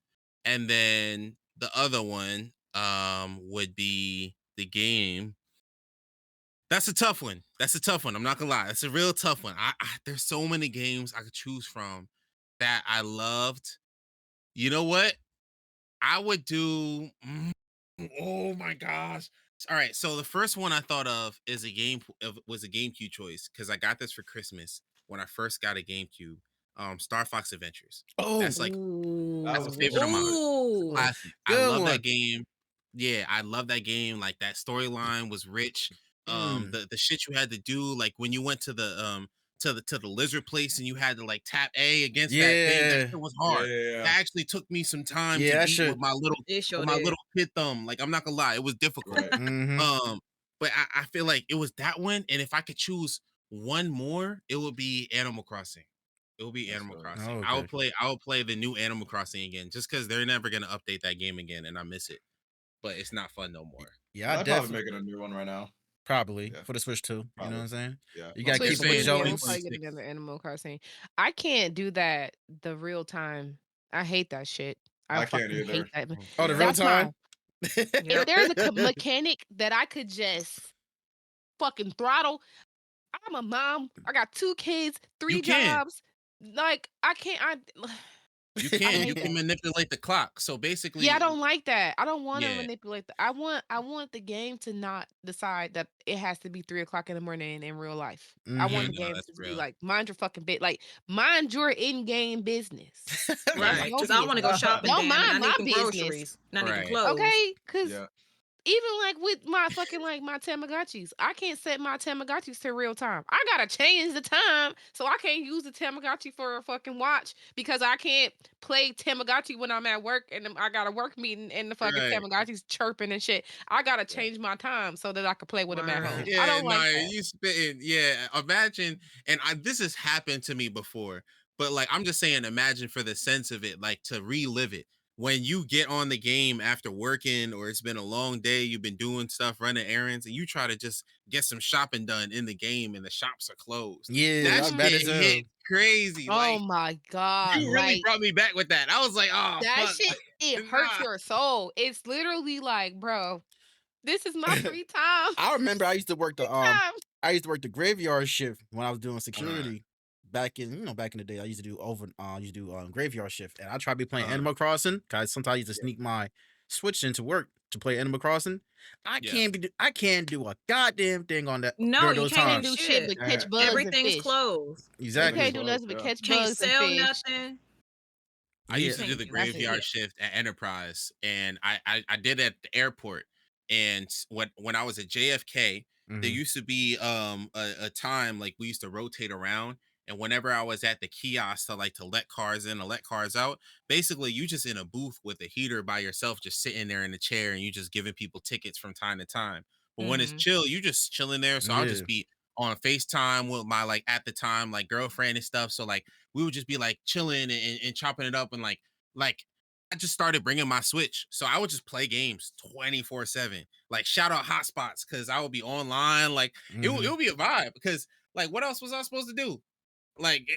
And then the other one would be the game. That's a tough one. That's a tough one. I'm not gonna lie. It's a real tough one. There's so many games I could choose from that I loved. You know what? I would do. Oh my gosh! All right, so the first one I thought of is was a GameCube choice because I got this for Christmas when I first got a GameCube. Star Fox Adventures. Oh, That's like That that's a was Ooh, favorite of mine. ooh. Classic. I good love that one. game. Yeah, I love that game. Like that storyline was rich. Mm. The shit you had to do, like when you went to the lizard place and you had to like tap A against that thing, that Yeah. shit was Yeah, hard. yeah, yeah. That actually took me some time Yeah, to that beat shit. It sure with my did. little kid thumb. Like I'm not gonna lie, it was difficult. Right. Mm-hmm. But I feel like it was that one, and if I could choose one more, it would be Animal Crossing. It will be That's Animal good. Crossing. Oh, I will okay. play the new Animal Crossing again, just because they're never gonna update that game again, and I miss it. But it's not fun no more. Yeah, I They're probably definitely making a new one right now. probably Yeah. for the Switch too. You know what Probably. I'm saying? Yeah. You Well, gotta They're keep Switch up with too. the saying Yeah, we'll Jones. probably get 2026. another Animal Crossing. I can't do that. The real time. I hate that shit. I I can't fucking hate either. that. Oh, the Yeah. real That's my. time. If Yep. there's a mechanic that I could just fucking throttle, I'm a mom. I got 2 kids, You 3 can. jobs. Like I can't. You I can. You hate can that. manipulate the clock. So Yeah, I basically, don't like that. I don't want to yeah. manipulate. I want the game to not decide that it has to be 3 o'clock in the morning in real life. I Mm-hmm. want Yeah, the no, game that's to just be real. like mind your fucking bit, like mind your in-game business. That's Right. your Because I want to go business. shopping, Don't damn it. I mind need my them business. groceries. And I need them Right. clothes. Okay, because Yeah. even like with my fucking like my Tamagotchis, I can't set my Tamagotchis to real time. I gotta change the time so I can't use the Tamagotchi for a fucking watch because I can't play Tamagotchi when I'm at work and I got a work meeting and the fucking Right. Tamagotchi's chirping and shit. I gotta Yeah. change my time so that I can play with them at home. Word. I Yeah, don't no, like that. you spitting. Yeah, imagine, and this has happened to me before, but like I'm just saying, imagine for the sense of it, like to relive it. When you get on the game after working or it's been a long day, you've been doing stuff, running errands, and you try to just get some shopping done in the game and the shops are closed. Yeah, That that's Mhm. bad shit as hit hell. crazy. Oh Like my god, you really like brought me back with that. I was like, oh that fuck. shit, it Like, hurts nah. your soul. It's literally like, bro, this is my free time. I remember I used to work Free time. the graveyard shift when I was doing Right. security back in the day. I used to do graveyard shift, and I tried to be playing Uh, Animal Crossing. Cause sometimes I used to sneak my Switch into work to play Animal Crossing. yeah. I can't do a goddamn thing on that No, during you those You can't can't do times. do shit shit. but catch Damn. bugs and Everything's fish. closed. You Exactly. can't Everything's do closed. nothing but Yeah. catch Can't bugs and sell fish. nothing. I Yeah. used to do the Thank you. That's it. graveyard shift at Enterprise, and I did it at the airport. And when I was at JFK, there Hmm. used to be a time like we used to rotate around, and whenever I was at the kiosk to let cars in or let cars out, basically you just in a booth with a heater by yourself, just sitting there in a chair, and you just giving people tickets from time to time. But when it's Mm-hmm. chill, you just chilling there. So I'll Yeah. just be on FaceTime with my like at the time like girlfriend and stuff. So like we would just be like chilling and chopping it up and like I just started bringing my Switch, so I would just play games 24/7. Like shout out hotspots because I would be online. Like it Hmm. would be a vibe because like what else was I supposed to do? Like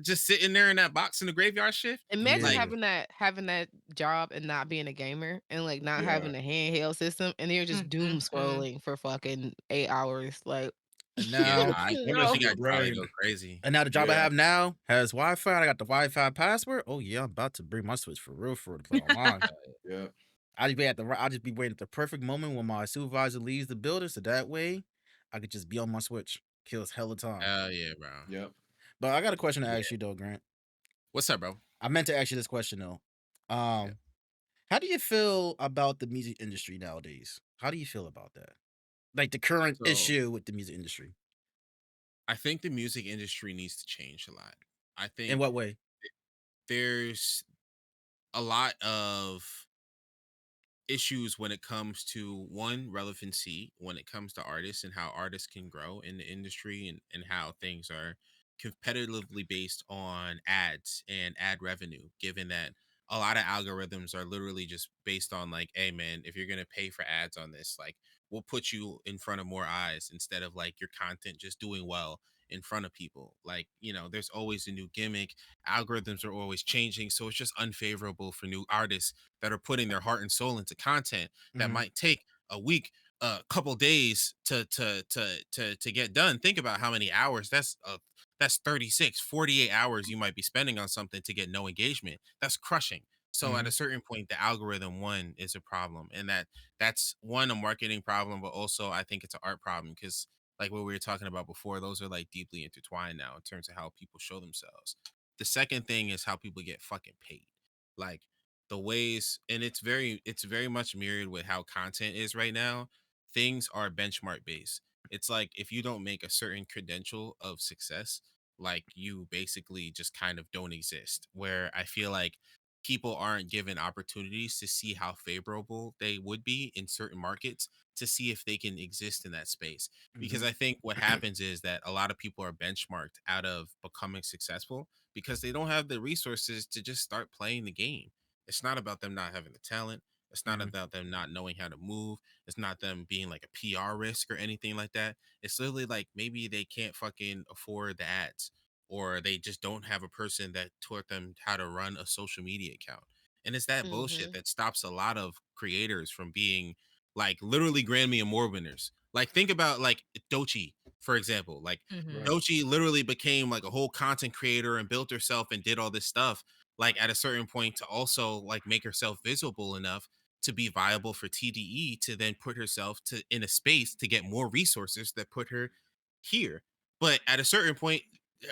just sitting there in that box in the graveyard shift. Imagine Like Yeah. having that job and not being a gamer and like not Yeah. having a handheld system and you're just doom Mm-hmm. scrolling for fucking 8 hours. Like And yeah, now, nah, Fuck you up no. your guys probably brain. go crazy. and now the job I Yeah. have now has Wi-Fi. I got the Wi-Fi password. Oh yeah, I'm about to bring my Switch for real to play online. Yeah. I'll just be waiting at the perfect moment when my supervisor leaves the building, so that way I could just be on my Switch. Kills hella time. Hell yeah, bro. Yep. But I got a question to Yeah. ask you though, Grant. What's up, bro? I meant to ask you this question though. Yeah. How do you feel about the music industry nowadays? How do you feel about that? Like the current So issue with the music industry. I think the music industry needs to change a lot. I In think what way? there's a lot of issues when it comes to one relevancy when it comes to artists and how artists can grow in the industry and how things are competitively based on ads and ad revenue, given that a lot of algorithms are literally just based on like, hey man, if you're gonna pay for ads on this, like we'll put you in front of more eyes instead of like your content just doing well in front of people. Like, there's always a new gimmick, algorithms are always changing, so it's just unfavorable for new artists that are putting their heart and soul into content that Hmm. might take a week, a couple days to get done. Think about how many hours that's 36, 48 hours you might be spending on something to get no engagement. That's crushing. So at a Hmm. certain point the algorithm one is a problem, and that's one, a marketing problem, but also I think it's an art problem because like what we were talking about before, those are like deeply intertwined now in terms of how people show themselves. The second thing is how people get fucking paid. Like the ways, and it's very much mirrored with how content is right now. Things are benchmark based. It's like if you don't make a certain credential of success, like you basically just kind of don't exist. Where I feel like people aren't given opportunities to see how favorable they would be in certain markets to see if they can exist in that space. Because Hmm. I think what happens is that a lot of people are benchmarked out of becoming successful because they don't have the resources to just start playing the game. It's not about them not having the talent. It's not Hmm. about them not knowing how to move. It's not them being like a PR risk or anything like that. It's literally like maybe they can't fucking afford the ads, or they just don't have a person that taught them how to run a social media account. And it's that bullshit Mhm. that stops a lot of creators from being like literally Grammy Award winners. Like think about like Dochi, for example. Like Mm-hmm. Right. Dochi literally became like a whole content creator and built herself and did all this stuff like at a certain point to also like make herself visible enough to be viable for TDE to then put herself to in a space to get more resources that put her here. But at a certain point,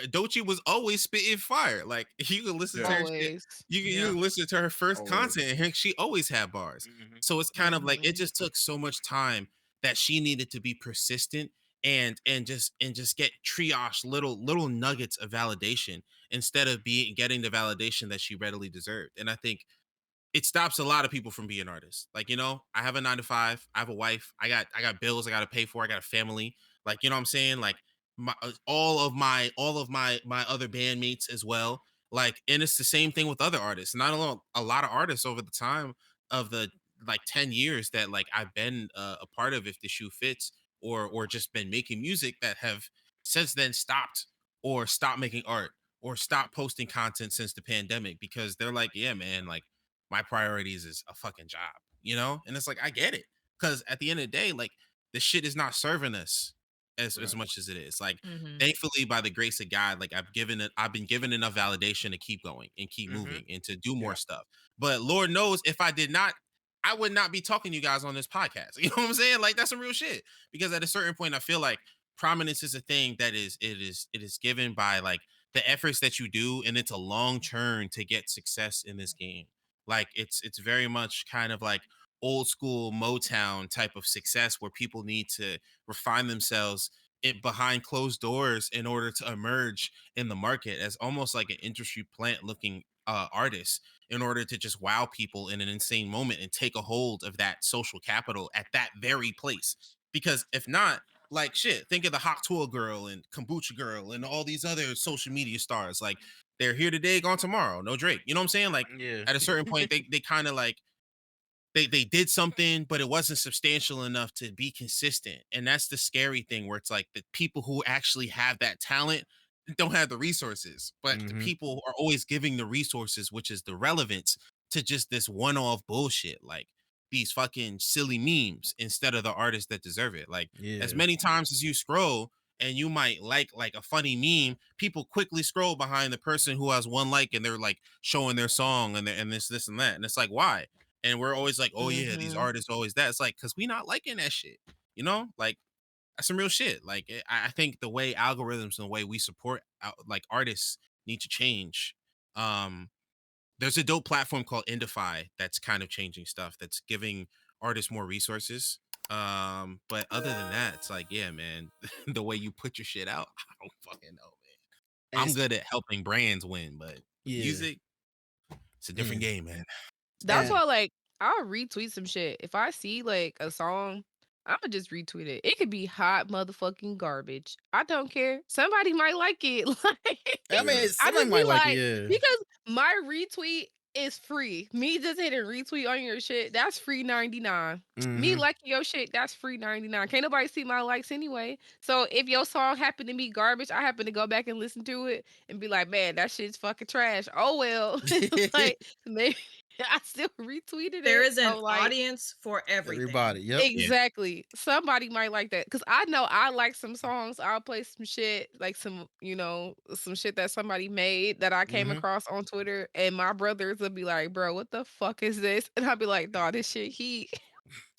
Dochi was always spitting fire. Like you can listen to Yeah. her shit. Always. You Yeah. can listen to her first Always. content, and she always had bars. Hmm. So it's kind of like it Mm-hmm. just took so much time that she needed to be persistent and just get triage little nuggets of validation instead of being getting the validation that she readily deserved. And I think it stops a lot of people from being artists. Like, I have a 9 to 5, I have a wife, I got bills I gotta pay for, I got a family. Like, you know what I'm saying? Like all of my other bandmates as well. Like, and it's the same thing with other artists. Not alone a lot of artists over the time of the like 10 years that like I've been a part of, if the shoe fits, or just been making music, that have since then stopped making art or stopped posting content since the pandemic because they're like, yeah, man, like my priorities is a fucking job. And it's like I get it, because at the end of the day, like the shit is not serving us as Right. much as it is. Like Mm-hmm. thankfully, by the grace of God, like I've been given enough validation to keep going and keep Hmm. moving and to do Yeah. more stuff. But Lord knows if I did not, I would not be talking to you guys on this podcast. You know what I'm saying? Like that's some real shit. Because at a certain point, I feel like prominence is a thing that is given by like the efforts that you do, and it's a long turn to get success in this game. Like it's very much kind of like old school Motown type of success where people need to refine themselves behind closed doors in order to emerge in the market as almost like an industry plant looking artist in order to just wow people in an insane moment and take a hold of that social capital at that very place. Because if not, like shit, think of the Hawk Tool Girl and Kombucha Girl and all these other social media stars. Like they're here today, gone tomorrow. No Drake. You know what I'm saying? Like Yeah. at a certain point, they kind of like they did something, but it wasn't substantial enough to be consistent. And that's the scary thing where it's like the people who actually have that talent don't have the resources, but the Mm-hmm. people are always giving the resources, which is the relevance to just this one-off bullshit, like these fucking silly memes instead of the artists that deserve it. Like as Yeah. many times as you scroll and you might like a funny meme, people quickly scroll behind the person who has one like and they're like showing their song and this and that. And it's like, why? And we're always like, oh yeah, these Mm-hmm. artists always that. It's like, cause we not liking that shit, you know? Like that's some real shit. Like I think the way algorithms and the way we support like artists need to change. Um, there's a dope platform called Indify that's kind of changing stuff. That's giving artists more resources. But other than that, it's like, yeah, man, the way you put your shit out, I don't fucking know, man. And I'm good at helping brands win, but yeah. music, it's a different game, man. It's a That's different And why, like, I'll retweet some shit. If I see like a song, I'ma just retweet it. It could be hot motherfucking garbage. I don't care. Somebody might like it. I Like, mean, Yeah. I somebody just be might like it. like, Yeah. because my retweet is free. Me just hitting retweet on your shit, that's free 99. Me Mm-hmm. liking your shit, that's free 99. Can't nobody see my likes anyway. So if your song happened to be garbage, I happen to go back and listen to it and be like, man, that shit's fucking trash. Oh well. Like maybe I still retweeted There it. is an So like audience for everything. Everybody. Yep. yeah. exactly. Somebody might like that. Cause I know I like some songs. I'll play some shit, like some, some shit that somebody made that I came Mm-hmm. across on Twitter. And my brothers will be like, bro, what the fuck is this? And I'll be like, dog, this shit heat.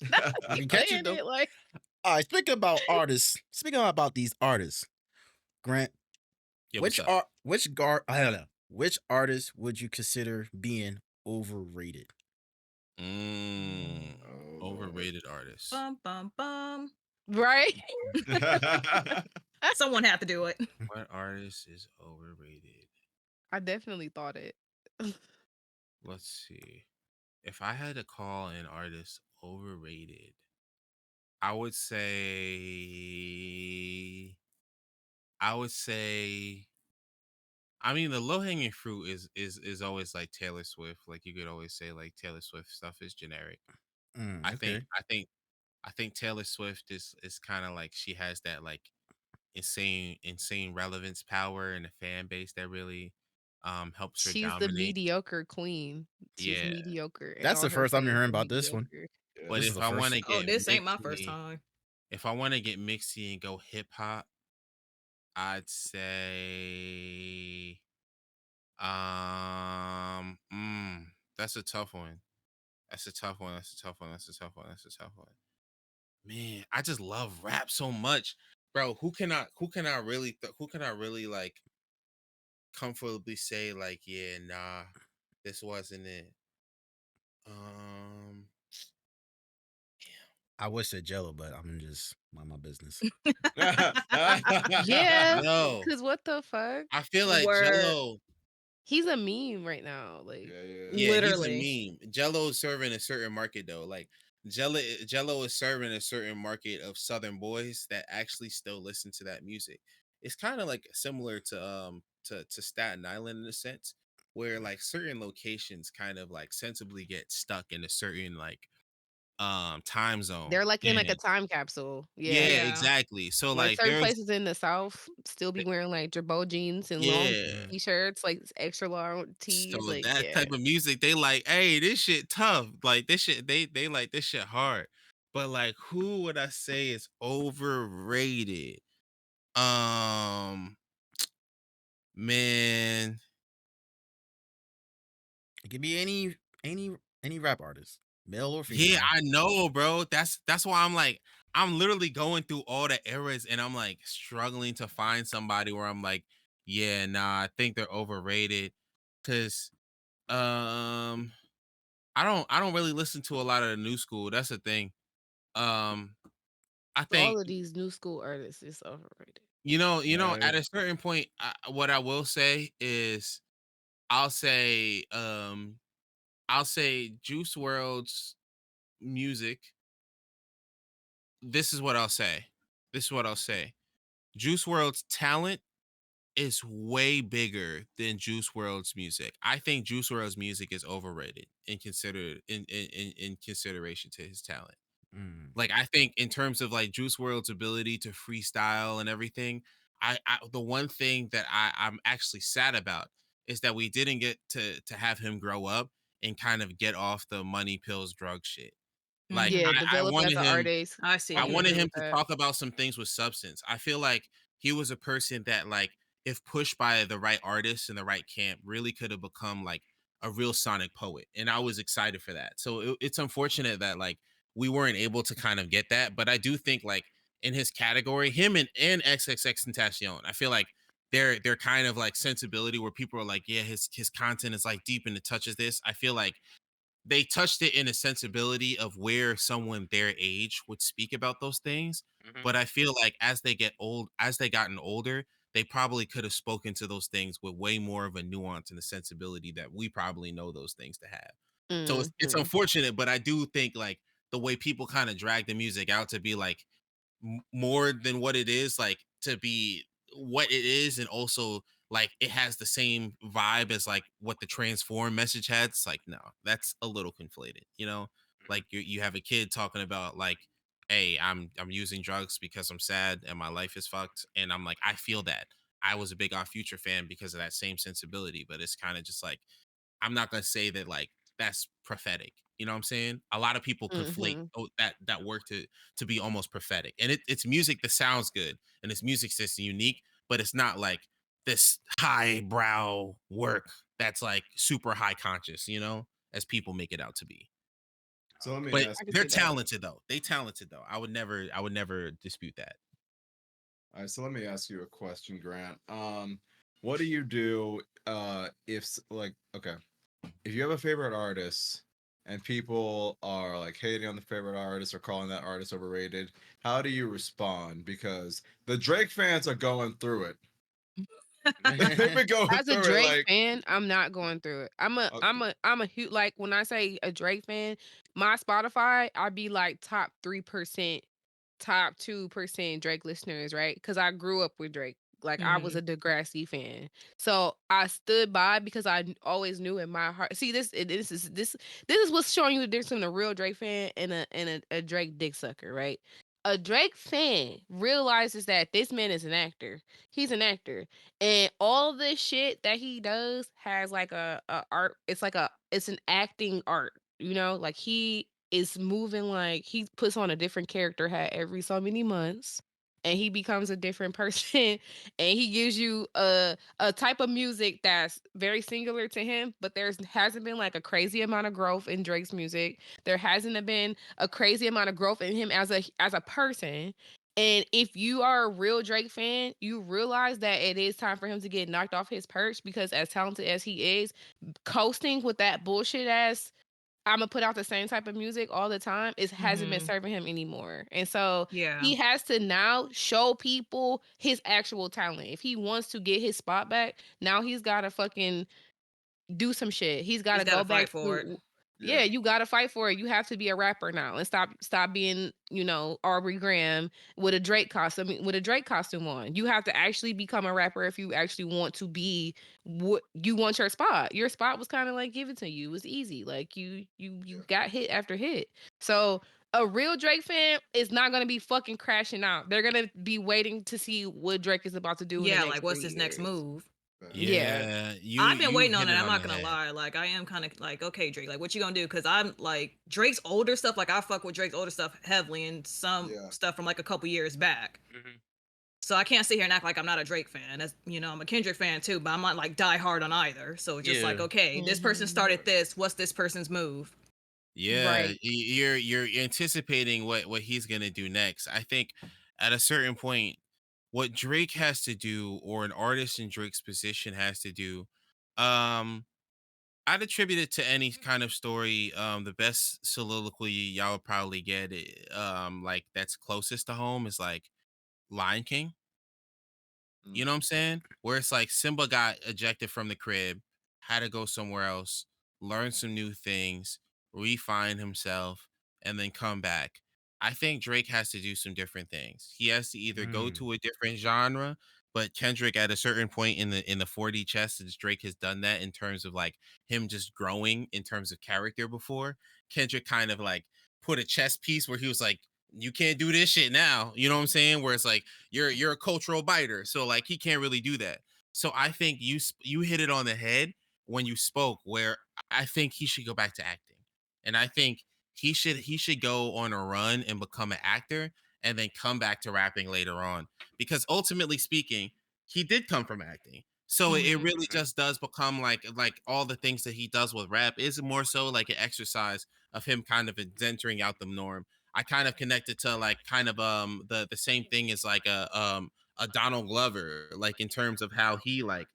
That's You me can catch it playing though. it. Like All right. Speaking about artists. Speaking about these artists, Grant. Yeah, what's up? I don't know. Which artist would you consider being overrated? Mm, Oh, Lord. overrated artists. Bum bum bum. right? Someone had to do it. What artist is overrated? I definitely thought it. Let's see. If I had to call an artist overrated, I would say I would say I mean the low hanging fruit is always like Taylor Swift. Like you could always say like Taylor Swift stuff is generic. I think Okay. I think I think Taylor Swift is kind of like she has that like insane relevance power and a fan base that really helps her She's the dominate. mediocre queen. She's Yeah. mediocre, and That's all the her first I'm fans hearing are about this one. mediocre. Yeah. But This is if the I want first. to Oh, get this ain't my first mixy, time. if I want to get mixy and go hip hop, I'd say um mm, that's a tough one. That's a tough one. That's a tough one. That's a tough one. That's a tough one. Man, I just love rap so much. Bro, who can I really like comfortably say like, yeah, nah, this wasn't it. Um I would say Jello, but I'm just mind my business. Yeah, yo, cause what the fuck? I feel like Word. Jello, He's a meme right now. Like, Yeah, yeah. yeah, he's a Literally. meme. Jello is serving a certain market though. Like Jello is serving a certain market of Southern boys that actually still listen to that music. It's kind of like similar to Staten Island in a sense, where like certain locations kind of like sensibly get stuck in a certain like time zone. they're like in like a And time capsule. yeah, Yeah. Yeah. exactly. So Like like certain there's places in the South still be wearing like Jabot jeans and long yeah. Mm. t-shirts, like extra long So tees. Like, that yeah. type of music, they like, hey, this shit tough. Like this shit, they like this shit hard. But like, who would I say is overrated? Um, man, It could be any rap artist, male or yeah, female. I know, bro. That's why I'm like, I'm literally going through all the eras, and I'm like struggling to find somebody where I'm like, Yeah, nah, I think they're overrated because I don't really listen to a lot of the new school. That's the thing. Um I think All of these new school artists is overrated. at Right. a certain point, what I will say is I'll say um I'll say Juice World's music. This is what I'll say. This is what I'll say. Juice World's talent is way bigger than Juice World's music. I think Juice World's music is overrated in consideration to his talent. Mm. Like I think in terms of like Juice World's ability to freestyle and everything, I the one thing that I'm actually sad about is that we didn't get to have him grow up and kind of get off the money pills drug shit. Like Yeah, Mhm. I develop as wanted an him artist. I see I I can you. wanted agree him with to that. talk about some things with substance. I feel like he was a person that, like, if pushed by the right artists in the right camp, really could have become like a real sonic poet. And I was excited for that. So it's unfortunate that like we weren't able to kind of get that. But I do think like in his category, him and XXX Tentacion, I feel like they're kind of like sensibility where people are like, yeah, his content is like deep and it touches this. I feel like they touched it in a sensibility of where someone their age would speak about those things. Mhm. But I feel like as they gotten older, they probably could have spoken to those things with way more of a nuance and a sensibility that we probably know those things to have. So it's Mhm. unfortunate, but I do think like the way people kind of drag the music out to be like more than what it is, like to be what it is, and also like it has the same vibe as like what the transform message had. It's like, no, that's a little conflated, like you have a kid talking about like, hey, I'm using drugs because I'm sad and my life is fucked, and I'm like, I feel that. I was a big Off Future fan because of that same sensibility, but it's kind of just like, I'm not gonna say that like that's prophetic. You know what I'm saying? A lot of people conflate Mhm. that work to be almost prophetic, and it's music that sounds good, and it's music that's unique, but it's not like this highbrow work that's like super high conscious, as people make it out to be. So let me But Okay. ask I can you. they're see that. talented though. They talented though. I would never dispute that. All right, so let me ask you a question, Grant. What do you do like, okay, if you have a favorite artist and people are like hating on the favorite artist or calling that artist overrated, how do you respond? Because the Drake fans are going through it. They've been going As a through it Drake like, fan, I'm not going through it. I'm a huge, like, when I say a Drake fan, my Spotify, I'd be like top 3%, top 2% Drake listeners, right? Because I grew up with Drake. Like, I was Mhm. a Degrassi fan. So I stood by because always knew in my heart. See, this is what's showing you the difference between a real Drake fan and a Drake dick sucker, right? A Drake fan realizes that this man is an actor. He's an actor. And all this shit that he does has like a art. It's an acting art. Like, he is moving, like he puts on a different character hat every so many months, and he becomes a different person, and he gives you a type of music that's very singular to him. But there's hasn't been like a crazy amount of growth in Drake's music. There hasn't been a crazy amount of growth in him as a person. And if you are a real Drake fan, you realize that it is time for him to get knocked off his perch, because as talented as he is, coasting with that bullshit ass "Imma put out the same type of music all the time," it hasn't been Mhm. serving him anymore. And so Yeah. he has to now show people his actual talent. If he wants to get his spot back, now he's gotta fucking do some shit. He's got He's to got to go back fight for it. to, yeah. yeah, you got to fight for it. You have to be a rapper now and stop being, Aubrey Graham with a Drake costume on. You have to actually become a rapper if you actually want to be what you want your spot. Your spot was kind of like given to you. It was easy. Like, you Yeah. got hit after hit. So a real Drake fan is not going to be fucking crashing out. They're going to be waiting to see what Drake is about to do in the Yeah, next like what's 3 his next years. move? Facts. Yeah. Yeah, I've been you waiting on hit it. it I'm on not the gonna head. lie. Like, I am kind of like, okay, Drake, like, what you gonna do? Because I'm like, Drake's older stuff. Like, I fuck with Drake's older stuff heavily, and some Yeah. stuff from like a couple years back. Mhm. So I can't sit here and act like I'm not a Drake fan. As I'm a Kendrick fan too, but I'm not like die hard on either. So just like, Yeah. okay, this person Mhm. started this. What's this person's move? Yeah, Right. you're anticipating what he's gonna do next. I think at a certain point, what Drake has to do, or an artist in Drake's position has to do, um, I'd attribute it to any kind of story. The best soliloquy y'all would probably get, like that's closest to home is like Lion King. Mm. You know what I'm saying? Where it's like Simba got ejected from the crib, had to go somewhere else, learn some new things, refine himself, and then come back. I think Drake has to do some different things. He has to either go Mm. to a different genre, but Kendrick at a certain point in the 4D chess, as Drake has done that in terms of like him just growing in terms of character before. Kendrick kind of like put a chess piece where he was like, you can't do this shit now. You know what I'm saying? Where it's like you're a cultural biter, so like he can't really do that. So I think you hit it on the head when you spoke, where I think he should go back to acting, and I think he should go on a run and become an actor, and then come back to rapping later on, because ultimately speaking, he did come from acting. So it Mhm. really just does become like all the things that he does with rap is more so like an exercise of him kind of venturing out the norm. I kind of connected to like kind of the same thing as like a Donald Glover, like in terms of how he like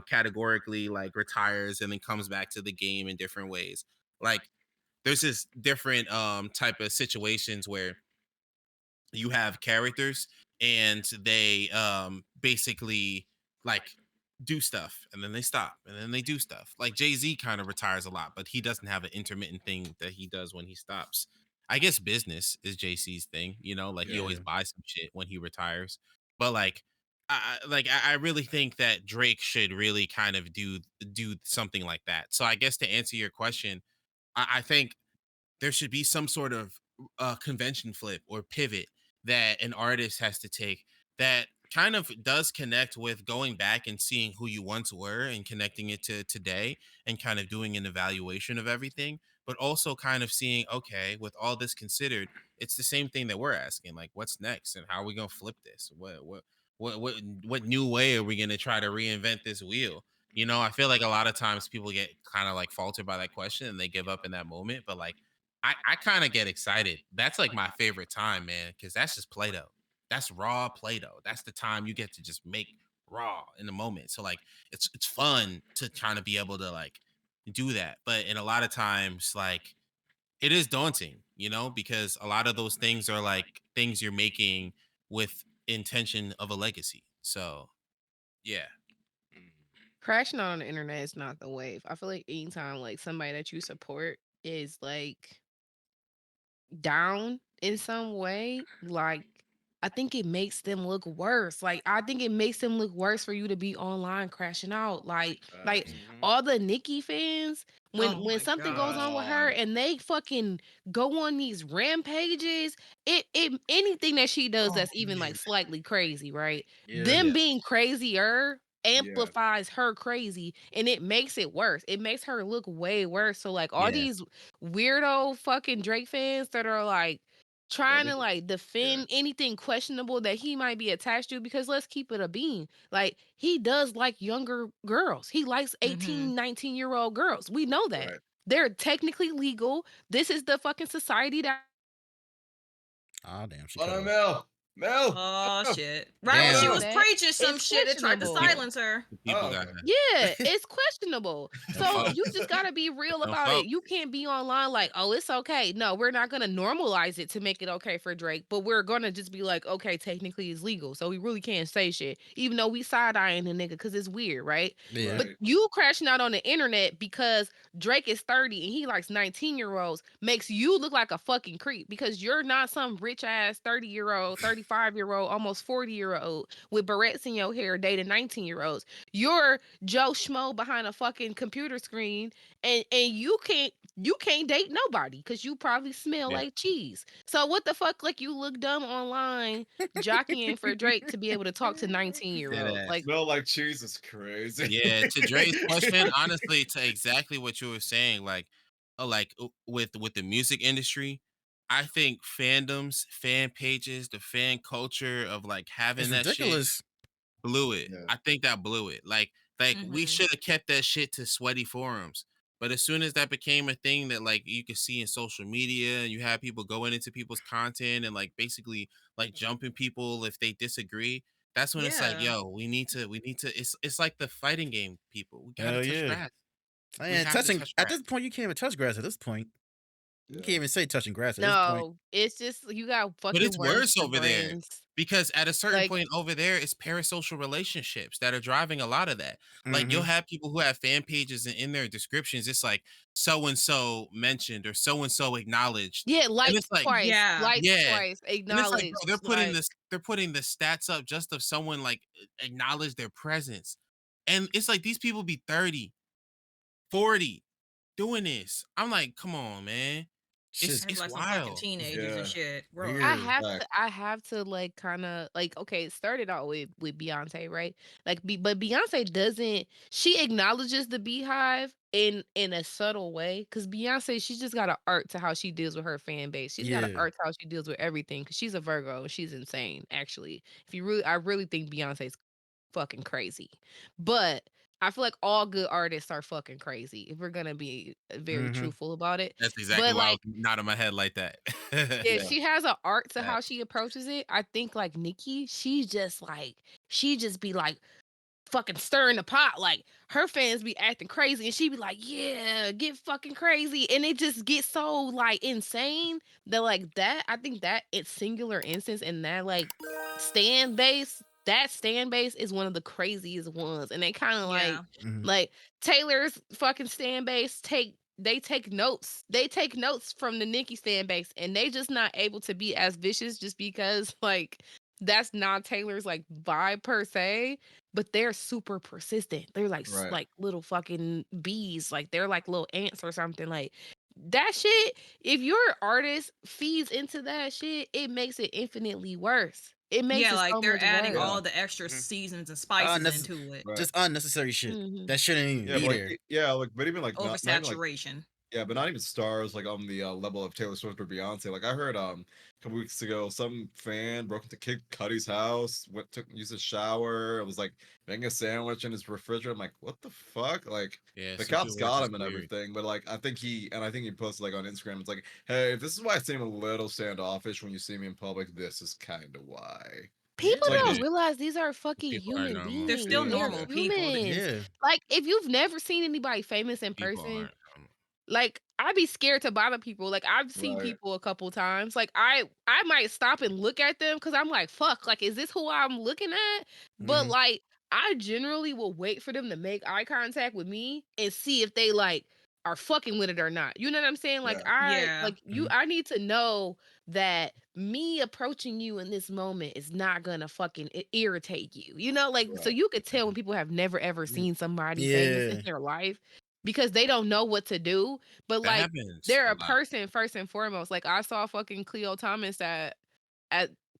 categorically like retires and then comes back to the game in different ways. Like there's this different type of situations where you have characters and they basically like do stuff and then they stop and then they do stuff. Like Jay-Z kind of retires a lot, but he doesn't have an intermittent thing that he does when he stops. I guess business is JC's thing, you know, like he Yeah. always buys some shit when he retires. But like I really think that Drake should really kind of do something like that. So I guess to answer your question, I think there should be some sort of convention flip or pivot that an artist has to take that kind of does connect with going back and seeing who you once were and connecting it to today and kind of doing an evaluation of everything, but also kind of seeing, okay, with all this considered, it's the same thing that we're asking, like what's next and how are we going to flip this, what new way are we going to try to reinvent this wheel? You know, I feel like a lot of times people get kind of like faltered by that question and they give up in that moment, but like I kind of get excited. That's like my favorite time, man, because that's just Play Doh. That's raw Play Doh. That's the time you get to just make raw in the moment. So like it's fun to kind of be able to like do that. But in a lot of times, like it is daunting, you know, because a lot of those things are like things you're making with intention of a legacy. So yeah. Crashing out on the internet is not the wave. I feel like anytime like somebody that you support is like down in some way, like I think it makes them look worse. Like I think it makes them look worse for you to be online crashing out. Like Facts. Mhm. all the Nicki fans, when Oh when my something goes on with her gosh. and they fucking go on these rampages, it anything that she does Oh that's even like man. slightly crazy, right? Yeah. Them Yeah. being crazier Yeah. amplifies her crazy and it makes it worse. It makes her look way worse. So like all Yeah. these weirdo fucking Drake fans that are like That trying to nigga. like Yeah. defend anything questionable that he might be attached to, because let's keep it a bean, like he does like younger girls, he likes Mhm. 18, 19-year-old girls, we know that Right. they're technically legal. This is the fucking society that Ah, damn, she Hold cut on, off. Mel. Mel. Oh Mel. shit. Right we when Damn, she know Damn. was that preaching some it's shit, it tried to questionable. silence her. the people Oh, got okay. Yeah, it's questionable. Them So folk. you just gotta be real them about it. folk. You can't be online like, oh, it's okay. No, we're not gonna normalize it to make it okay for Drake, but we're gonna just be like, okay, technically it's legal. So we really can't say shit, even though we side eyeing the nigga because it's weird, right? Yeah. But Right. you crashing out on the internet because Drake is 30 and he likes 19-year-olds makes you look like a fucking creep because you're not some rich ass 30-year-old, 35-year-old, almost 40-year-old with barrettes in your hair dating 19-year-olds. You're Joe Schmo behind a fucking computer screen, and you can't date nobody because you probably smell Yeah. like cheese. So what the fuck? Like you look dumb online jockeying for Drake to be able to talk to 19 year Dead olds. Like ass. Smell like cheese is crazy. Yeah, to Dre's question, honestly, to exactly what you were saying, like with the music industry, I think fandoms, fan pages, the fan culture of like having It's that shit ridiculous. blew it. Yeah. I think that blew it. Like we Mhm. should have kept that shit to sweaty forums. But as soon as that became a thing that like you could see in social media and you have people going into people's content and like basically like jumping people if they disagree, That's when it's like, Yeah. yo, we need to. It's like the fighting game, people. We gotta Hell touch yeah. grass. We Man, have to touching touch at grass. this point, you can't even touch grass at this point. You can't Yeah. even say touching grass at this point. No, it's just you got But fucking it's worms worse for over there brains. because at a certain Like, point over there, it's parasocial relationships that are driving a lot of that. Like you'll Mm-hmm. have people who have fan pages and in their descriptions, it's like so and so mentioned or so and so acknowledged, yeah, and liked it's like, Yeah. yeah, and it's like, bro, acknowledged, like, they're putting the stats up just of someone like acknowledge their presence, and it's like these people be 30, 40 doing this. I'm like, come on, man, Shit, It's it's like some fucking wild. teenagers and Yeah. shit. Bro. I weird. have Fact. to I have to like kind of like okay, it started out with Beyonce, right? Like but Beyonce doesn't she acknowledges the beehive in a subtle way cuz Beyonce she's just got an art to how she deals with her fan base. She's got an Yeah. art to how she deals with everything cuz she's a Virgo and she's insane actually. If you really I really think Beyonce's fucking crazy. But I feel like all good artists are fucking crazy if we're going to be very Mm-hmm. truthful about it. That's exactly But why I was like nodding my head like that. yeah, Yeah. she has an art to how Facts. she approaches it. I think like Nikki, she just be like fucking stirring the pot. Like her fans be acting crazy and she be like, yeah, get fucking crazy. And it just gets so like insane that like that, I think that it's singular instance and that like stand base is one of the craziest ones. And they kind of Yeah. Mm-hmm. like Taylor's fucking stand base take notes. They take notes from the Nicki stand base and they just not able to be as vicious just because like that's not Taylor's like vibe per se, but they're super persistent. They're like Right. like little fucking bees, like they're like little ants or something. Like that shit, if your artist feeds into that shit, it makes it infinitely worse. It makes Yeah, it like so they're much adding worse. Yeah. all the extra Mhm. seasons and spices into it. Right. Just unnecessary shit Mhm. that shouldn't even Yeah, be but like, there. yeah, like, but even like not even like Oversaturation. yeah, but not even stars like on the level of Taylor Swift or Beyonce. Like I heard a couple weeks ago, some fan broke into Kid Cudi's house, used his shower, it was like making a sandwich in his refrigerator. I'm like, what the fuck? Like Yeah, the some cops people are got just him and weird. everything, but like I think he posted like on Instagram, it's like, hey, if this is why I seem a little standoffish when you see me in public, this is kind of why. People It's like don't Yeah, this, realize these are fucking people are human normal. They're still beings. They're yeah, normal people. humans. Yeah. Like if you've never seen anybody famous in People person, aren't normal. like I'd be scared to bother people. Like I've seen right, people a couple times. Like I might stop and look at them because I'm like, fuck, like is this who I'm looking at? But Mm-hmm. like I generally will wait for them to make eye contact with me and see if they like are fucking with it or not. You know what I'm saying? Like yeah, Yeah. Mm-hmm. I need to know that me approaching you in this moment is not gonna fucking irritate you. You know, like so right, you could tell when people have never ever seen somebody famous in Yeah. their life because they don't know what to do. But That like happens they're a a lot. person first and foremost. Like I saw fucking Cleo Thomas at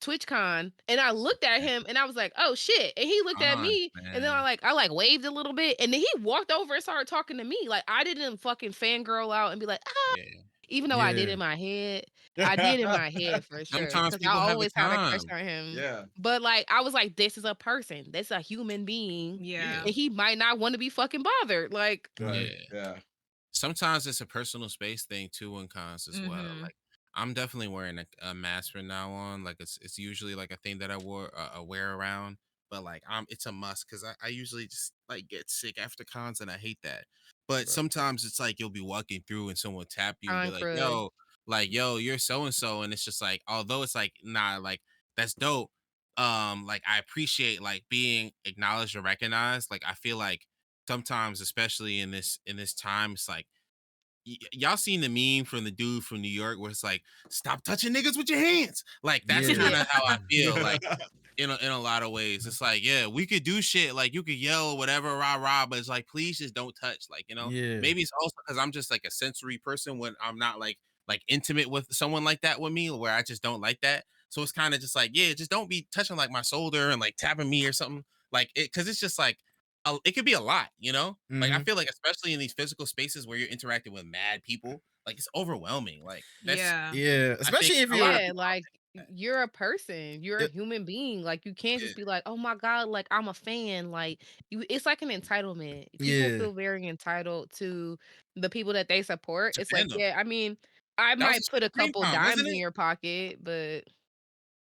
TwitchCon and I looked at him and I was like, oh shit. And he looked at Cons, me and then man. I like waved a little bit and then he walked over and started talking to me. Like I didn't fucking fangirl out and be like, ah, Yeah. even though I did Yeah. in my head. I did in my head for sure. Sometimes Cause I people have a always had a crush time. on him. yeah, But like I was like, this is a person. This is a human being. Yeah. Yeah. And he might not want to be fucking bothered. Like right, Yeah. yeah, Sometimes it's a personal space thing too in cons as well. Mm-hmm. Like I'm definitely wearing a mask from now on. Like it's usually like a thing that I wear around, but like it's a must because I usually just like get sick after cons and I hate that. But right, sometimes it's like you'll be walking through and someone tap you and be time crud. like yo, you're so and so, and it's just like although it's like nah, like that's dope. Like I appreciate like being acknowledged and recognized. Like I feel like sometimes, especially in this time, it's like y'all seen the meme from the dude from New York where it's like, "Stop touching niggas with your hands." Like that's Yeah. kind of how I feel. yeah, Like in a lot of ways, it's like, yeah, we could do shit. Like you could yell whatever, rah rah, but it's like, please just don't touch. Like Yeah. maybe it's also because I'm just like a sensory person when I'm not like intimate with someone like that with me, where I just don't like that. So it's kind of just like, yeah, just don't be touching like my shoulder and like tapping me or something like it, because it's just like it could be a lot, you know? Like I Mm-hmm. feel like especially in these physical spaces where you're interacting with mad people, like it's overwhelming. Like that's Yeah. Yeah. I think Especially if a lot you're of Yeah, people like you're a person. You're a it, human being. Like you can't yeah, just be like, "Oh my god, like I'm a fan." Like you it's like an entitlement. People yeah. feel very entitled to the people that they support. it's a It's like, fandom. yeah, I mean, I That was might a put a Supreme couple con, wasn't dimes in it? your pocket, but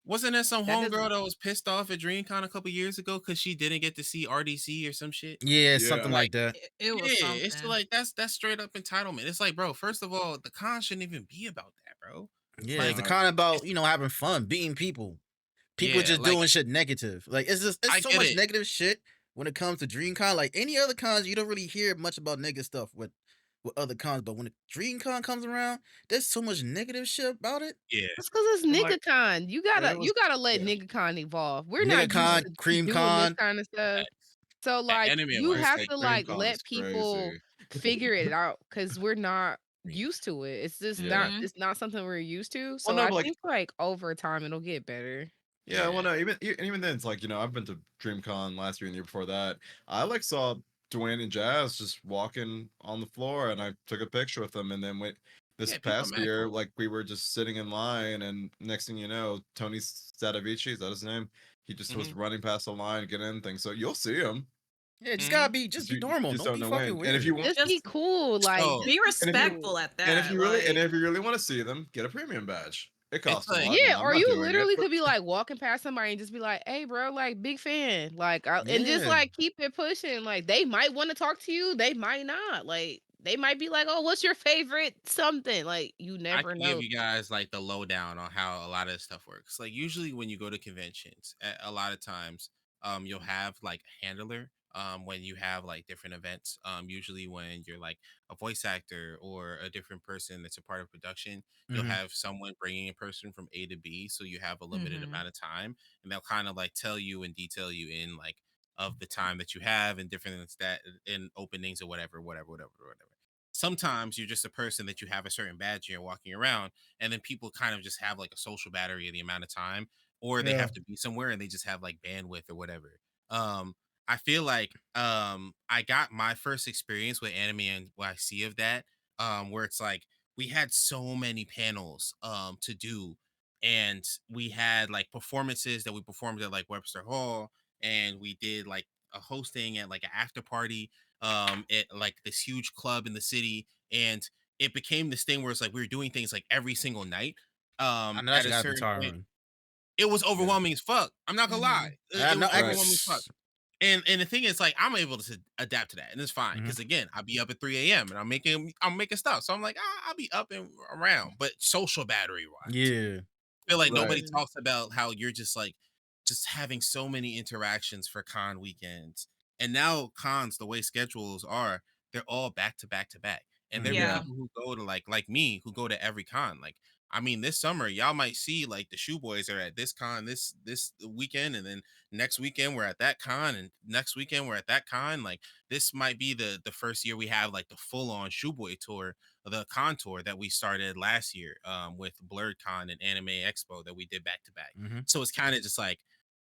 Wasn't there some That homegirl doesn't. that was pissed off at DreamCon a couple years ago because she didn't get to see RDC or some shit? Yeah, something Yeah. Like, like that. It yeah, was it's something. like that's straight up entitlement. It's like, bro, first of all, the con shouldn't even be about that, bro. Yeah, it's Like, the kind about it's, having fun, beating people. People yeah, just like doing shit negative. Like it's I so get much it. negative shit when it comes to DreamCon. Like any other cons, you don't really hear much about negative stuff with other cons. But when DreamCon comes around, there's so much negative shit about it. Yeah, That's because it's And like, NiggaCon. You and gotta it was, you gotta let yeah. NiggaCon evolve. We're Nigga not used con, right. to cream doing this con. kind of stuff. Facts. So like Anime you They wise, have say to cream like con is let people crazy. figure it out because we're not cream. used to it. It's just Yeah. not Mhm. it's not something we're used to. Well, So no, I but like, think like over time it'll get better. yeah, well, Yeah. no, even then, it's like, I've been to DreamCon last year and the year before that. I like saw Dwayne and Jazz just walking on the floor, and I took a picture with them. And then this Yeah, people are past mad year, cool. like we were just sitting in line, and next thing you know, Tony Sadavici, is that his name? He just was Mhm. running past the line, getting in things. So you'll see him. Yeah, just gotta Mhm. be Just just be you normal. just Don't don't be know fucking when. And if you weird. want, Just be Just cool. Like So just be be and if you respectful cool. at and if that. you really and Like, if you really want to see them, get a premium badge. It it's costs a like, lot, and Yeah, I'm or not you doing it, literally but could be like walking past somebody and just be like, "Hey, bro, like big fan," like, and just Yeah. like keep it pushing. Like they might want to talk to you, they might not. Like they might be like, "Oh, what's your favorite something?" Like you I never can give know. you guys like the lowdown on how a lot of this stuff works. Like usually when you go to conventions, a lot of times, you'll have like a handler. When you have like different events, usually when you're like a voice actor or a different person that's a part of production, you'll Hmm. have someone bringing a person from A to B, so you have a limited mhm. amount of time, and they'll kind of like tell you and detail you in like of the time that you have and different things that in openings or whatever. Sometimes you're just a person that you have a certain badge and you're walking around, and then people kind of just have like a social battery of the amount of time, or they Yeah. have to be somewhere and they just have like bandwidth or whatever. um I feel like I got my first experience with anime and what I see of that, where it's like we had so many panels to do, and we had like performances that we performed at like Webster Hall, and we did like a hosting at like an after party at like this huge club in the city, and it became this thing where it's like we were doing things like every single night. I know At that's a gotta be certain point, tiring. it was yeah, overwhelming as fuck. I'm not gonna lie, Mhm. it No, was I, right. overwhelming as fuck. And the thing is, like, I'm able to adapt to that, and it's fine Mhm. because again, I'll be up at 3 a.m. and I'm making stuff, so I'm like, I'll be up and around. But social battery wise, Yeah. feel like Right. nobody Mhm. talks about how you're just like just having so many interactions for con weekends. And now cons, the way schedules are, they're all back to back to back. And there be Yeah. Yeah. people who go to like me who go to every con. Like, I mean, this summer y'all might see like the Shoe Boys are at this con this weekend, and then next weekend we're at that con, and next weekend we're at that con. Like this might be the first year we have like the full on Shoe Boy tour, the contour that we started last year with BlurredCon and Anime Expo that we did back to back. Hmm. So it's kind of just like,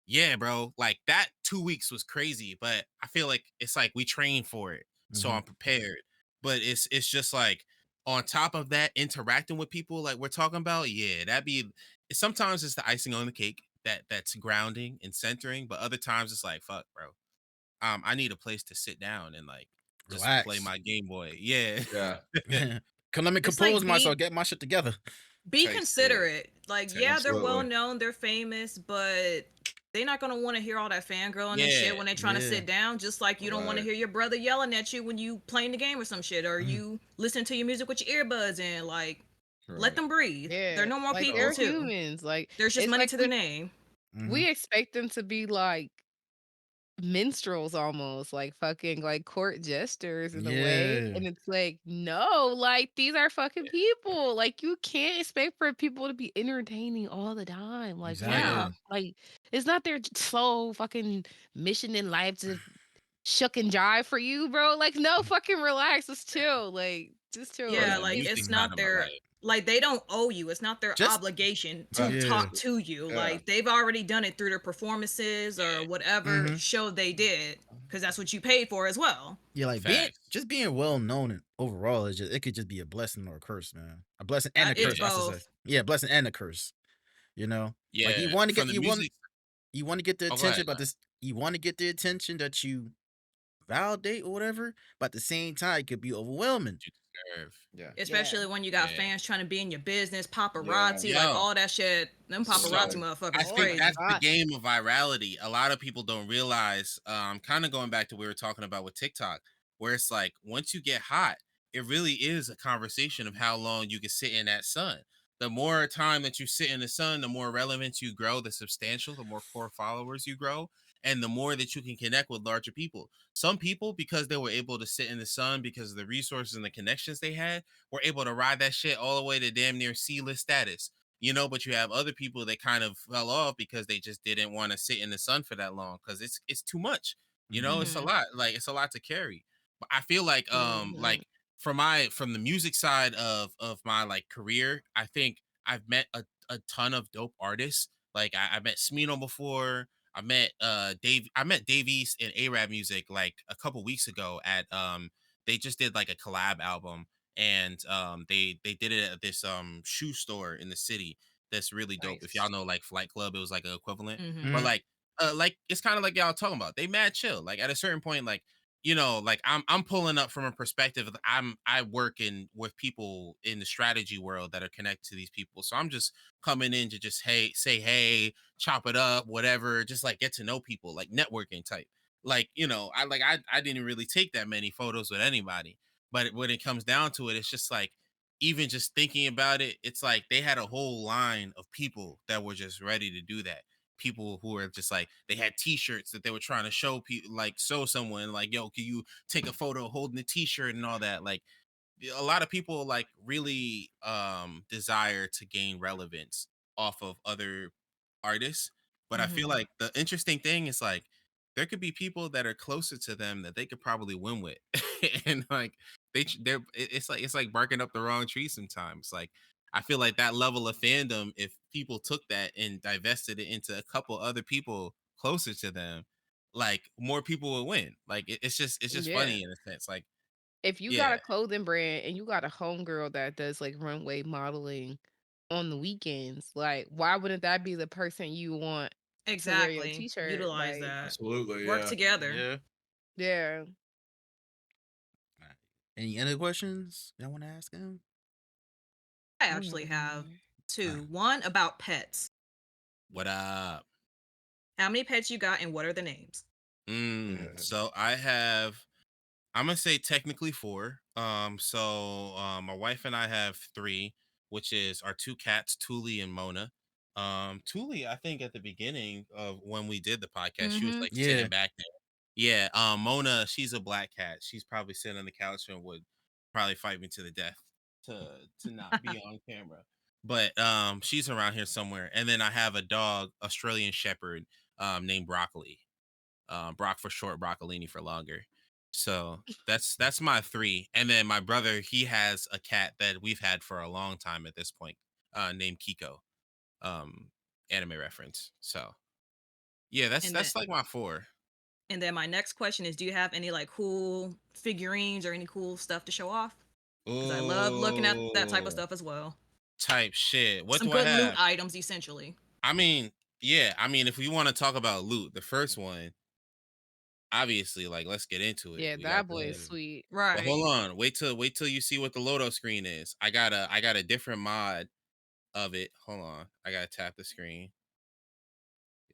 yeah, bro, like that 2 weeks was crazy, but I feel like it's like we trained for it, so Hmm. I'm prepared. But it's just like on top of that, interacting with people like we're talking about, yeah, that'd be. Sometimes it's the icing on the cake that's grounding and centering, but other times it's like, fuck, bro. I need a place to sit down and like just play Relax. my Game Boy. Yeah. Yeah. Let me It's compose like myself, get my shit together. be Type shit. considerate. Like, Type yeah, they're shit. well Absolutely. known, they're famous, but they're not gonna want to hear all that fangirling and Yeah. shit when they're trying to Yeah. sit down. Just like you don't want to Right. hear your brother yelling at you when you playing the game or some shit, or Mhm. you listen to your music with your earbuds in. Like, let Right. them breathe. They're Yeah, normal like people they're Also, too. humans. Like There's just it's money like to their name. Mhm. we expect them to be like minstrels almost, like fucking like court jesters in a way. Yeah. And it's like, no, like these are fucking people. Like you can't expect for people to be entertaining all the time. Like what Yeah. the Exactly. like it's not their sole fucking mission in life to shuck and jive for you, bro. Like, no, fucking relax. Just chill. Like, just chill. Yeah, Yeah, Like, the like take music it's side not of my their life. like they don't owe you. It's not their Just obligation to right. yeah. talk to you. Yeah. Like they've already done it through their performances or whatever Hmm. show they did, because that's what you paid for as well. Yeah, like Facts. being well known and overall is just it could just be a blessing or a curse, man. A blessing and a It's curse, Yeah. I should say. both. Yeah, blessing and a curse. You know, like Yeah. From the music. you want to get the Oh, go attention ahead. Go about ahead. this. You want to get the attention that you validate or whatever, but at the same time, it could be overwhelming. You deserve. Yeah. Especially when you got Yeah. fans trying to be in your business, paparazzi, like Yo. all that shit. Them So, paparazzi I motherfuckers think crazy. that's the God. game of virality. A lot of people don't realize, kind of going back to what we were talking about with TikTok, where it's like once you get hot, it really is a conversation of how long you can sit in that sun. The more time that you sit in the sun, the more relevant you grow, the substantial, the more core followers you grow, and the more that you can connect with larger people. Some people, because they were able to sit in the sun because of the resources and the connections they had, were able to ride that shit all the way to damn near C-list status. But you have other people that kind of fell off because they just didn't want to sit in the sun for that long because it's too much. It's a Mhm. lot. Like it's a lot to carry. But I feel like Mhm. from the music side of my like career, I think I've met a ton of dope artists. Like I met Smino before. I met Dave East and Arab Music like a couple weeks ago at they just did like a collab album, and they did it at this shoe store in the city that's really dope. If y'all Nice. know like Flight Club, it was like an equivalent. Mhm. But Mhm. like it's kind of like y'all talking about. They mad chill. Like at a certain point, like like I'm pulling up from a perspective of I work in with people in the strategy world that are connected to these people. So I'm just coming in to just say hey, chop it up, whatever, just like get to know people, like networking type. Like, I didn't really take that many photos with anybody. But when it comes down to it, it's just like even just thinking about it, it's like they had a whole line of people that were just ready to do that. People who were just like they had t-shirts that they were trying to show people, like show someone like, yo, can you take a photo holding the t-shirt and all that. Like a lot of people like really desire to gain relevance off of other artists, but I feel Mhm. like the interesting thing is like there could be people that are closer to them that they could probably win with. And like it's like barking up the wrong tree sometimes. Like I feel like that level of fandom, if people took that and divested it into a couple other people closer to them, like more people would win. Like it's just Yeah. funny in a sense. Like If you got yeah. a clothing brand and you got a homegirl that does like runway modeling on the weekends, like why wouldn't that be the person you want to wear your Exactly. t-shirt? Utilize Like, that. Absolutely, Work yeah. together. Yeah. yeah. Alright. Any other questions y'all want to ask him? I actually have Mm. two. One about pets. What up? How many pets you got and what are the names? So I'm gonna say technically four. My wife and I have three, which is our two cats, Thule and Mona. Thule, I think at the beginning of when we did the podcast, she was Mhm. like Yeah. sitting back there. Yeah, Mona, she's a black cat. She's probably sitting on the couch and would probably fight me to the death to not be on camera. But she's around here somewhere. And then I have a dog, Australian Shepherd, named Broccoli. Brock for short, broccolini for longer. So that's my three. And then my brother, he has a cat that we've had for a long time at this point, named Kiko. Um, Anime reference. So yeah, that's And then that's like my four. my next question is, do you have any like cool figurines or any cool stuff to show off? Because I love looking at that type of Oh, stuff as well. type shit. What Some do I good loot have? items essentially. I mean, yeah, I mean, if we want to talk about loot, the first one, obviously, like let's get into it. Yeah, We got that boy is the sweet. But Right. hold on, wait till you see what the Lodo screen is. I got a different mod of it. Hold on, I gotta tap the screen.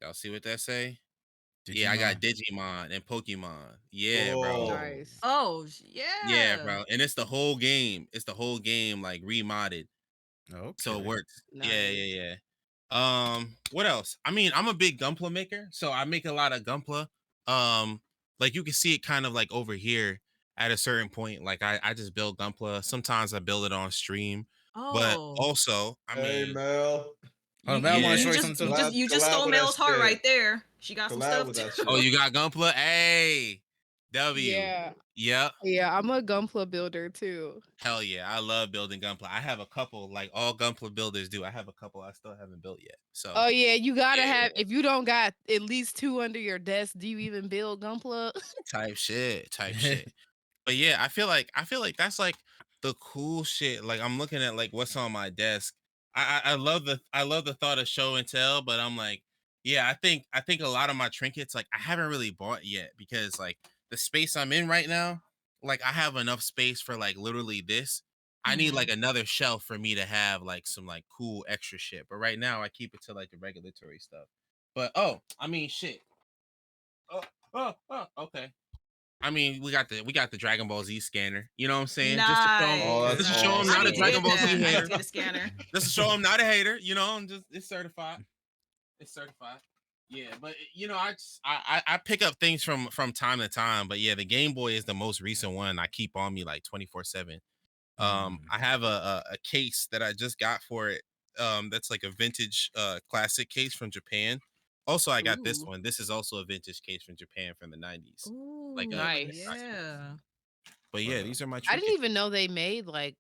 Y'all see what that say? Yeah, I got Digimon. Digimon and Pokemon. Yeah, bro. Oh, Nice. Oh, Yeah, yeah. bro. And it's the whole game. It's the whole game like remodded. So it Okay. works. Yeah, Nice. yeah, yeah. What else? I mean, I'm a big Gunpla maker, so I make a lot of Gunpla. Like you can see it kind of like over here at a certain point. Like I just build Gunpla. Sometimes I build it on stream, but Oh. also, I hey mean, Mel, Hold on, You man. I you want to yeah. show you you just something you too. just collab you just collab stole with that Mel's heart shit. right there. She got some Collab stuff with too. that Oh, shit. you got Gunpla? Hey, W. Yeah. Yep. Yeah, I'm a Gunpla builder too. Hell yeah, I love building Gunpla. I have a couple, like all Gunpla builders do. I have a couple I still haven't built yet. So Oh yeah, you gotta yeah, have if you don't got at least two under your desk, do you even build Gunpla? type shit. But yeah, I feel like that's like the cool shit. Like I'm looking at like what's on my desk. I love the thought of show and tell, but I'm like, yeah, I think a lot of my trinkets like I haven't really bought yet because like the space I'm in right now, like I have enough space for like literally this. I need like another shelf for me to have like some like cool extra shit. But right now I keep it to like the regulatory stuff. But I mean shit. Okay. I mean, we got the Dragon Ball Z scanner. You know what I'm saying? Oh, Nice. that's Just to show him I not a need to awesome. Dragon get Ball Z that. I need hater. to get a scanner. Just to show him not a hater. You know, I'm just it's certified. It's certified. Yeah, but I pick up things from time to time. But yeah, the Game Boy is the most recent one. I keep on me like 24/7. I have a case that I just got for it. That's like a vintage classic case from Japan. Also, I got this Ooh, one. This is also a vintage case from Japan from the 90s. Like Ooh, like a nice. nice one. yeah. But But yeah, these are my I didn't trinkets. even know they made like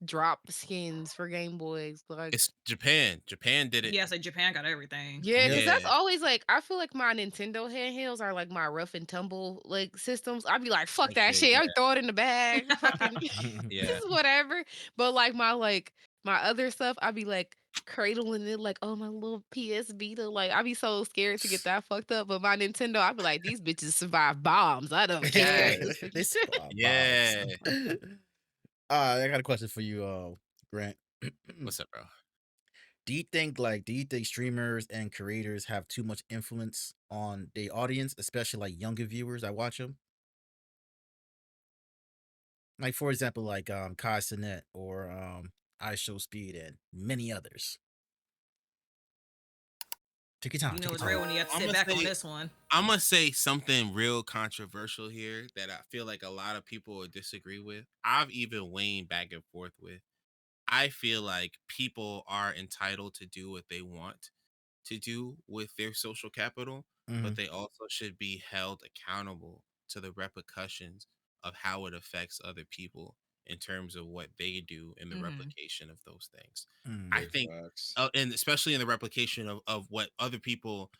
drop skins for Game Boys. Like, It's Japan. Japan did it. Yeah, so Japan got everything. yeah, Yep. because that's Yeah. always like I feel like my Nintendo handhelds are like my rough and tumble like systems. I'd be like, fuck that Okay. shit. Yeah. I throw it in the bag. Fucking Yeah. whatever. But like my other stuff, I'd be like cradling it like, oh my little PS Vita. Like I'd be so scared to get that fucked up. But my Nintendo, I'd be like, these bitches survive bombs. I don't care. They survive bombs. Yeah. I got a question for you, Grant. What's up, bro? Do you think streamers and creators have too much influence on the audience, especially like younger viewers that watch them? Like for example, like Kai Cenat or I Show Speed and many others. Take your time. You Take know your it's real time. when you have to I'm sit gonna back on say this one. I'm gonna say something real controversial here that I feel like a lot of people would disagree with. I've even waned back and forth with. I feel like people are entitled to do what they want to do with their social capital, Hmm. but they also should be held accountable to the repercussions of how it affects other people in terms of what they do in the Hmm. replication of those things. I Big think, facts. and especially in the replication of what other people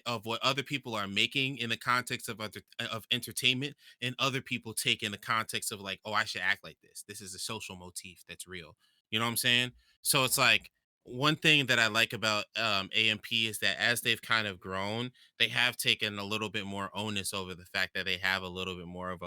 of what other people are making in the context of of entertainment, and other people take in the context of like, oh, I should act like this. This is a social motif that's real. You know what I'm saying? So it's like one thing that I like about AMP is that as they've kind of grown, they have taken a little bit more onus over the fact that they have a little bit more of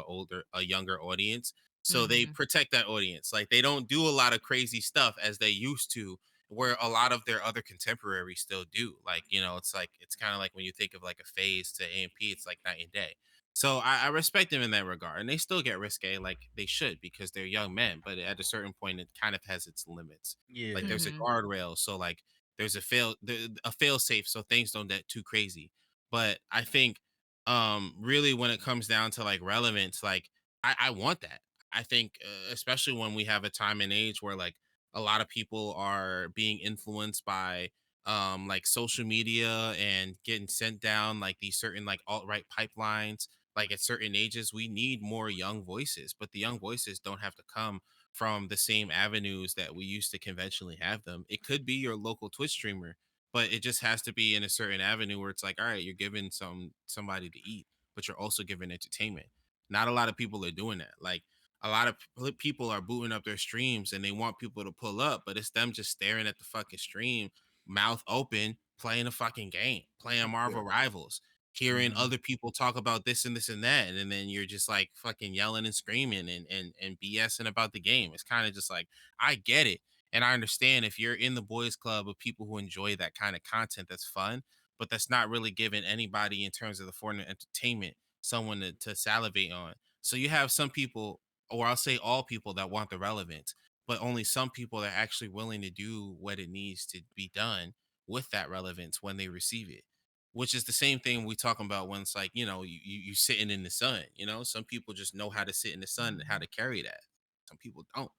a younger audience. So they Hmm. protect that audience. Like they don't do a lot of crazy stuff as they used to, where a lot of their other contemporaries still do. Like, you know, it's like it's kind of like when you think of like a phase to AMP, it's like night and day. So I respect them in that regard, and they still get risque like they should because they're young men. But at a certain point, it kind of has its limits. Like Yeah. there's a Hmm. guardrail, so like there's a fail safe, so things don't get too crazy. But I think really when it comes down to like relevance, like I want that. I think especially when we have a time and age where like a lot of people are being influenced by like social media and getting sent down like these certain like alt-right pipelines. Like at certain ages we need more young voices, but the young voices don't have to come from the same avenues that we used to conventionally have them. It could be your local Twitch streamer, but it just has to be in a certain avenue where it's like, all right, you're giving somebody to eat, but you're also giving entertainment. Not a lot of people are doing that. Like a lot of people are booting up their streams and they want people to pull up, but it's them just staring at the fucking stream, mouth open, playing a fucking game, playing Marvel Rivals, hearing Hmm. other people talk about this and this and that, and then you're just like fucking yelling and screaming and BSing about the game. It's kind of just like I get it, and I understand if you're in the boys club of people who enjoy that kind of content, that's fun, but that's not really giving anybody in terms of the foreign entertainment someone to salivate on. So you have some people, or I'll say all people, that want the relevance, but only some people are actually willing to do what it needs to be done with that relevance when they receive it, which is the same thing we talking about when it's like, you know, you sitting in the sun. You know, some people just know how to sit in the sun and how to carry that. Some people don't.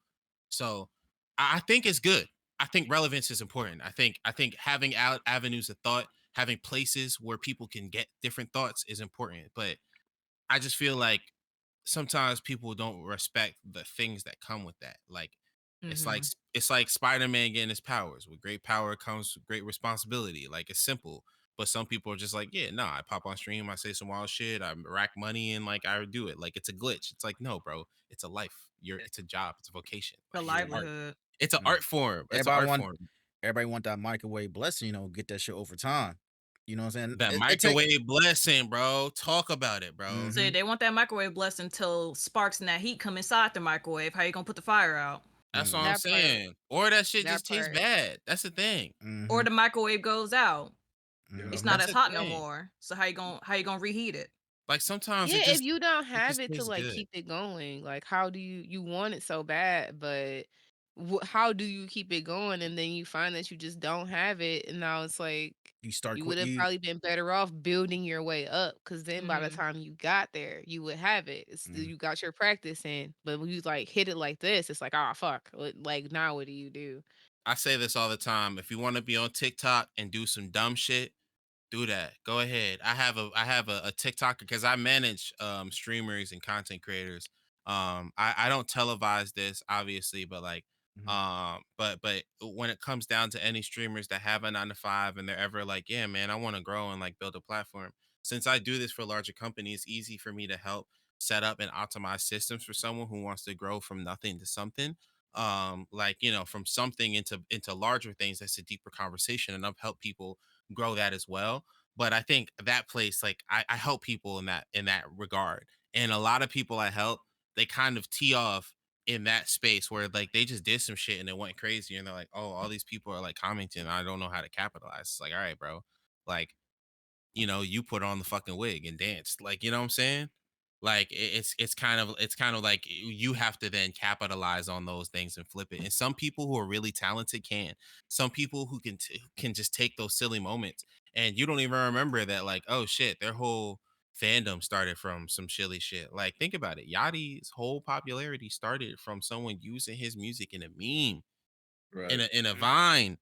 So I think it's good. I think relevance is important. I think having out avenues of thought, having places where people can get different thoughts is important. But I just feel like sometimes people don't respect the things that come with that. Like Hmm. it's like Spider-Man getting his powers. With great power comes great responsibility. Like it's simple. But some people are just like, yeah, no, I pop on stream, I say some wild shit, I rack money, and like I do it. Like it's a glitch. It's like, no, bro, it's a life. It's a job, it's a vocation. The Like it's art. livelihood. It's an Mm. art form. It's an Everybody art want form. everybody want that microwave blessing, get that shit over time. You know what I'm saying? That It take microwave blessing, bro. Talk about it, bro. Mhm. So they want that microwave blessed until sparks and that heat come inside the microwave. How you gonna put the fire out? That's what I'm That part. saying. Or that shit That just tastes part. bad. That's the thing. Or Mhm. the microwave goes out. Mhm. It's not That's as the hot no thing. more. So how you gonna reheat it? Like sometimes Yeah, if you don't have just it to tastes like good. keep it going, like how do you want it so bad, but how do you keep it going? And then you find that you just don't have it, and now it's like You start you quit would have you probably been better off building your way up, because then by the Mhm. time you got there, you would have it. Mhm. You got your practice in, but when you like hit it like this, it's like, oh fuck, like now what do you do? I say this all the time. If you want to be on TikTok and do some dumb shit, do that. Go ahead. I have a TikToker because I manage streamers and content creators. I don't televise this obviously, but like Mhm. but when it comes down to any streamers that have a 9 to 5 and they're ever like, yeah, man, I want to grow and like build a platform. Since I do this for larger companies, it's easy for me to help set up and optimize systems for someone who wants to grow from nothing to something. Like, you know, from something into larger things. That's a deeper conversation, and I've helped people grow that as well. But I think that place, like I help people in that regard. And a lot of people I help, they kind of tee off in that space where like they just did some shit and it went crazy and they're like, oh, all these people are like commenting. I don't know how to capitalize. It's like, all right, bro. Like, you know, you put on the fucking wig and danced. Like, you know what I'm saying? Like it's kind of like you have to then capitalize on those things and flip it. And some people who are really talented can. Some people who can just take those silly moments and you don't even remember that like, oh shit, their whole fandom started from some silly shit. Like think about it. Yachty's whole popularity started from someone using his music in a meme, in Right. a Vine.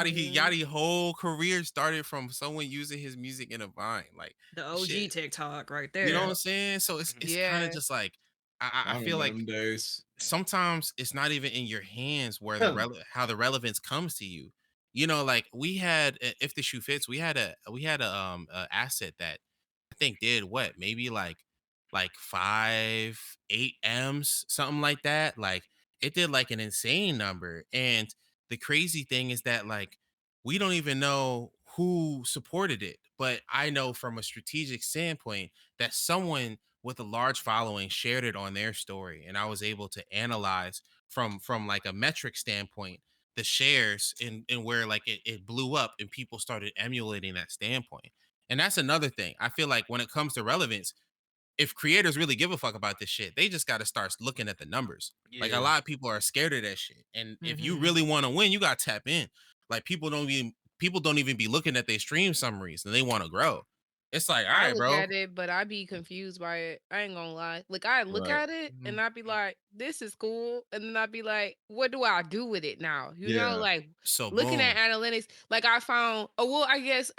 Mhm. Yachty whole career started from someone using his music in a Vine. Like The shit, OG TikTok right you know what there. I'm saying? So it's kind of Yeah. just like I I feel remember like them days. sometimes it's not even in your hands where Yeah. how the relevance comes to you. You know, like we had if the shoe fits, we had a asset that I think did what maybe like 5 8 M's something like that. Like it did like an insane number. And the crazy thing is that like we don't even know who supported it, but I know from a strategic standpoint that someone with a large following shared it on their story, and I was able to analyze from like a metric standpoint the shares and where like it blew up and people started emulating that standpoint. And that's another thing. I feel like when it comes to relevance, if creators really give a fuck about this shit, they just got to start looking at the numbers. Like a Yeah. lot of people are scared of that shit. And if you Mhm. really want to win, you got to tap in. Like people don't even be looking at their stream summaries and they want to grow. It's like, all I right, look bro. at it, but I be confused by it. I ain't gonna lie. Like I look Right. at it Mhm. and I be like, "This is cool," and then I be like, "What do I do with it now?" You know, Yeah. like So looking at boom. analytics. Like I found. Oh well, I guess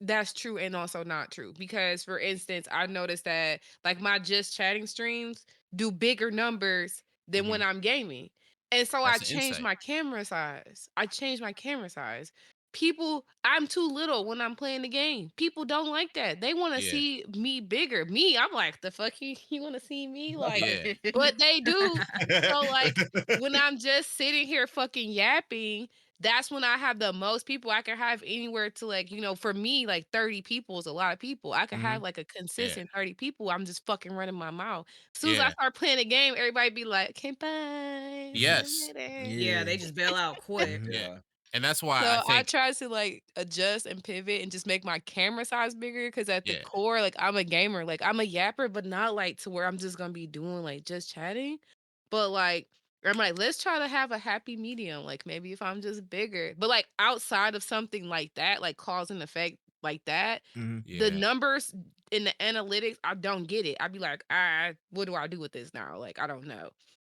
that's true and also not true because for instance, I noticed that like my just chatting streams do bigger numbers than Mhm. when I'm gaming. And so I That's an changed insight. my camera size. I changed my camera size. People, I'm too little when I'm playing the game. People don't like that. They want to Yeah. see me bigger. Me, I'm like, the fuck you want to see me? Like, Yeah. but they do. So like when I'm just sitting here fucking yapping, that's when I have the most people. I can have anywhere to like, for me, like 30 people is a lot of people. I can have Mhm. like a Yeah. consistent 30 people. I'm just fucking running my mouth. As soon as I Yeah. start playing the game, everybody be like, okay, bye. See you Yes. later. Yeah, Yeah. they just bail out quick. Mhm. Yeah. Yeah. And that's why I So I think, try to like adjust and pivot and just make my camera size bigger because at the yeah. core, like I'm a gamer. Like I'm a yapper, but not like to where I'm just gonna be doing like just chatting. But like I'm like, let's try to have a happy medium. Like maybe if I'm just bigger. But like outside of something like that, like cause and effect like that, Mhm. the Yeah. numbers in the analytics, I don't get it. I'd be like, what do I do with this now? Like, I don't know.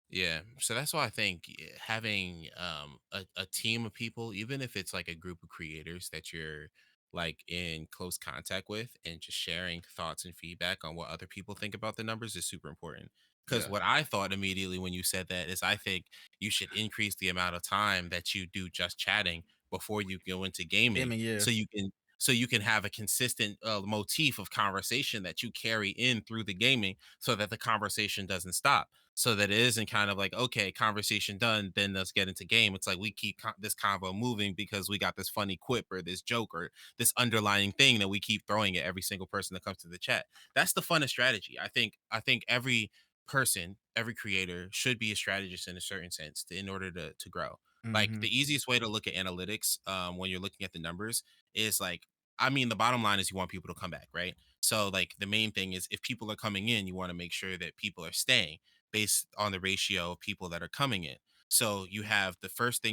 Yeah. So that's why I think having a team of people, even if it's like a group of creators that you're like in close contact with and just sharing thoughts and feedback on what other people think about the numbers is super important. Because Yeah. what I thought immediately when you said that is I think you should increase the amount of time that you do just chatting before you go into gaming Gaming, yeah. so you can so you can have a consistent motif of conversation that you carry in through the gaming, so that the conversation doesn't stop, so that it isn't kind of like, okay, conversation done, then let's get into game. It's like we keep this convo moving because we got this funny quip or this joke or this underlying thing that we keep throwing at every single person that comes to the chat. That's the fun of strategy. I think every person, every creator should be a strategist in a certain sense in order to grow. Like Mm-hmm. the easiest way to look at analytics, when you're looking at the numbers, is like, I mean, the bottom line is you want people to come back, right? So like the main thing is, if people are coming in, you want to make sure that people are staying based on the ratio of people that are coming in. So you have the first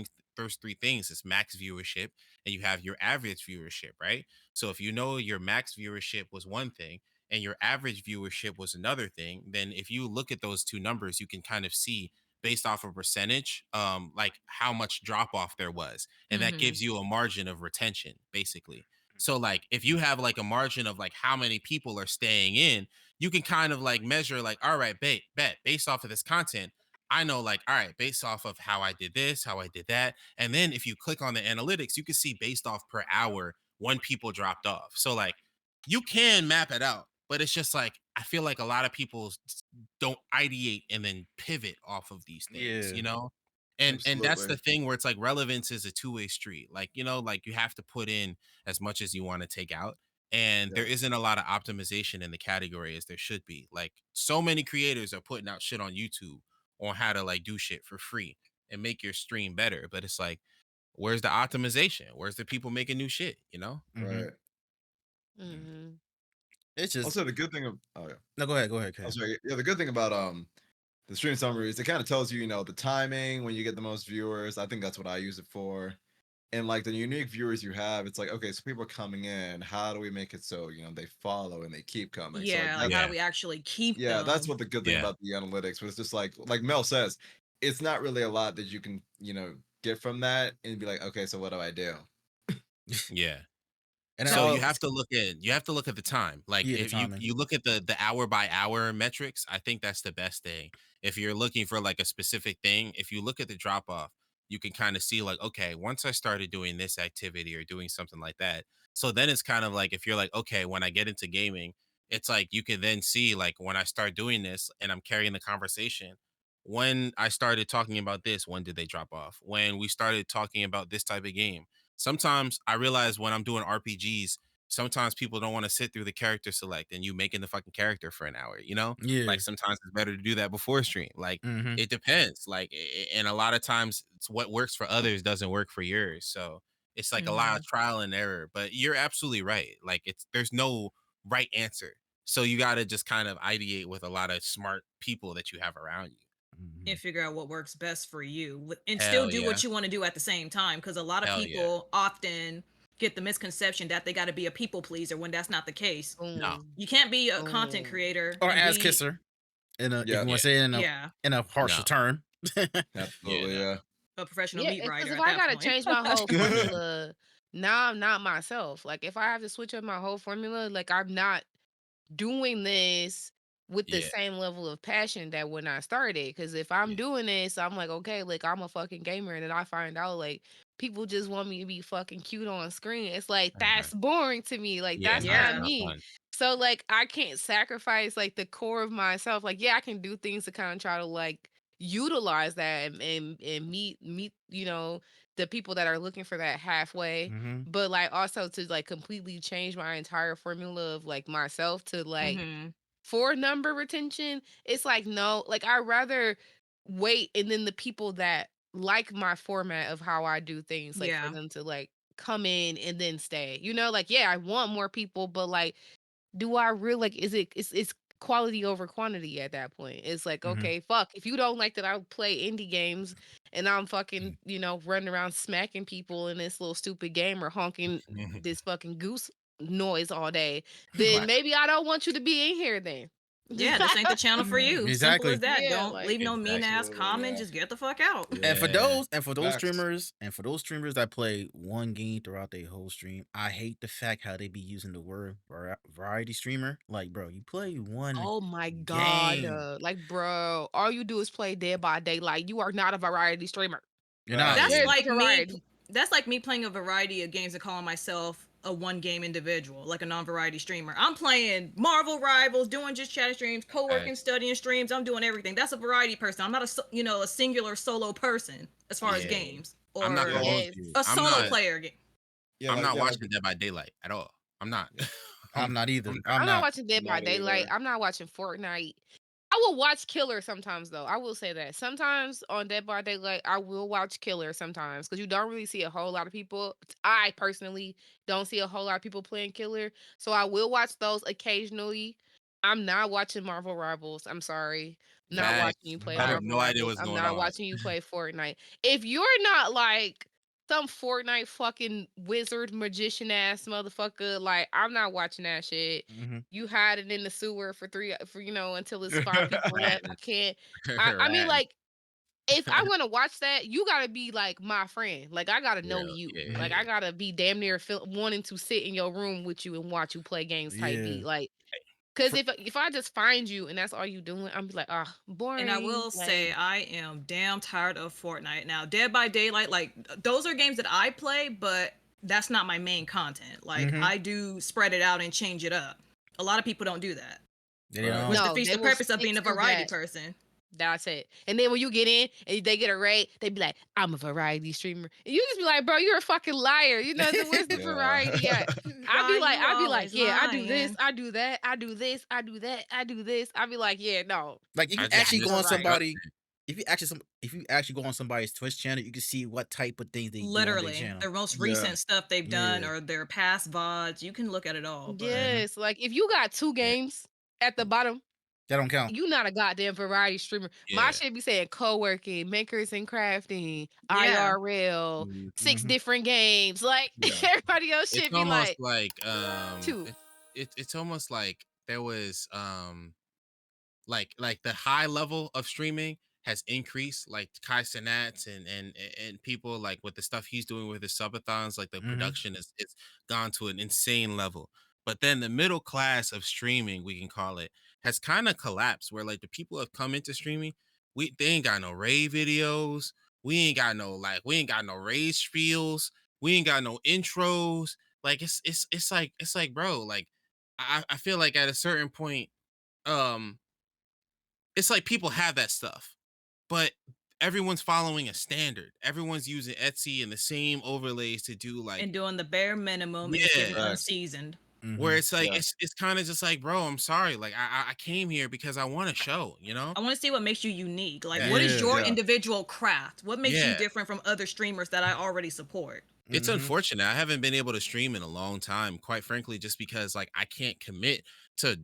three things is max viewership, and you have your average viewership, right? So if you know your max viewership was one thing and your average viewership was another thing, then if you look at those two numbers, you can kind of see based off of percentage, like how much drop off there was. And that Mm-hmm. gives you a margin of retention, basically. So like if you have like a margin of like how many people are staying in, you can kind of like measure like, all right, bet based off of this content, I know like, all right, based off of how I did this, how I did that. And then if you click on the analytics, you can see based off per hour when people dropped off. So like you can map it out, but it's just like I feel like a lot of people don't ideate and then pivot off of these things, Yeah. you know? And that's the Absolutely. thing where it's like relevance is a two-way street. Like, you know, like you have to put in as much as you want to take out. And Yeah. there isn't a lot of optimization in the category as there should be. Like so many creators are putting out shit on YouTube on how to like do shit for free and make your stream better. But it's like, where's the optimization? Where's the people making new shit, you know? Mm-hmm. Right. Mm-hmm. It's just Also, the good thing of oh yeah, no. Go ahead, I'm Cam. sorry. Yeah, the good thing about the stream summaries, it kind of tells you, the timing when you get the most viewers. I think that's what I use it for. And like the unique viewers you have, it's like, okay, so people are coming in. How do we make it so they follow and they keep coming? So like Yeah, like that's how do Yeah. we actually keep yeah, that's them? what the good thing Yeah. about the analytics. But it's just like Mel says, it's not really a lot that you can get from that and be like, okay, so what do I do? Yeah. And So all you have to look at the time. Like yeah, the if you timing. you look at the hour by hour metrics, I think that's the best thing. If you're looking for like a specific thing, if you look at the drop off, you can kind of see like, okay, once I started doing this activity or doing something like that. So then it's kind of like if you're like, okay, when I get into gaming, it's like you can then see like when I start doing this and I'm carrying the conversation. When I started talking about this, when did they drop off? When we started talking about this type of game, sometimes I realize when I'm doing RPGs, sometimes people don't want to sit through the character select and you making the fucking character for an hour, you know? Yeah. Like sometimes it's better to do that before stream. Like Mm-hmm. it depends. Like and a lot of times it's what works for others doesn't work for yours. So it's like a lot Mm-hmm. of trial and error, but you're absolutely right. Like there's no right answer. So you got to just kind of ideate with a lot of smart people that you have around you. Mm-hmm. And figure out what works best for you and still Hell do yeah. what you want to do at the same time, because a lot of Hell yeah. people often get the misconception that they got to be a people pleaser when that's not the case. No. Boom. You can't be a content Boom. creator Or and ass be kisser. If Yeah, you want Yeah. to say it yeah, in a harsher No. term. Yeah, absolutely. no. Yeah. a professional Yeah, meat it's because writer if at I that gotta point. change my whole formula, now I'm not myself. Like if I have to switch up my whole formula, like I'm not doing this with the Yeah. same level of passion that when I started. Because if I'm Yeah. doing this, I'm like, okay, like I'm a fucking gamer, and then I find out like people just want me to be fucking cute on screen. It's like Uh-huh. that's boring to me. Like Yeah, that's no, it's not Yeah. not me. fun. So like I can't sacrifice like the core of myself. Like yeah, I can do things to kind of try to like utilize that and meet the people that are looking for that halfway, Mm-hmm. but like also to like completely change my entire formula of like myself to like Mm-hmm. for number retention. It's like no, like I rather wait and then the people that like my format of how I do things, like for Yeah. them to like come in and then stay, like yeah, I want more people, but like do I really like it's quality over quantity at that point. It's like, Mm-hmm. okay, fuck. If you don't like that I play indie games and I'm fucking, Mm. running around smacking people in this little stupid game or honking this fucking goose noise all day, then Right. maybe I don't want you to be in here then. Yeah, this ain't the channel for you. Simple as Exactly. that. Yeah, Don't like leave no mean Exactly. ass Absolutely. comment. Yeah. Just get the fuck out. And for Yeah. those Facts. streamers that play one game throughout their whole stream, I hate the fact how they be using the word variety streamer. Like, bro, you play one oh my god, game. like bro, all you do is play Dead by Daylight. You are not a variety streamer. You're not. That's Facts. Where's Yeah. the like me. variety? That's like me playing a variety of games and calling myself a one game individual, like a non-variety streamer. I'm playing Marvel Rivals, doing just chat streams, co-working, Right. studying streams. I'm doing everything. That's a variety person. I'm not a singular solo person as far as Yeah. games I'm not or gonna hold Yes. you. a solo player game. Yeah, I'm like, not yeah, like, watching Dead by Daylight at all. I'm not. I'm not either. I'm I'm I'm not not. watching Dead by not Daylight. either. I'm not watching Fortnite. I will watch Killer sometimes though. I will say that. Sometimes on Dead by Daylight, I will watch Killer sometimes because you don't really see a whole lot of people. I personally don't see a whole lot of people playing Killer, so I will watch those occasionally. I'm not watching Marvel Rivals. I'm sorry. Not watching Facts. you play I have Marvel no idea Rivals. what's I'm going not on. watching you play Fortnite. If you're not like some Fortnite fucking wizard magician ass motherfucker, like I'm not watching that shit. Mhm. You hiding in the sewer for until it's 5 people left. I Ratting. can't. I mean, Ratting. like, if I'm gonna watch that, you gotta be like my friend. Like, I gotta know Real. you. Yeah. Like, I gotta be damn near wanting to sit in your room with you and watch you play games type Yeah. beat. Like, cause For- if I just find you and that's all you doing, I'm be like, ah, boring. And I will say, I am damn tired of Fortnite. Now, Dead by Daylight, like, those are games that I play, but that's not my main content. Like, Mhm. I do spread it out and change it up. A lot of people don't do that, They Right. don't. which no, defeats they the will purpose of stick being a to variety that. person. That's it. And then when you get in and they get a raid, they be like, I'm a variety streamer. And you just be like, bro, you're a fucking liar. You know, where's the Yeah. variety at? Guy, you I'd be like, always yeah, I do this, lying. I do that, I do this, I do that, I do this. I'd be like, yeah, no. Like if I you just actually That's missed go on the variety. somebody, content. if you actually go on somebody's Twitch channel, you can see what type of things they do on their Literally, channel. their most Yeah. recent stuff they've done Yeah. or their past VODs. You can look at it all, but Yes, like if you got 2 Yeah. games at the bottom, That don't count. you not a goddamn variety streamer. My Yeah. shit be saying co-working, makers and crafting, yeah. IRL, Mhm. 6 Mhm. different games. Like Yeah. everybody else It's should be almost like like 2. it's almost like there was like the high level of streaming has increased, like Kai Cenats and people like with the stuff he's doing with his subathons, like the Mhm. production is it's gone to an insane level. But then the middle class of streaming, we can call it, has kind of collapsed where like the people have come into streaming, they ain't got no raid videos, we ain't got no raid spiels, we ain't got no intros. Like it's like bro, like I feel like at a certain point, um it's like people have that stuff, but everyone's following a standard. Everyone's using Etsy and the same overlays to do like And doing the bare minimum and it's yeah. getting Facts. unseasoned. Where Mhm. it's like Yeah. it's kind of just like, bro, I'm sorry. Like I came here because I want to show, you know? I want to see what makes you unique. Like, Yeah. what is Yeah. your Yeah. individual craft? What makes you Yeah. different from other streamers that I already support? It's Mhm. unfortunate. I haven't been able to stream in a long time, quite frankly, just because like I can't commit to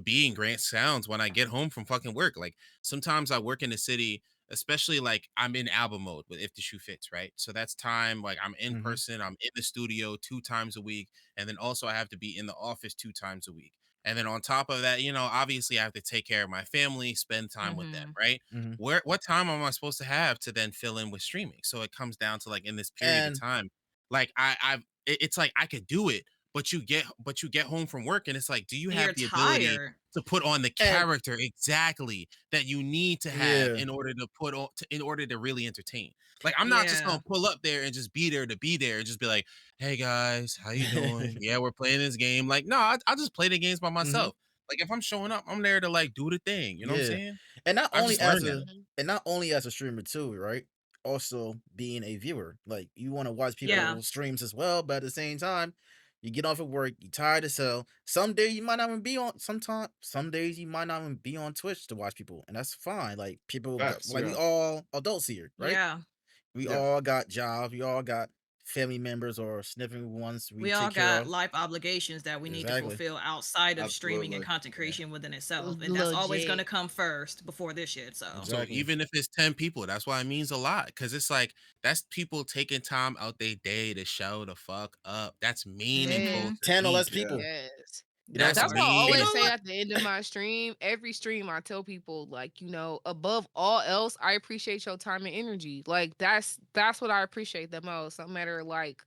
being Grant Sounds when I get home from fucking work. Like sometimes I work in the city, especially like I'm in album mode with If the Shoe Fits, right? So that's time like I'm in Mhm. person, I'm in the studio 2 times a week, and then also I have to be in the office 2 times a week. And then on top of that, obviously I have to take care of my family, spend time with them, Mm-hmm. right? Mhm. What time am I supposed to have to then fill in with streaming? So it comes down to like in this period of And time, like it's like I could do it, but you get home from work and it's like, do you And have you're the ability tired. to put on the and character exactly that you need to have yeah. in order to put on in order to really entertain? Like I'm not just Yeah. gonna pull up there and just be there to be there and just be like, hey guys, how you doing? Yeah, we're playing this game. Like, no, I'll just play the games by Mhm. myself. Like if I'm showing up, I'm there to like do the thing. You know what I'm Yeah. saying? And not I only just as learned that. a Mhm. and not only as a streamer too, right? Also being a viewer. Like you want to watch Yeah. people's streams as well, but at the same time, you get off of work, you tired as hell. Some days you might not even be on some days you might not even be on Twitch to watch people, and that's fine. Like people Facts. like we Yeah. all adults here, right? Yeah. We Yeah. all got jobs, we all got family members or significant ones we We all take care got of. life obligations that we need to Exactly. fulfill outside of streaming and Absolutely. content creation within itself. And that's always going to Legit. come first before this shit. So, So Exactly. even if it's 10 people, that's why it means a lot. Cause it's like that's people taking time out their day to show the fuck up. That's meaningful mm-hmm. to 10 or me. less Yeah. people. Yes. That's That's Fine. why I You always know say meaningful. what? at the end of my stream, every stream I tell people, like, above all else, I appreciate your time and energy. Like that's what I appreciate the most. No matter like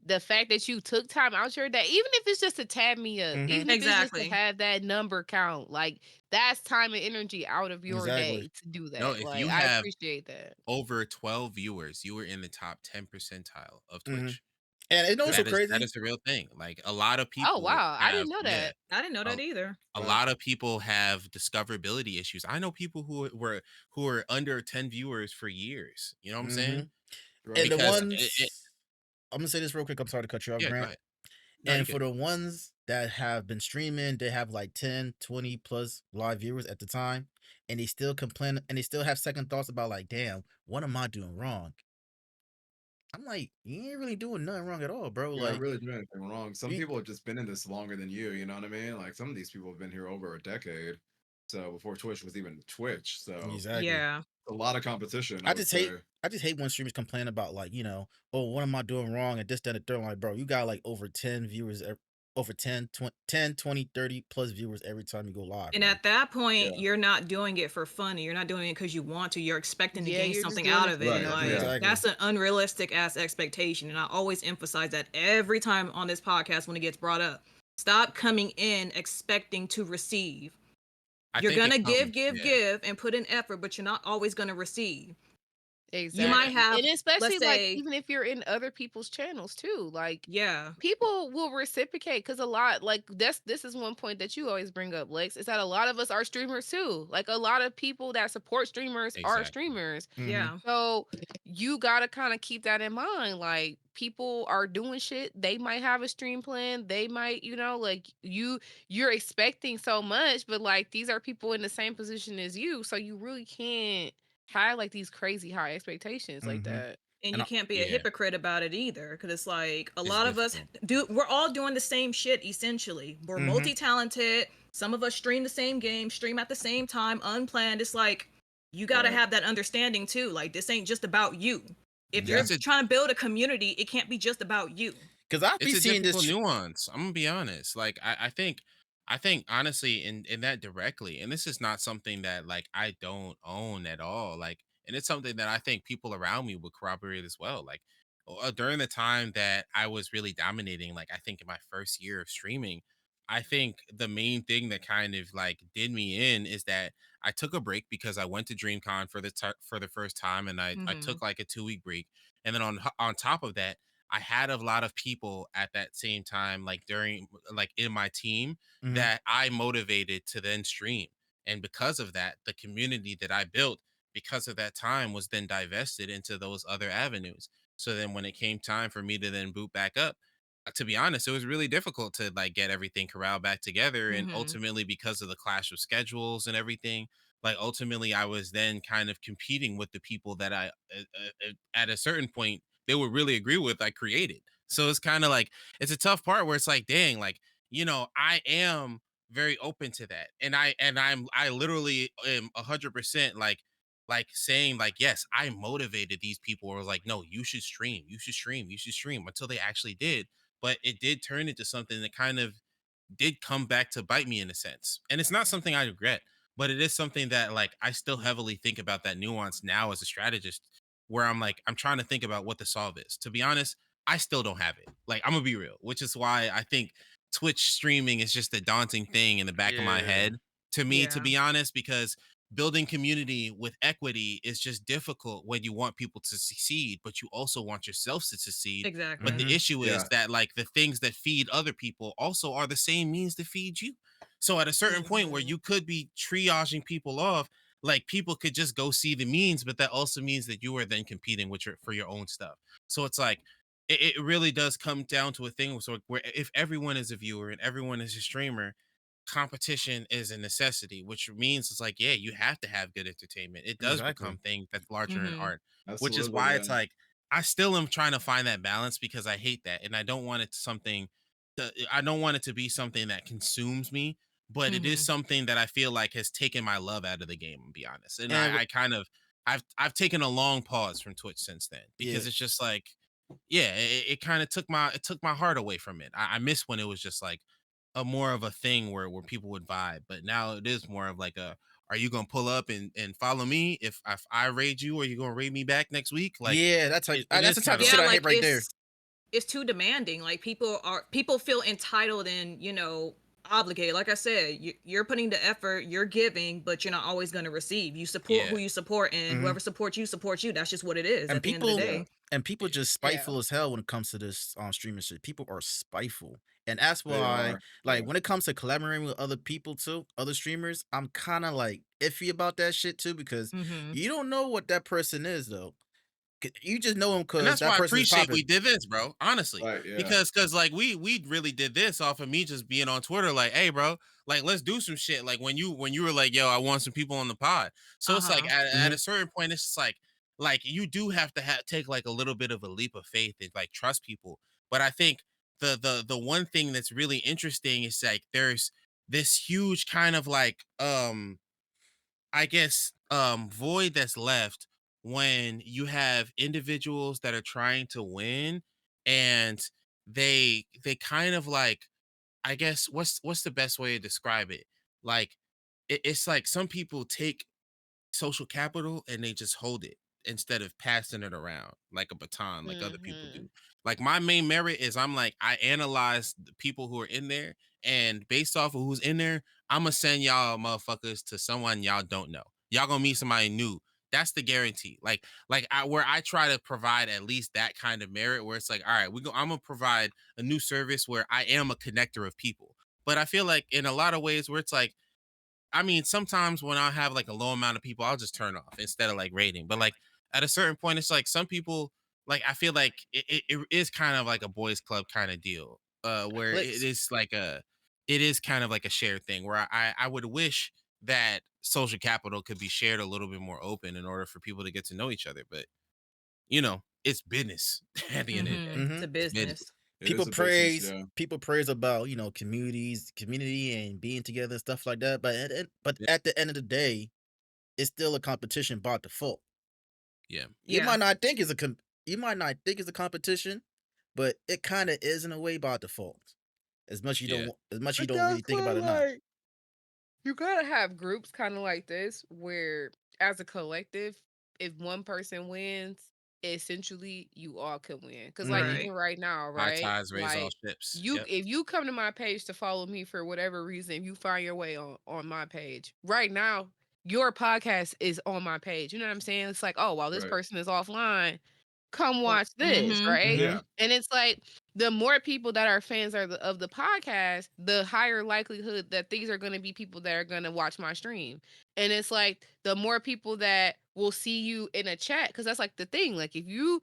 the fact that you took time out your day, even if it's just to tab me up, Mhm. even if it's just to Exactly. have that number count, like that's time and energy out of your Exactly. day to do No, that. if Like you I have appreciate that. over 12 viewers, you were in the top 10 percentile of Mhm. Twitch. And it also That is crazy. a real thing. Like a lot of Oh people wow, I have, didn't know yeah, that. I didn't know a, that either. a Right. lot of people have discoverability issues. I know people who are under 10 viewers for years. You know what I'm Hmm. saying? And the Right. Because Yeah. ones, I'm gonna say this real quick. I'm sorry to cut you off, yeah, go Grant. ahead. No, you And for good. the ones that have been streaming, they have like 10, 20 plus live viewers at the time, and they still complain and they still have second thoughts about like, damn, what am I doing wrong? I'm like, you ain't really doing nothing wrong at all, bro. You're not Like, really doing anything wrong. Some you, people have just been in this longer than you know what I mean? Like some of these people have been here over a decade. So before Twitch was even Twitch. So exactly. Yeah. a lot of competition, I I would just say. hate I just hate when streamers complain about like, oh, what am I doing wrong and this, that, and the third. I'm like, bro, you got like over 10 viewers, over 10, 20, 10, 20, 30 plus viewers every time you go live, And bro. at that point, Yeah. you're not doing it for fun. You're not doing it because you want to. You're expecting to Yeah, gain you're just something doing out it of for the it. Right. money. Yeah. Exactly. That's an unrealistic ass expectation. And I always emphasize that every time on this podcast when it gets brought up. Stop coming in expecting to receive. I You're think it gonna comes, give, and put in effort, but you're not always gonna receive. You might Exactly. have, And especially let's like say, even if you're in other people's channels too. Like yeah. people will reciprocate because a lot like this is one point that you always bring up, Lex, is that a lot of us are streamers too. Like a lot of people that support streamers are exactly. streamers. Mhm. Yeah. So you gotta kind of keep that in mind. Like people are doing shit. They might have a stream plan. They might, like you're expecting so much, but like these are people in the same position as you. So you really can't have like these crazy high expectations like Mhm. that. And And you I, can't be a Yeah, hypocrite about it either, because it's like a it's lot of us difficult. we're all doing the same shit essentially. We're Mhm. multi-talented. Some of us stream the same game, stream at the same time, unplanned. It's like you got to Right. have that understanding too. Like this ain't just about you. If Yeah. you're It's a trying to build a community, it can't be just about you. Cause I be it's a seeing this. difficult nuance. I'm gonna be honest. Like I think honestly in that directly, and this is not something that like I don't own at all. Like, and it's something that I think people around me would corroborate as well. Like during the time that I was really dominating, like I think in my first year of streaming, I think the main thing that kind of like did me in is that I took a break because I went to DreamCon for for the first time, and I Mm-hmm. took like a 2 week break, and then on top of that I had a lot of people at that same time, like during, like in my team, Mhm. that I motivated to then stream. And because of that, the community that I built because of that time was then divested into those other avenues. So then when it came time for me to then boot back up, to be honest, it was really difficult to like get everything corralled back together. And Mm-hmm. ultimately, because of the clash of schedules and everything, like ultimately, I was then kind of competing with the people that at a certain point they would really agree with I created. So it's kind of like it's a tough part where it's like, dang, like, I am very open to that. I literally am 100% like saying like, yes, I motivated these people or like, no, you should stream, you should stream, you should stream until they actually did. But it did turn into something that kind of did come back to bite me in a sense. And it's not something I regret, but it is something that like I still heavily think about that nuance now as a strategist, where I'm like, I'm trying to think about what the solve is. To be honest, I still don't have it. Like, I'm gonna be real, which is why I think Twitch streaming is just a daunting thing in the back of my Yeah. head to me, to Yeah. be honest, because building community with equity is just difficult when you want people to succeed, but you also want yourself to succeed. But Exactly. the Mhm. issue is Yeah. that like the things that feed other people also are the same means to feed you. So at a certain point where Mm-hmm. you could be triaging people off, like people could just go see the means, but that also means that you are then competing with your for your own stuff. So it's like it really does come down to a thing where if everyone is a viewer and everyone is a streamer, competition is a necessity, which means it's like, yeah, you have to have good entertainment. It does Exactly. become thing that's larger than Mm-hmm. art, which is Absolutely. why Yeah. it's like I still am trying to find that balance because I hate that and I don't want it I don't want it to be something that consumes me, but it is Mm-hmm. something that I feel like has taken my love out of the game, to be honest. And And I kind of I've taken a long pause from Twitch since then yeah, because it's just like, yeah, it kind of took my heart away from it. I miss when it was just like a more of a thing where people would vibe, but now it is more of like a, are you gonna pull up and follow me if I raid you, or you gonna raid me back next week? Like yeah, that's like it that's is the type kind of of shit Yeah, like I hate like right there. it's too demanding. Like people feel entitled and obligated. Like I said, you're putting the effort, you're giving, but you're not always going to receive. You support yeah. who you support, and Mhm. whoever supports you supports you. That's just what it is And at the end of the people Yeah. day. And people just Yeah. spiteful as hell when it comes to this streaming shit. People are spiteful. And that's They why, are. like, Yeah. when it comes to collaborating with other people too, other streamers, I'm kind of like iffy about that shit too, because Mm-hmm. you don't know what that person is though. You just know him And because that's that why I person is appreciate we popping. did this, bro. Honestly, Right. Yeah. because like we really did this off of me just being on Twitter, like, hey, bro, like let's do some shit. Like when you were like, yo, I want some people on the pod. So it's like at Mhm. a certain point, it's just like you do have to take like a little bit of a leap of faith and like trust people. But I think the one thing that's really interesting is like there's this huge kind of like I guess void that's left when you have individuals that are trying to win and they kind of like, I guess what's the best way to describe it? Like it's like some people take social capital and they just hold it instead of passing it around like a baton like other people Mm-hmm. do. Like my main merit is I'm like I analyze the people who are in there, and based off of who's in there, I'm gonna send y'all motherfuckers to someone y'all don't know. Y'all gonna meet somebody new. That's the guarantee. Like where I try to provide at least that kind of merit where it's like, all right, I'm gonna provide a new service where I am a connector of people. But I feel like in a lot of ways where it's like, I mean, sometimes when I have like a low amount of people, I'll just turn off instead of like rating. But like at a certain point, it's like some people, like I feel like it is kind of like a boys club kind of deal, where Let's it is kind of like a shared thing where I would wish that social capital could be shared a little bit more open in order for people to get to know each other. But it's business at the end of the day. Mm-hmm. It's Mhm. a It's business. business. It is a business. Yeah. People praise about community and being together and stuff like that. But Yeah. at the end of the day, it's still a competition by default. Yeah. You Yeah. might not think it's you might not think it's a competition, but it kind of is in a way by default. Yeah. As much you But don't really that's think about why, it or not. like, you gotta have groups kind of like this where, as a collective, if one person wins, essentially you all can win. Cause like Mhm. Right. even right now, High right? tides raise all Like ships. you, Yep. if you come to my page to follow me for whatever reason, you find your way on my page right now. Your podcast is on my page. You know what I'm saying? It's like, oh, while this Right. person is offline, come watch this, Mm-hmm. right? Yeah. And it's like the more people that are fans of the podcast, the higher likelihood that these are going to be people that are going to watch my stream. And it's like the more people that will see you in a chat, because that's like the thing. Like if you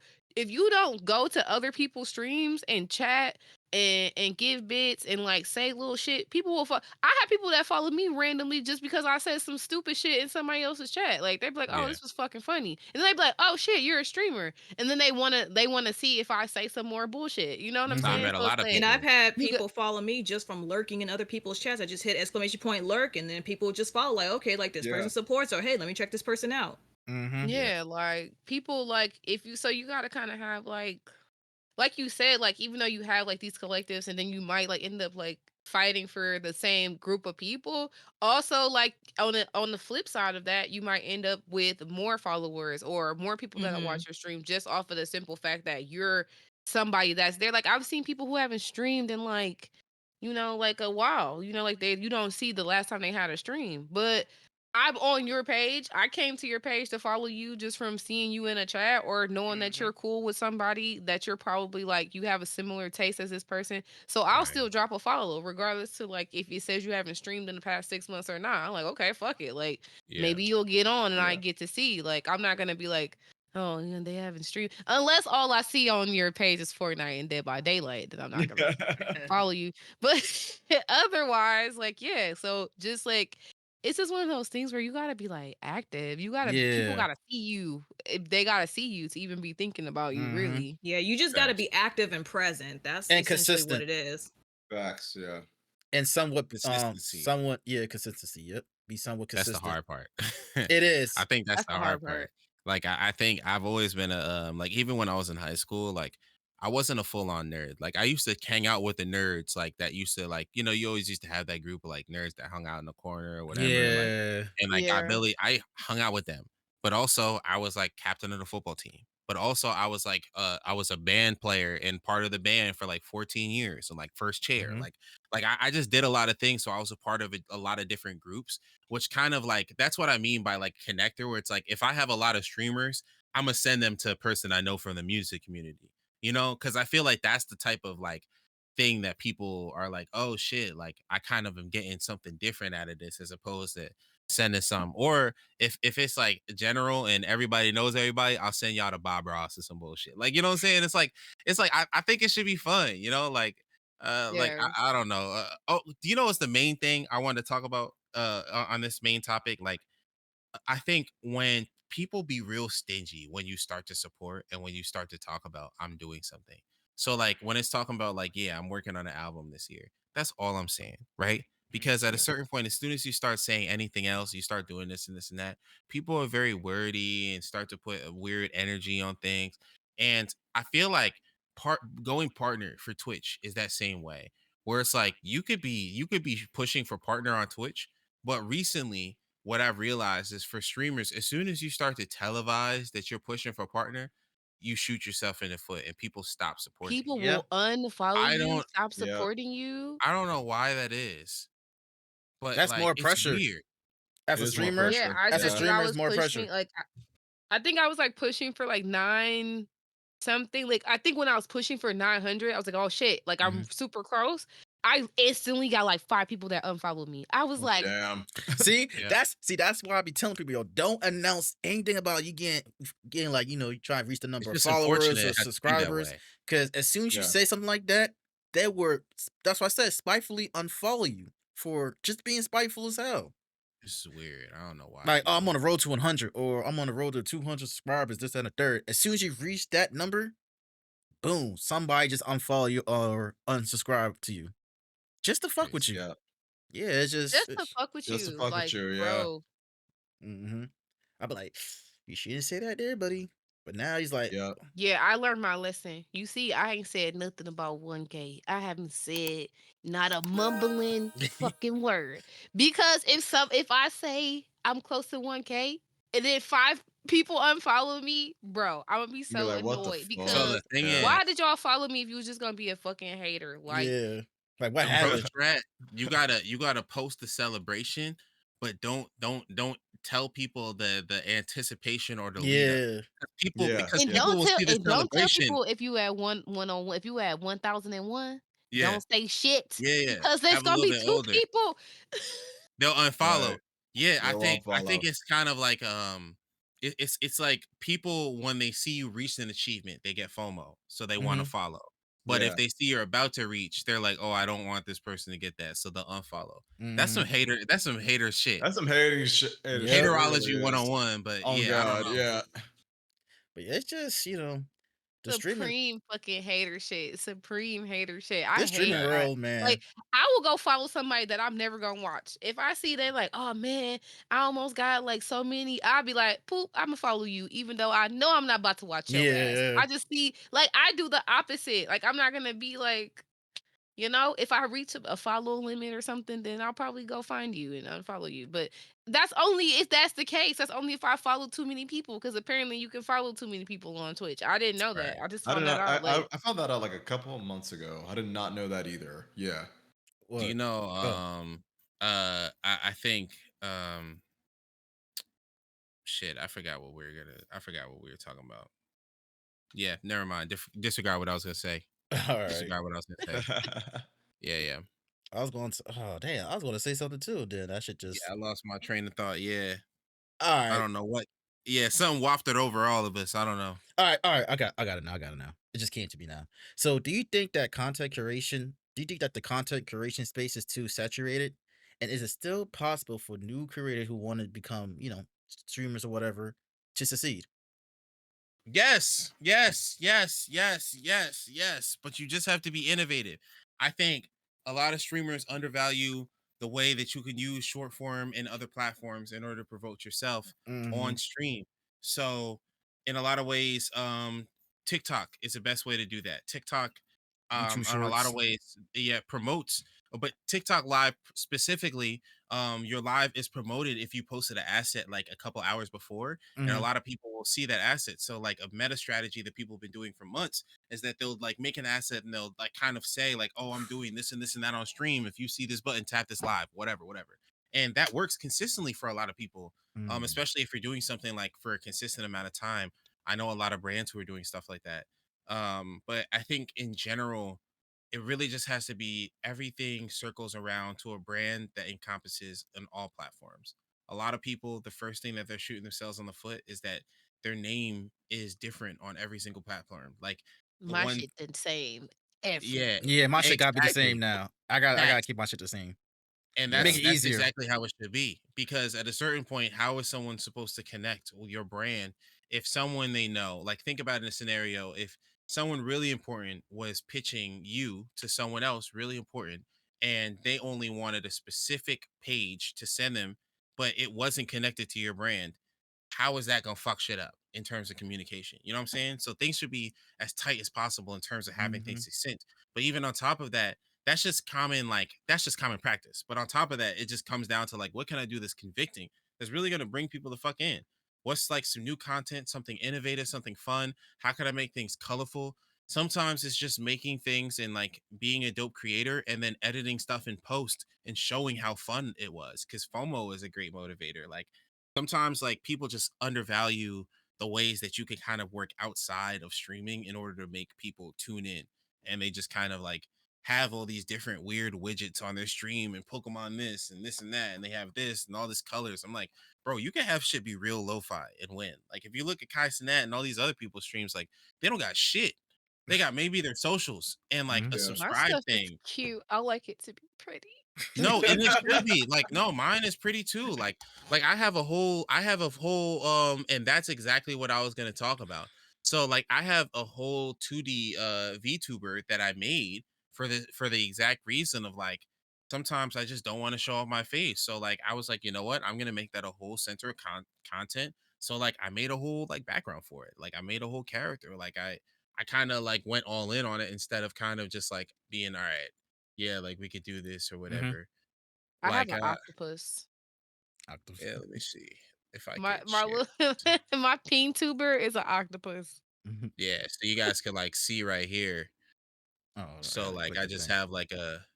don't go to other people's streams and chat and give bits and like say little shit, people will. I have people that follow me randomly just because I said some stupid shit in somebody else's chat. Like they'd be like, "Oh, Yeah. this was fucking funny," and then they'd be like, "Oh shit, you're a streamer," and then they wanna see if I say some more bullshit. You know what I'm Mhm. I saying? met a So it's lot of And like I've people. had you got people follow me just from lurking in other people's chats. I just hit exclamation point lurk, and then people just follow, like, okay, like this Yeah. person supports, or hey, let me check this person out. Mhm. Yeah. yeah, like people like if you so you gotta kind of have like you said, like even though you have like these collectives and then you might like end up like fighting for the same group of people, also like on the flip side of that, you might end up with more followers or more people that Mm-hmm. watch your stream just off of the simple fact that you're somebody that's there. Like I've seen people who haven't streamed in like like a while, like you don't see the last time they had a stream, but I'm on your page. I came to your page to follow you just from seeing you in a chat or knowing that Mhm. you're cool with somebody that you're probably like you have a similar taste as this person. So I'll Right. still drop a follow regardless to like if it says you haven't streamed in the past 6 months or not. I'm like, okay, fuck it. Like Yeah. maybe you'll get on and I Yeah. get to see. Like I'm not gonna be like, oh, they haven't streamed unless all I see on your page is Fortnite and Dead by Daylight. Then I'm not gonna follow you. But otherwise, like yeah. So just like it's just one of those things where you gotta be like active. People Yeah. gotta see you. They gotta see you to even be thinking about you, Mhm. really. Yeah, you just got to Facts. be active and present. That's And essentially what consistent it is. Facts. Yeah. and Consistency. somewhat consistency. Yep. Be somewhat That's the consistent. hard part. It I is. think that's That's the the hard hard part. part. Like I think I've always been a like even when I was in high school, like I wasn't a full on nerd. Like I used to hang out with the nerds, like that used to like, you always used to have that group of like nerds that hung out in the corner or whatever. Yeah. And like Yeah. I hung out with them. But also I was like captain of the football team. But also I was like I was a band player and part of the band for like 14 years and like first chair. Mhm. Like I just did a lot of things. So I was a part of a lot of different groups, which kind of like that's what I mean by like connector, where it's like if I have a lot of streamers, I'm gonna send them to a person I know from the music community, because I feel like that's the type of like thing that people are like, oh shit, like I kind of am getting something different out of this as opposed to sending some. Or if it's like general and everybody knows everybody, I'll send y'all to Bob Ross or some bullshit. Like, you know what I'm saying? It's like I think it should be fun, like Yeah. I don't know. Oh, do you know what's the main thing I wanted to talk about on this main topic? Like I think when people be real stingy when you start to support and when you start to talk about I'm doing something. So like when it's talking about like, yeah, I'm working on an album this year. That's all I'm saying, right? Because at a Yeah. certain point, as soon as you start saying anything else, you start doing this and this and that, people are very wordy and start to put a weird energy on things. And I feel like going partner for Twitch is that same way. Where it's like you could be pushing for partner on Twitch, but recently what I've realized is for streamers, as soon as you start to televise that you're pushing for a partner, you shoot yourself in the foot and people stop supporting you. People Yeah, will unfollow I you, don't stop Yeah. supporting you. I don't know why that is, but that's like more it's pressure weird. as It a is more streamer. Yeah, pressure. I As a said Yeah. that I streamer, it's was more pressure. pushing like I think I was like pushing for like 9 something. Like I think when I was pushing for 900, I was like, "Oh shit, like I'm Mhm. super close." I instantly got like 5 people that unfollowed me. I was like, Damn. Yeah. That's why I be telling people, yo, don't announce anything about you getting like you try to reach the It's number of just followers unfortunate or it has to be that subscribers. way. Because as soon as you Yeah. say something like that, that's why I said spitefully unfollow you for just being spiteful as hell. This is weird. I don't know why Like, oh, I'm people. on the road to 100, or I'm on the road to 200 subscribers, this and a third. As soon as you reach that number, boom, somebody just unfollow you or unsubscribe to you just to fuck with Crazy. you. Yeah. Yeah, it's just, "Just to fuck with Just to you." fuck with Like, you. Yeah. bro, mm-hmm. I'd be like, you shouldn't say that there, buddy. But now he's like, Yeah. yeah, I learned my lesson. You see, I ain't said nothing about 1K. I haven't said not a mumbling fucking word. Because if I say I'm close to 1K and then 5 people unfollow me, bro, I'm gonna be You'd be so like, what the annoyed So fuck? the because thing Yeah. why is, did y'all follow me if you was just gonna be a fucking hater? Like, yeah, like what the pro happened? strat, you gotta post the celebration, but don't tell people the anticipation or the lead up. Yeah, People Yeah. because and Yeah. people will see the don't tell celebration. people if you at one on one, if you at 1001, Yeah, don't say shit yeah, yeah. because there's Have a gonna little be bit 2 older. people. They'll unfollow. Right. Yeah, I They think won't I think follow. it's kind of like it's like people when they see you reach an achievement, they get FOMO, so they want to hmm follow. But if Yeah. they see you're about to reach, they're like, "Oh, I don't want this person to get that," so they'll unfollow. That's some hmm hater. That's some hater shit. That's some hating shit. Hater shit. yep. It Haterology really is. 101. But Oh yeah, I don't God. know. Yeah. But yeah, it's just the streaming, Supreme fucking hater shit. Supreme hater shit. I this streaming hate Facts. I world, man. like I will go follow somebody that I'm never gonna watch. If I see they like, oh man, I almost got like so many, I'll be like, poop, I'ma follow you, even though I know I'm not about to watch your ass. Yeah, I just see like I do the opposite. Like I'm not gonna be like, if I reach a follow limit or something, then I'll probably go find you and unfollow you. But that's only if that's the case. That's only if I follow too many people, because apparently you can follow too many people on Twitch. I didn't know that. Right. I just I did found that not. out late. I found that out like a couple of months ago. I did not know that either. Yeah. Do you what? know? Oh, I think shit. I forgot what we were talking about. Yeah, never mind. Disregard what I was gonna say. all right. Disregard what I was gonna say. Yeah, yeah. I was going to. Oh damn, I was going to say something too. Then I should Yeah, just. I lost my train of thought. Yeah. All I right, don't know what. Yeah, something wafted over all of us. I don't know. all right. I got it now. I got it now. It just came to me now. So, do you think that content curation? Do you think that the content curation space is too saturated? And is it still possible for new creators who want to become, streamers or whatever, to succeed? Yes, yes, yes, yes, yes, yes. But you just have to be innovative. I think a lot of streamers undervalue the way that you can use short form and other platforms in order to promote yourself Mm-hmm. on stream. So, in a lot of ways, TikTok is the best way to do that. TikTok, YouTube on a lot of Shorts. ways, yeah, promotes. But TikTok Live specifically, your live is promoted if you posted an asset like a couple hours before, and a Mm-hmm. lot of people will see that asset. So like a meta strategy that people have been doing for months is that they'll like make an asset and they'll like kind of say like, oh, I'm doing this and this and that on stream. If you see this button, tap this live, whatever, whatever. And that works consistently for a lot of people, Mm. especially if you're doing something like for a consistent amount of time. I know a lot of brands who are doing stuff like that. But I think in general, it really just has to be everything circles around to a brand that encompasses on all platforms. A lot of people, the first thing that they're shooting themselves on the foot is that their name is different on every single platform. Like the My one, shit the same yeah, everywhere. Yeah, my shit gotta be the same exactly. now. I gotta Facts. keep my shit the same. And Make Yeah. it that's easier. exactly how it should be. Because at a certain point, how is someone supposed to connect with your brand if someone they know, like think about in a scenario, if someone really important was pitching you to someone else really important and they only wanted a specific page to send them, but it wasn't connected to your brand, how is that gonna fuck shit up in terms of communication? You know what I'm saying? So things should be as tight as possible in terms of having things Mhm. succinct. But even on top of that, that's just common, like that's just common practice. But on top of that, it just comes down to like, what can I do that's convicting? That's really gonna bring people the fuck in. What's like some new content, something innovative, something fun? How can I make things colorful? Sometimes it's just making things and like being a dope creator and then editing stuff in post and showing how fun it was. Cause FOMO is a great motivator. Like sometimes like people just undervalue the ways that you can kind of work outside of streaming in order to make people tune in, and they just kind of like have all these different weird widgets on their stream and Pokemon this and that, and they have this and all this colors. I'm like, bro, you can have shit be real lo-fi and win. Like if you look at Kai Cenat and all these other people's streams, like they don't got shit. They got maybe their socials and like a Mhm. Yeah. My subscribe stuff is thing. cute. I like it to be pretty. No, and it should be like no, mine is pretty too. Like I have a whole and that's exactly what I was gonna talk about. So like I have a whole 2D VTuber that I made for the exact reason of like sometimes I just don't want to show off my face. So like I was like, you know what? I'm gonna make that a whole center of content. So like I made a whole like background for it. Like I made a whole character. Like I kind of like went all in on it instead of kind of just like being all right, yeah, like we could do this or Mhm. whatever. I have Like, an octopus. Octopus. yeah, let me see if I My could my share. little my peen tuber is an octopus. Mhm. Yeah, so you guys can like see right here. Oh, I So gotta like click I the just thing. have like a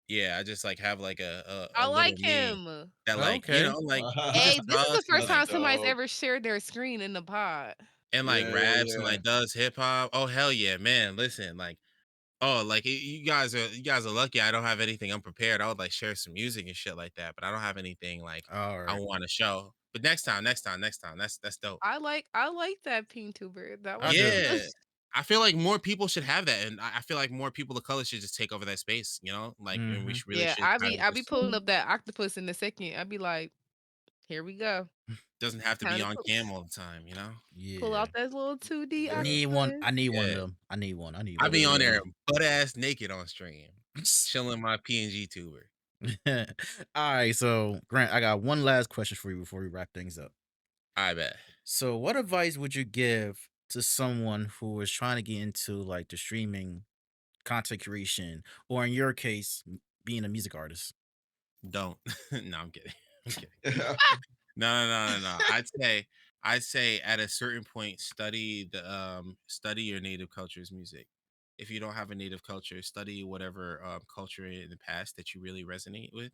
yeah, I just like have like a I little like me him. that like, you Okay. know, like he Hey, just this is the talks and first That's like time somebody's dope. ever shared their screen in the pod. Yeah, raps and yeah, like does hip hop. Oh hell yeah, man. Listen, like oh, like you guys are lucky I don't have anything unprepared. I would like share some music and shit like that, but I don't have anything like All I right. want to show. But next time. That's dope. I like that peen tuber. That I was do. Yeah. I feel like more people should have that, and I feel like more people of color should just take over that space, you know? Like, and we Mhm. should really yeah. should I kind be of I be just pulling up that octopus in a second. I be like, here we go. doesn't have to Time be to on cam all the time, you know? pull Yeah. out that little 2D yeah. Need one. octopus. I need one of Yeah. them. I need one. I need I one. be on there Literally. butt ass naked on stream, chilling my PNG tuber. All right. So, Grant, I got one last question for you before we wrap things up. I bet. So, what advice would you give to someone who is trying to get into like the streaming content creation, or in your case, being a music artist? Don't. No, I'm kidding. I'm kidding. No. I'd say at a certain point study your native culture's music. If you don't have a native culture, study whatever culture in the past that you really resonate with,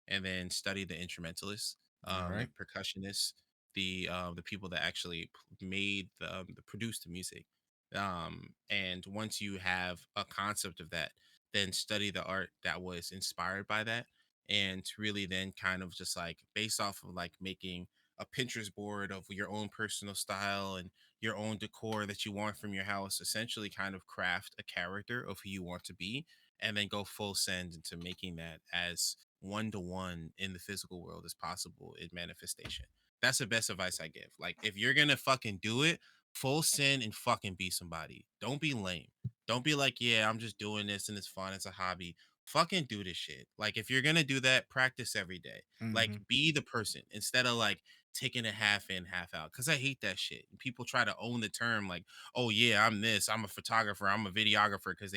and then study the instrumentalists, All the right. percussionists, the people that actually made the produced the music. And once you have a concept of that, then study the art that was inspired by that, and to really then kind of just like based off of like making a Pinterest board of your own personal style and your own decor that you want from your house, essentially kind of craft a character of who you want to be, and then go full send into making that as one to one in the physical world as possible in manifestation. That's the best advice I give. Like, if you're gonna fucking do it, full send and fucking be somebody. Don't be lame. Don't be like, yeah, I'm just doing this and it's fun. It's a hobby. Fucking do this shit. Like, if you're gonna do that, practice every day. Like, Mm-hmm. be the person instead of like taking it half in, half out. Cause I hate that shit. And people try to own the term like, oh yeah, I'm this, I'm a photographer, I'm a videographer, because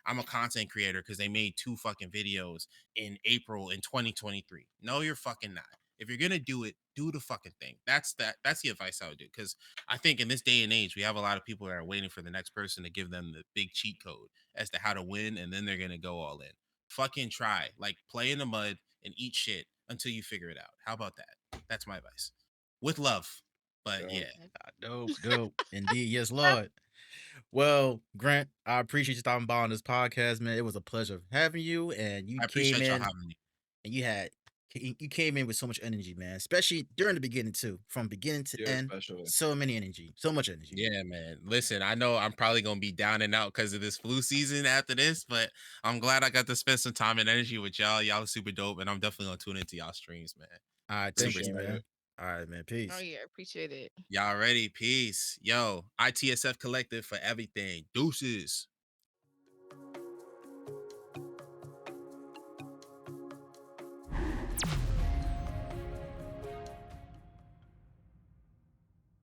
I'm a content creator because they made 2 fucking videos in April in 2023. No, you're fucking not. If you're gonna do it, do the fucking thing. That's the advice I would do. Because I think in this day and age, we have a lot of people that are waiting for the next person to give them the big cheat code as to how to win, and then they're gonna go all in. Fucking try. Like, play in the mud and eat shit until you figure it out. How about that? That's my advice. With love. But Yeah. yeah, Dope. Indeed. Yes, Lord. Well, Grant, I appreciate you stopping by on this podcast, man. It was a pleasure having you, and you I came appreciate y'all in having me. and you came in with so much energy, man. Especially during the beginning too, from beginning to Yeah, end. especially. So much energy. Yeah, man. Listen, I know I'm probably gonna be down and out because of this flu season after this, but I'm glad I got to spend some time and energy with y'all. Y'all are super dope, and I'm definitely gonna tune into y'all streams, man. All right, thank Super you, Appreciate excited. man. it. All right, man. Oh Peace. yeah, appreciate it. Y'all ready? Peace. Yo, ITSF Collective for everything. Deuces.